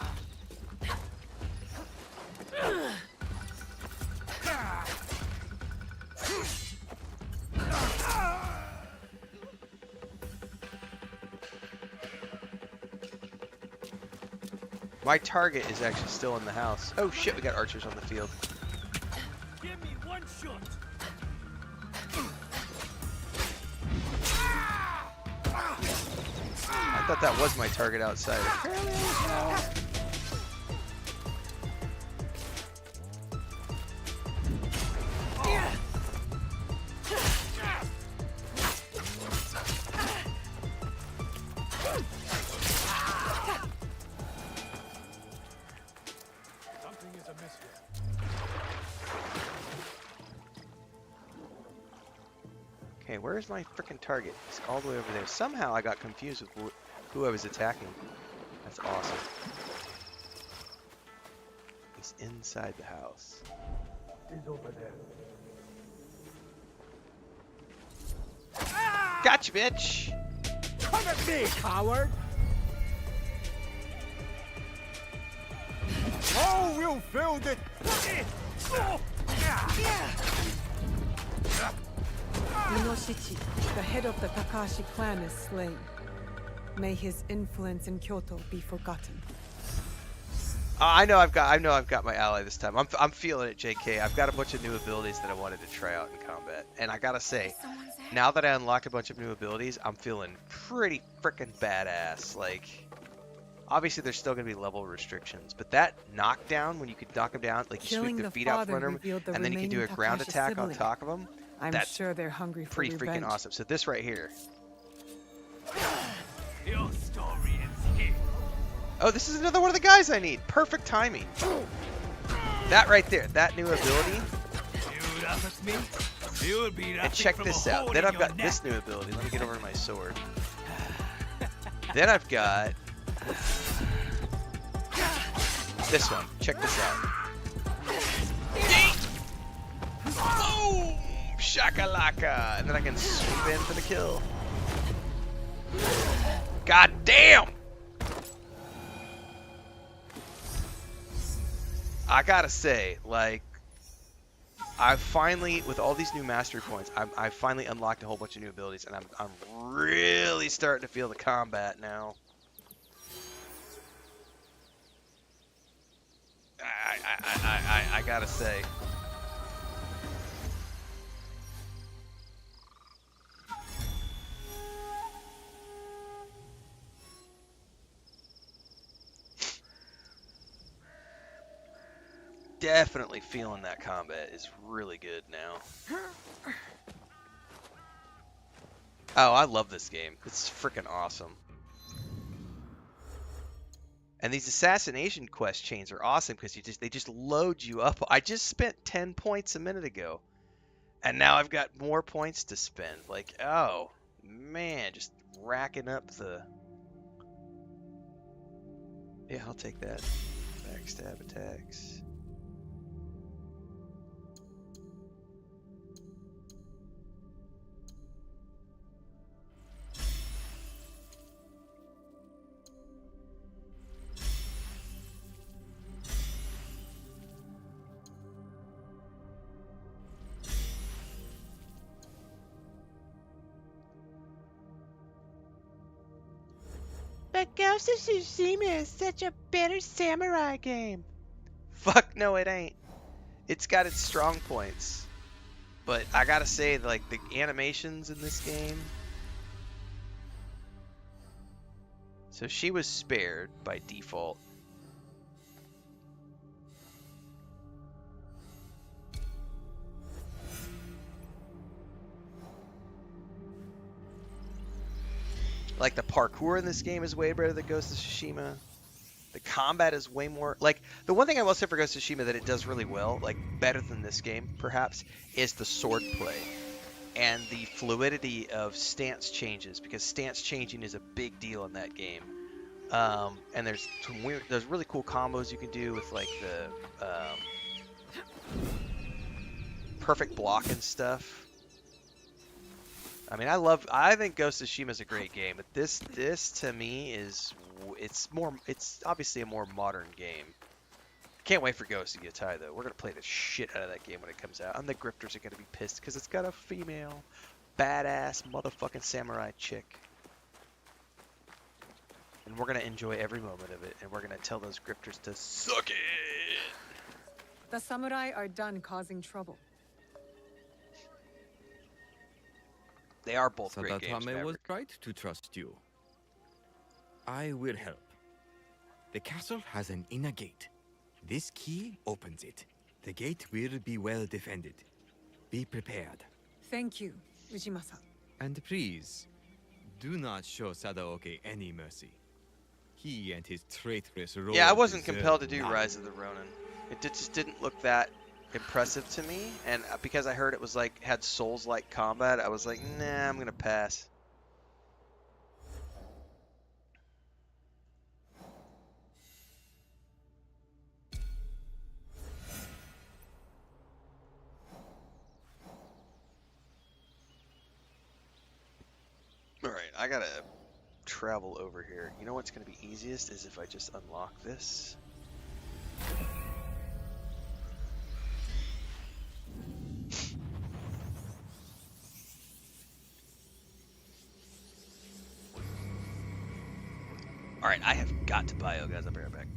My target is actually still in the house. Oh shit, we got archers on the field. Give me one shot. I thought that was my target outside. Apparently it was not. Something is amiss here. Okay, where's my freaking target? It's all the way over there. Somehow I got confused with who I was attacking. That's awesome. He's inside the house. He's over there. Gotcha, bitch! Come at me, coward! Oh, we'll fill it. Inoshichi, the head of the Takashi clan, is slain. May his influence in Kyoto be forgotten. I know I've got my ally this time. I'm feeling it, JK. I've got a bunch of new abilities that I wanted to try out in combat, and I gotta say, now that I unlocked a bunch of new abilities, I'm feeling pretty freaking badass. Like, obviously there's still gonna be level restrictions, but that knockdown when you could knock them down, like you sweep their feet out from under them, and then you can do a ground attack on top of them. I'm That's sure they're hungry for pretty revenge. freaking awesome. So this right here. Your story ends here. Oh, this is another one of the guys I need. Perfect timing. That right there, that new ability. You laugh at me? You'll be And laughing check from this a out. hole Then in I've your got neck. this new ability. Let me get over to my sword. Then I've got this one. Check this out. Boom! Shakalaka! And then I can swoop in for the kill. God damn! I gotta say, like, I finally, with all these new mastery points, I finally unlocked a whole bunch of new abilities, and I'm really starting to feel the combat now. I gotta say. definitely feeling that combat is really good now. Oh, I love this game. It's freaking awesome. And these assassination quest chains are awesome because they just load you up. I just spent 10 points a minute ago, and now I've got more points to spend. Like, oh man, just racking up the. Yeah, I'll take that. Backstab attacks. But Ghost of Tsushima is such a better samurai game. Fuck no, it ain't. It's got its strong points. But I gotta say, like, the animations in this game. So she was spared by default. Like, the parkour in this game is way better than Ghost of Tsushima. The combat is way more... Like, the one thing I will say for Ghost of Tsushima that it does really well, like, better than this game, perhaps, is the sword play. And the fluidity of stance changes, because stance changing is a big deal in that game. And there's really cool combos you can do with, like, the perfect block and stuff. I mean, I think Ghost of Tsushima is a great game, but this to me it's obviously a more modern game. Can't wait for Ghost of Yotai though. We're gonna play the shit out of that game when it comes out. And the grifters are gonna be pissed because it's got a female, badass motherfucking samurai chick. And we're gonna enjoy every moment of it, and we're gonna tell those grifters to suck it. The samurai are done causing trouble. They are both great games. Sadatame was right to trust you. I will help. The castle has an inner gate. This key opens it. The gate will be well defended. Be prepared. Thank you, Ujimasa. And please, do not show Sadaoke any mercy. He and his traitorous rogue. Yeah, I wasn't compelled to do Rise of the Ronin. It just didn't look that impressive to me, and because I heard it was like had Souls-like combat, I was like, nah, I'm gonna pass. All right, I gotta travel over here. You know what's gonna be easiest is if I just unlock this. Alright, I have got to bio, guys. I'll be right back.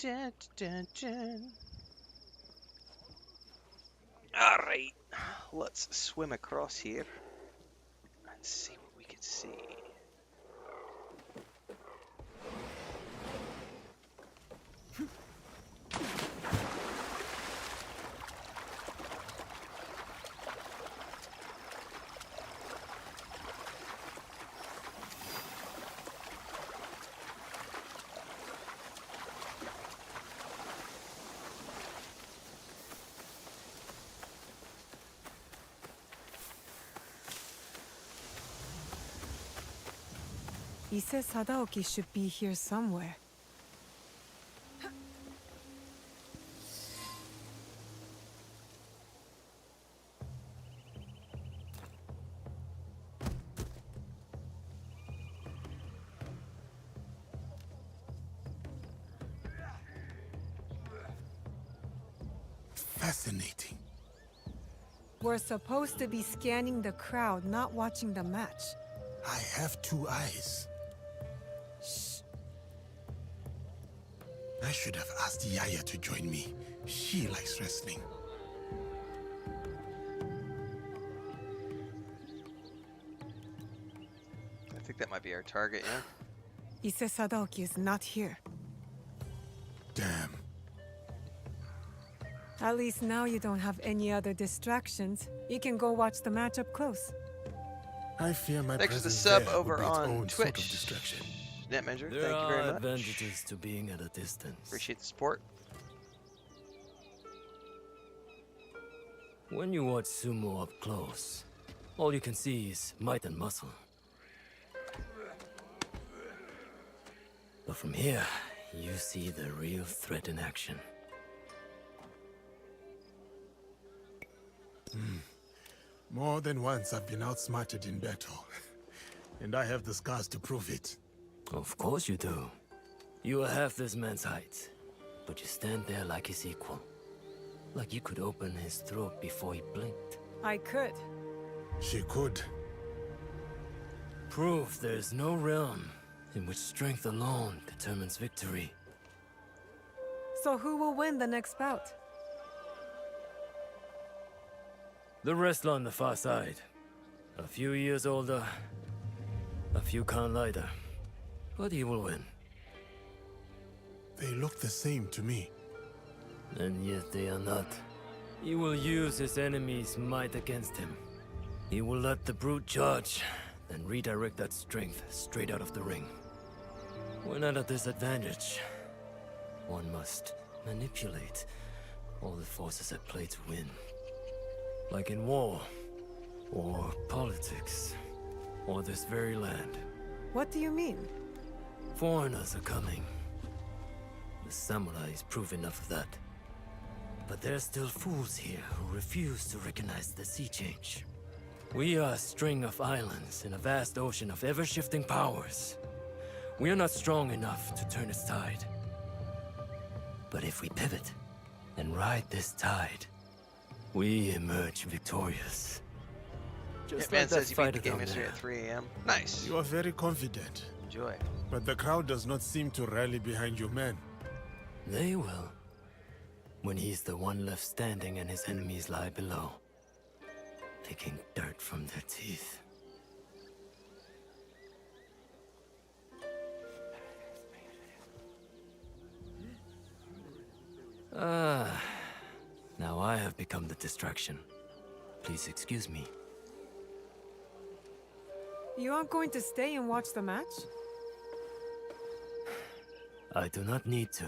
Dun, dun, dun. All right, let's swim across here and see what we can see. Ise Sadaoki should be here somewhere. Fascinating. We're supposed to be scanning the crowd, not watching the match. I have 2 eyes. Shh. I should have asked Yaya to join me. She likes wrestling. I think that might be our target, yeah? Ise Sadaoki is not here. Damn. At least now you don't have any other distractions. You can go watch the match up close. I fear my Thanks for the presence sub there over will be its on own sort of Twitch. distraction. Net Measure, There thank you very are much. advantages to being at a distance. Appreciate the support. When you watch sumo up close, all you can see is might and muscle. But from here, you see the real threat in action. More than once I've been outsmarted in battle. And I have the scars to prove it. Of course you do. You are half this man's height, but you stand there like his equal. Like you could open his throat before he blinked. I could. She could. Proof there's no realm in which strength alone determines victory. So who will win the next bout? The wrestler on the far side. A few years older, a few count lighter. But he will win. They look the same to me. And yet they are not. He will use his enemy's might against him. He will let the brute charge, then redirect that strength straight out of the ring. When at a disadvantage, one must manipulate all the forces at play to win. Like in war, or politics, or this very land. What do you mean? Foreigners are coming. The samurais prove enough of that. But there's still fools here who refuse to recognize the sea change. We are a string of islands in a vast ocean of ever-shifting powers. We are not strong enough to turn its tide. But if we pivot and ride this tide, we emerge victorious. Just Hitman like that says you beat the fighter game down yesterday there. at 3 a.m. Nice. You are very confident. Enjoy. But the crowd does not seem to rally behind your man. They will. When he's the one left standing and his enemies lie below, picking dirt from their teeth. Now I have become the distraction. Please excuse me. You aren't going to stay and watch the match? I do not need to.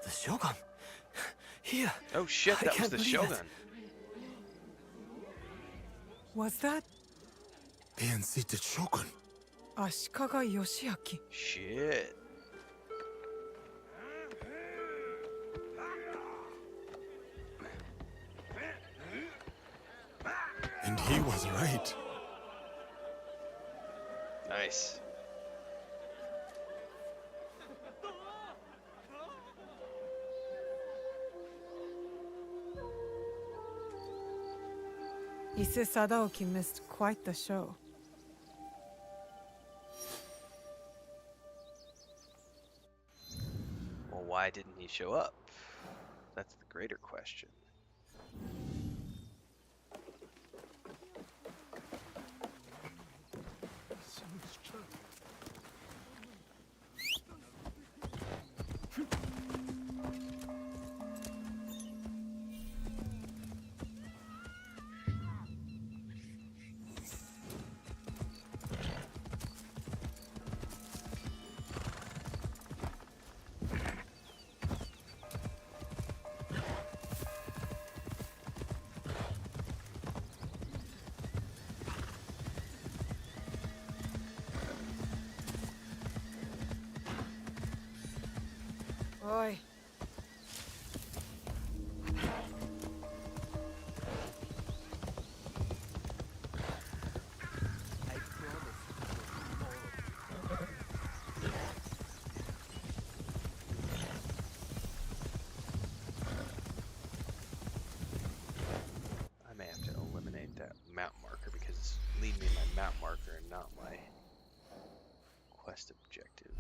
The Shogun! Here! Oh shit, I that was can't the believe Shogun. it. Was that The unseated Shogun. Ashikaga Yoshiaki? Shit. And he was right. Nice. Ise Sadaoki missed quite the show. Well, why didn't he show up? That's the greater question. Oi. I may have to eliminate that map marker because it's leaving me my map marker and not my quest objective.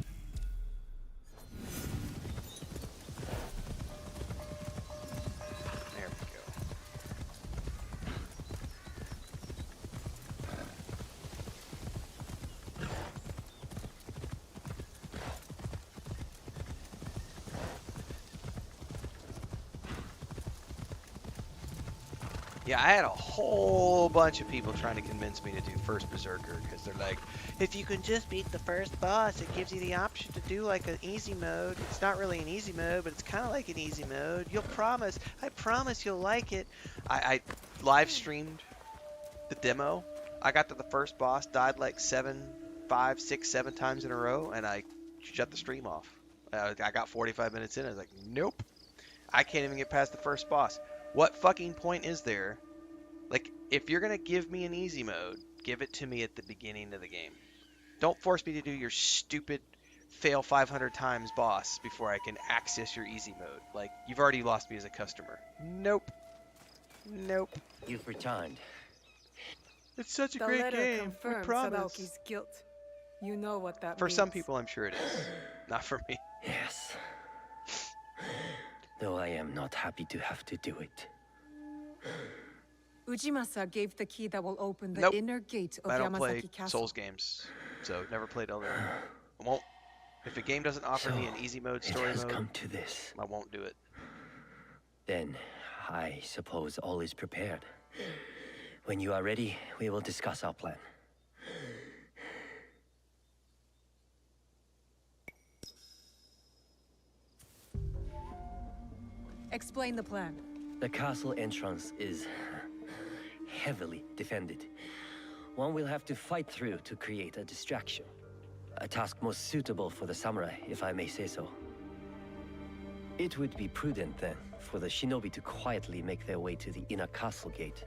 There we go. Yeah, I had a whole bunch of people trying to convince me to do first Berserker because they're like, if you can just beat the first boss, it gives you the option to do like an easy mode. It's not really an easy mode, but it's kind of like an easy mode. I promise you'll like it. I live streamed the demo. I got to the first boss, died like 5, 6, 7 times in a row, and I shut the stream off. I got 45 minutes in, I was like, nope. I can't even get past the first boss. What fucking point is there? Like, if you're going to give me an easy mode, give it to me at the beginning of the game. Don't force me to do your stupid fail 500 times boss before I can access your easy mode. Like, you've already lost me as a customer. Nope. Nope. You've returned. It's such a The great letter game. We confirms promise. Sadaoki's guilt. You know what that For means. some people, I'm sure it is. Not for me. Yes. Though I am not happy to have to do it. Ujimasa gave the key that will open the Nope. inner gate of I don't play Yamasaki Castle. Souls games, so never played Elden Ring. I won't. If a game doesn't offer me an easy mode, story it has mode, come to this. I won't do it. Then, I suppose all is prepared. When you are ready, we will discuss our plan. Explain the plan. The castle entrance is heavily defended. One will have to fight through to create a distraction. A task most suitable for the samurai, if I may say so. It would be prudent then for the shinobi to quietly make their way to the inner castle gate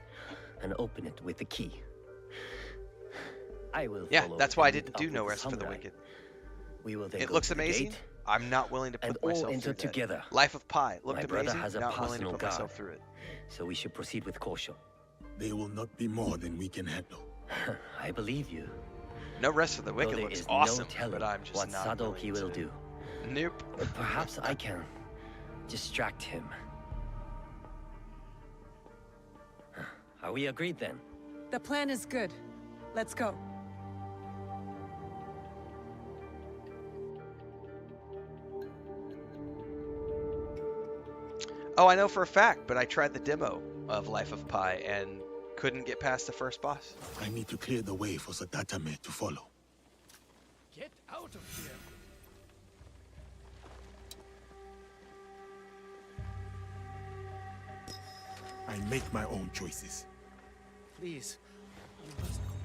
and open it with the key. I will Yeah, follow that's why I and meet didn't do up No with Rest for the samurai. Wicked. We will then It go looks to the amazing. gate, I'm not willing to and put all myself enter through that. together. Life of Pi looked My brother amazing. has a Not willing to personal put guard. myself through it. so we should proceed with caution. They will not be more than we can handle. I believe you. No Rest for the Though Wicked there looks is awesome, no telling but I'm just what not Sadoki willing will to. do. Nope. But perhaps I can distract him. Are we agreed then? The plan is good. Let's go. Oh, I know for a fact, but I tried the demo of Life of Pi and couldn't get past the first boss. I need to clear the way for Sadatame to follow. Get out of here! I make my own choices. Please, you must comply.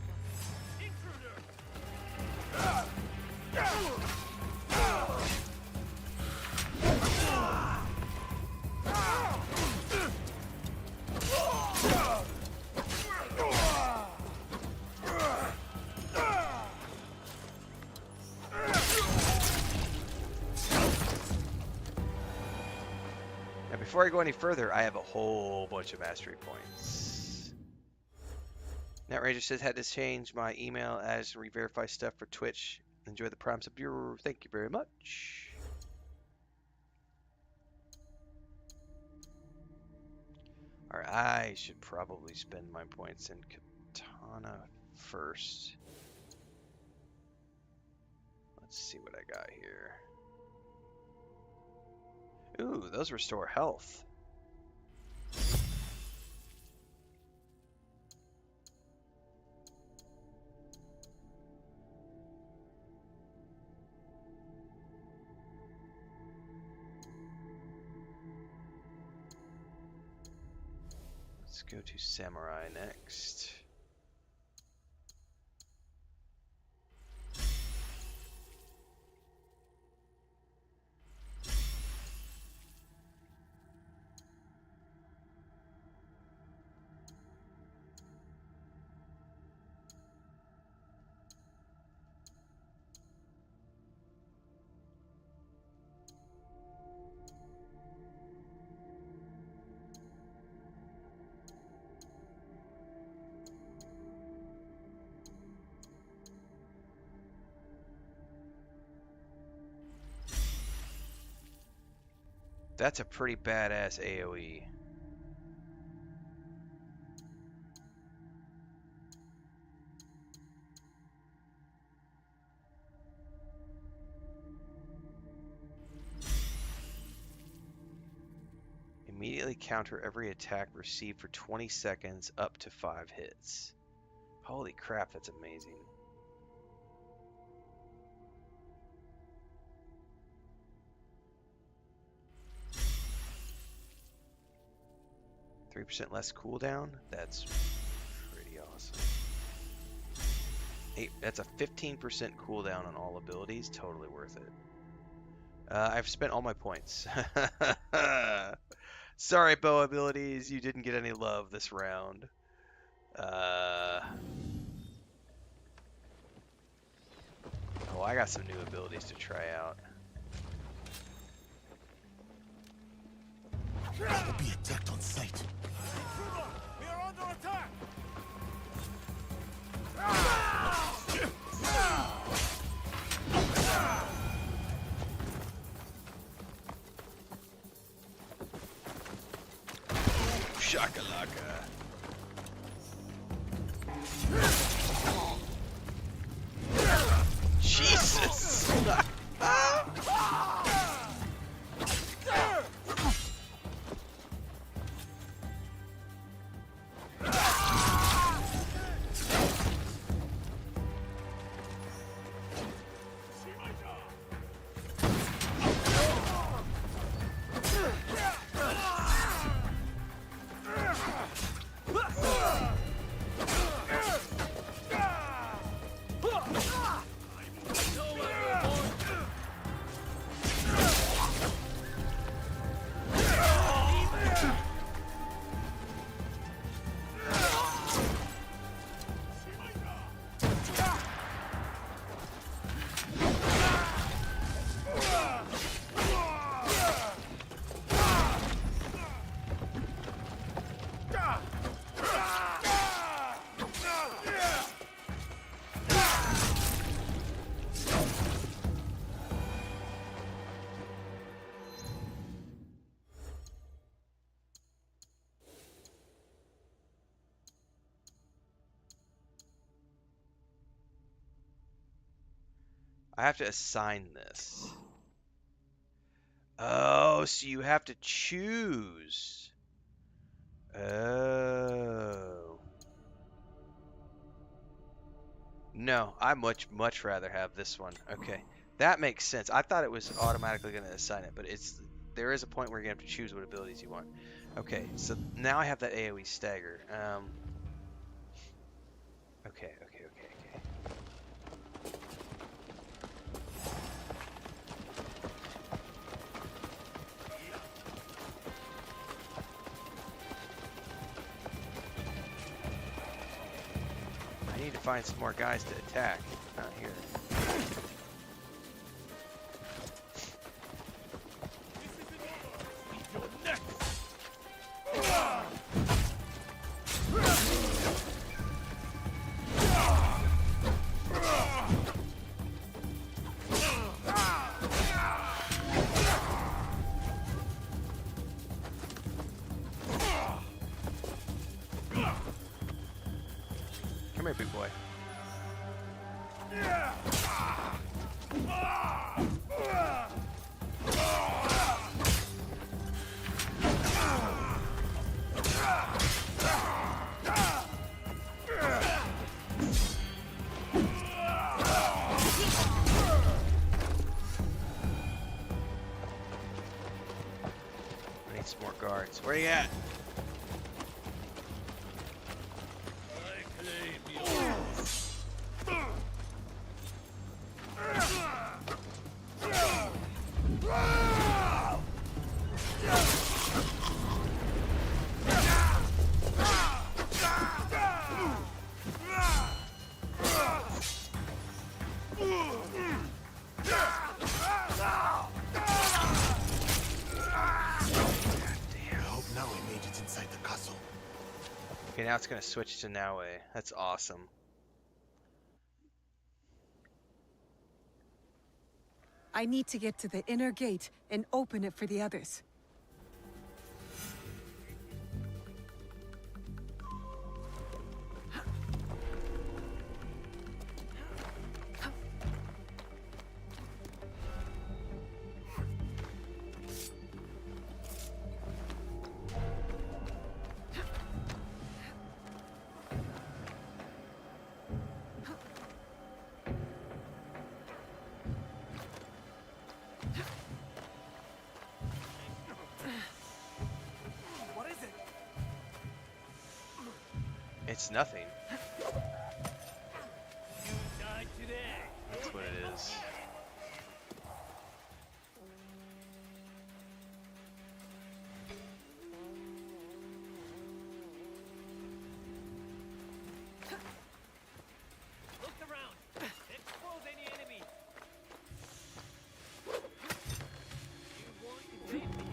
Now, before I go any further, I have a whole bunch of mastery points. Netranger says, had to change my email as re-verify stuff for Twitch. Enjoy the Prime Sub. Thank you very much. Alright, I should probably spend my points in Katana first. Let's see what I got here. Ooh, those restore health. Let's go to Samurai next. That's a pretty badass AoE. Immediately counter every attack received for 20 seconds up to 5 hits. Holy crap, that's amazing. %3 less cooldown? That's pretty awesome. That's a 15% cooldown on all abilities. Totally worth it. I've spent all my points. Sorry, bow abilities. You didn't get any love this round. Oh, I got some new abilities to try out. We'll be attacked on sight. We are under attack! Shakalaka. Jesus! I have to assign this. Oh, so you have to choose. Oh. No, I much rather have this one. Okay. That makes sense. I thought it was automatically going to assign it, but there is a point where you're going to have to choose what abilities you want. Okay, so now I have that AoE stagger. Okay. I need to find some more guys to attack. Not here. Come here, big boy. I need some more guards. Where you at? Okay, now it's gonna switch to Naue. That's awesome. I need to get to the inner gate and open it for the others. It's nothing. That's what it is. Look around. Expose any enemy. You won't evade me.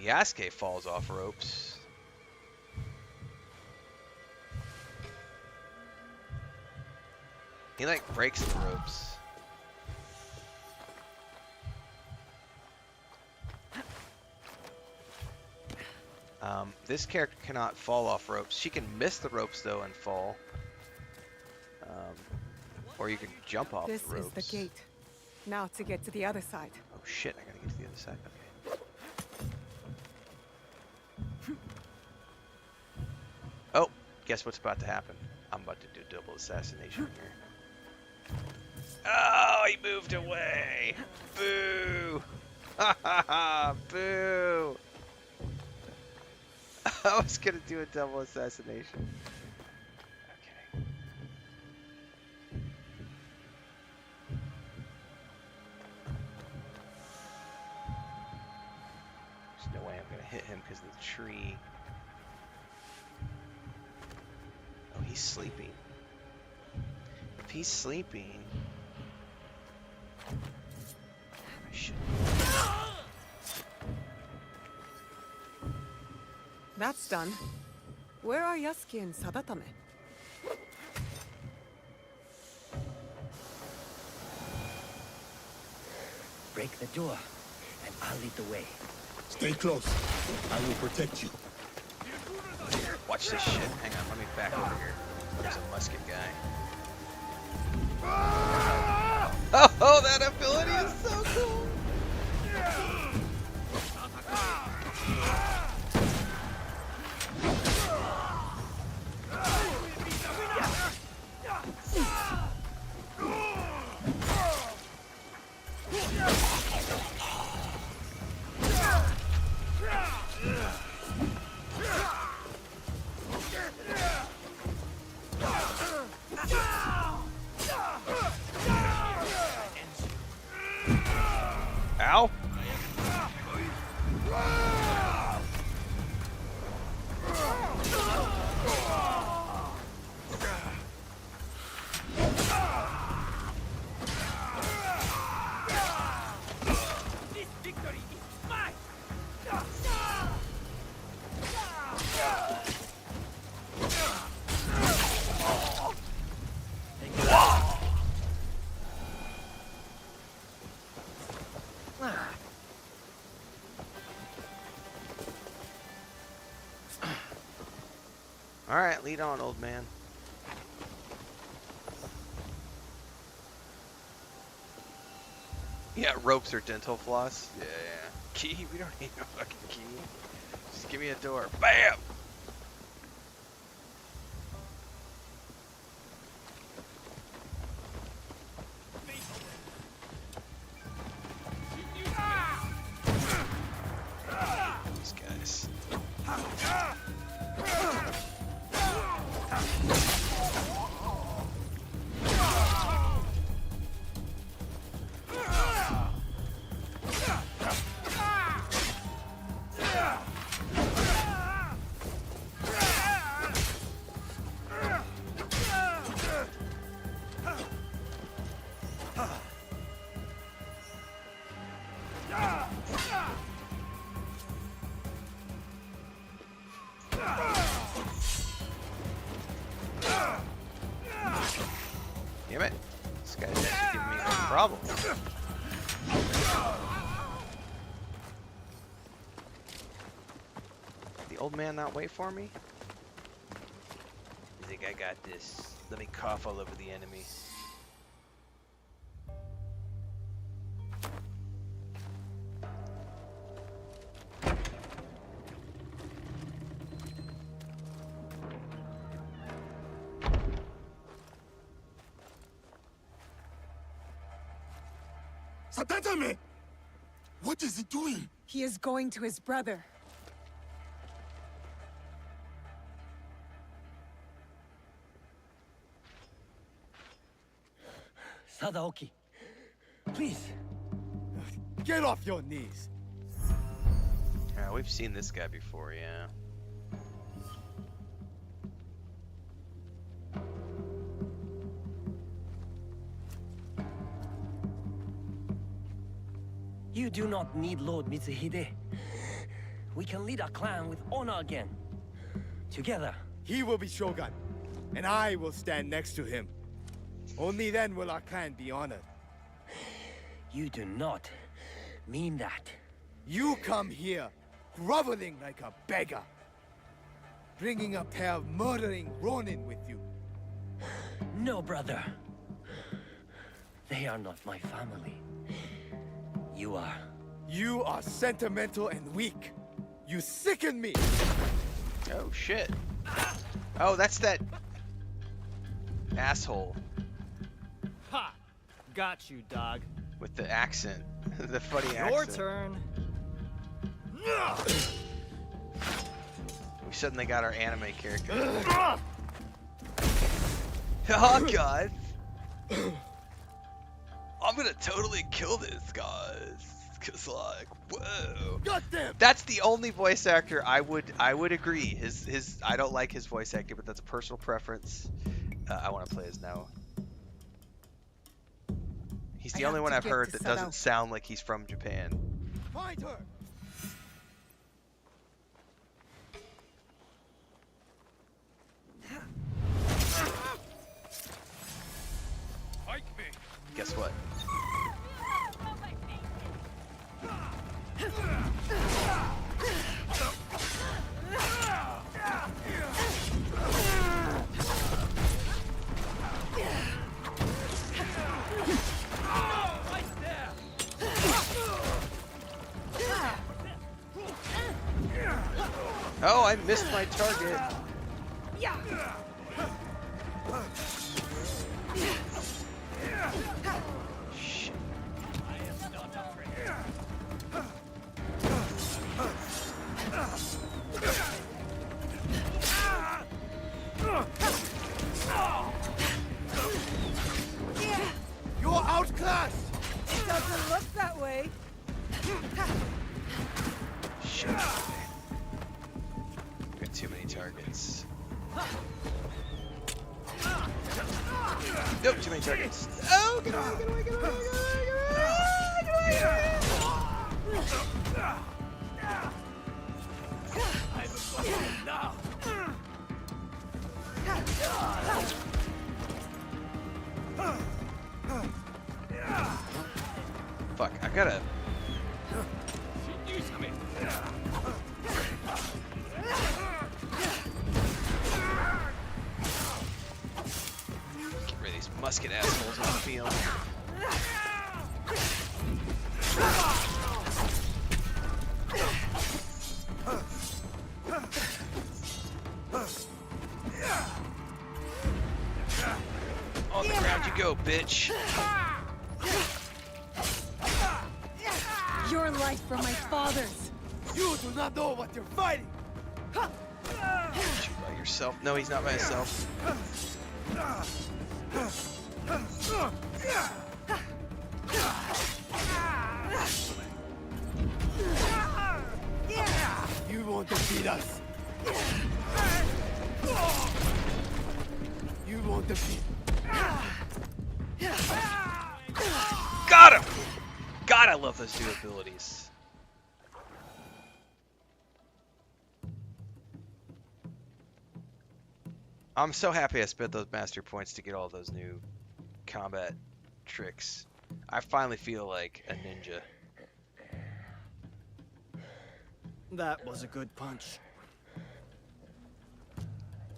Yasuke falls off ropes. He like breaks the ropes. This character cannot fall off ropes. She can miss the ropes though and fall. Or you can jump off the ropes. This is the gate. Now to get to the other side. Oh shit, I gotta get to the other side. Okay. Oh, guess what's about to happen? I'm about to do double assassination here. Oh, he moved away! Boo! Ha ha ha! Boo! I was gonna do a double assassination. Okay. There's no way I'm gonna hit him because of the tree. Oh, he's sleeping. If he's sleeping, I should. That's done. Where are Yasuke and Sadatame? Break the door, and I'll lead the way. Stay close. I will protect you. Watch this shit. Hang on, let me back over here. There's a musket guy. Oh, that ability is so cool! All right, lead on, old man. Yeah, ropes or dental floss. Yeah. Key? We don't need no fucking key. Just give me a door. Bam! These guys. Damn it. This guy's actually giving me a problem. The old man not wait for me? I think I got this. Let me cough all over the enemy. Satatame! What is he doing? He is going to his brother. Sadaoki, please. Get off your knees. Yeah, we've seen this guy before, yeah. You do not need Lord Mitsuhide. We can lead our clan with honor again. Together. He will be Shogun, and I will stand next to him. Only then will our clan be honored. You do not mean that. You come here, groveling like a beggar. Bringing a pair of murdering Ronin with you. No, brother. They are not my family. You are. You are sentimental and weak. You sicken me. Oh, shit. Oh, that's that asshole Ha! Got you, dog. with the accent. The funny accent. Your turn. We suddenly got our anime character. Oh, God. I'm gonna totally kill this, guys. Cause like, whoa. Goddamn. That's the only voice actor I would agree. His I don't like his voice acting, but that's a personal preference. I want to play as Noah. He's the only one I've heard that doesn't sound like he's from Japan. Find her. Fight me. Guess what? Oh, I missed my target. Shit. You're outclassed. It doesn't look that way. Shit. Got too many targets. Nope, too many targets. Oh, get away, get away, get away, get away, get away, get away, get away. I'm a now. gotta. Get rid of these musket assholes on the field. On the ground you go, bitch. Your life from my father's. You do not know what you're fighting. You by yourself? No, he's not by himself. You won't defeat us. You won't defeat. Got him! God, I love those new abilities. I'm so happy I spent those master points to get all those new combat tricks. I finally feel like a ninja. That was a good punch.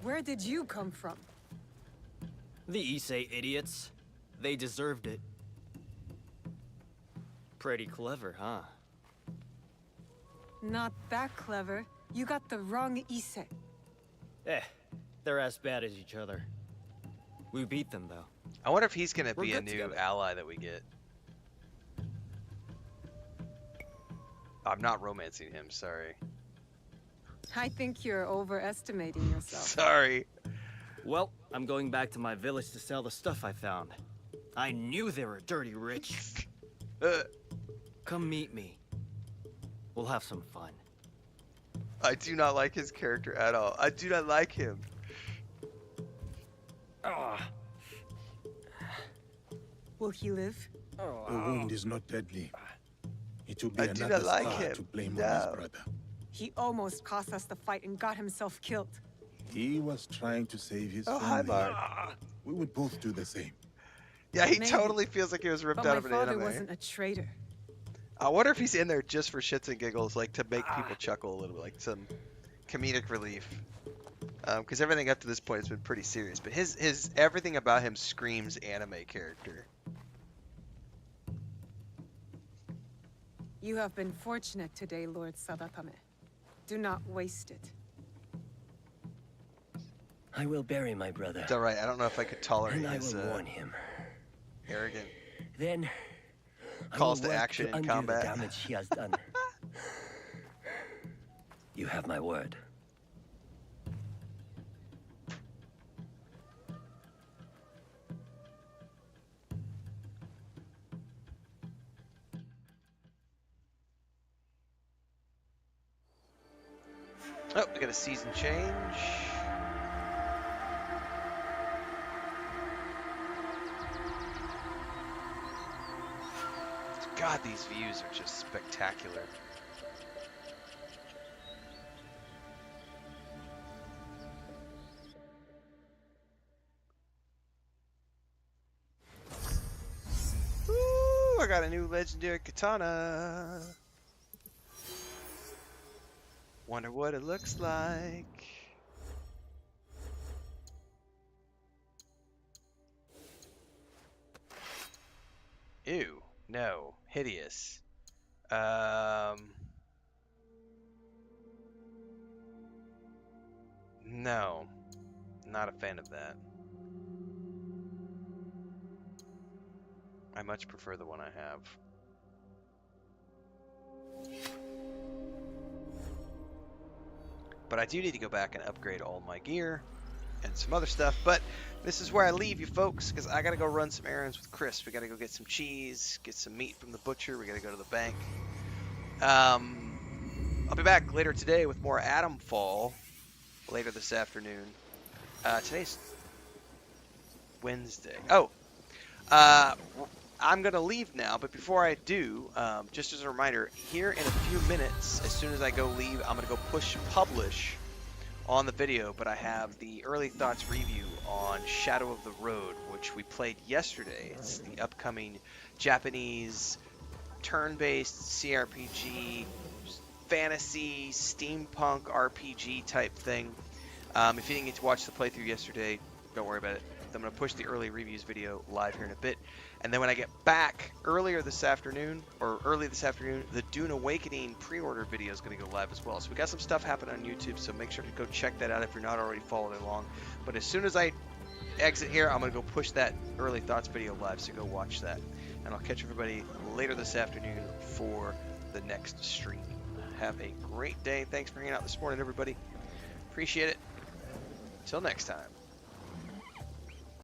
Where did you come from? The Issei idiots. They deserved it. Pretty clever, huh? Not that clever. You got the wrong Issei. They're as bad as each other. We beat them, though. I wonder if he's gonna We're be a good new together. ally that we get. I'm not romancing him, sorry. I think you're overestimating yourself. Sorry. Well, I'm going back to my village to sell the stuff I found. I knew they were dirty rich. Come meet me. We'll have some fun. I do not like his character at all. I do not like him. Will he live? The wound is not deadly. It will be I do another not like scar him. to blame No. on his brother. He almost cost us the fight and got himself killed. He was trying to save his Oh, hi, family. Mark. We would both do the same. Yeah, he Maybe. totally feels like he was ripped But out my of an father anime. wasn't a traitor. I wonder if he's in there just for shits and giggles, like to make people chuckle a little bit, like some comedic relief. Because everything up to this point has been pretty serious, but his everything about him screams anime character. You have been fortunate today, Lord Sadatame. Do not waste it. I will bury my brother. It's all right. I don't know if I could tolerate And I his will warn him. arrogant Then I calls will to work action in undo combat. the damage he has done. You have my word. Oh, we got a season change. God, these views are just spectacular. Ooh, I got a new legendary katana. Wonder what it looks like. Ew, no, hideous. No, not a fan of that. I much prefer the one I have. But I do need to go back and upgrade all my gear and some other stuff. But this is where I leave you folks, because I got to go run some errands with Chris. We got to go get some cheese, get some meat from the butcher. We got to go to the bank. I'll be back later today with more Atomfall later this afternoon. Today's Wednesday. Oh, I'm going to leave now, but before I do, just as a reminder, here in a few minutes, as soon as I go leave, I'm going to go push publish on the video, but I have the early thoughts review on Shadow of the Road, which we played yesterday. It's the upcoming Japanese turn-based CRPG, fantasy, steampunk RPG type thing. If you didn't get to watch the playthrough yesterday, don't worry about it. I'm going to push the early reviews video live here in a bit. And then when I get back early this afternoon, the Dune Awakening pre-order video is going to go live as well. So we got some stuff happening on YouTube, so make sure to go check that out if you're not already following along. But as soon as I exit here, I'm going to go push that early thoughts video live, so go watch that. And I'll catch everybody later this afternoon for the next stream. Have a great day. Thanks for hanging out this morning, everybody. Appreciate it. Till next time.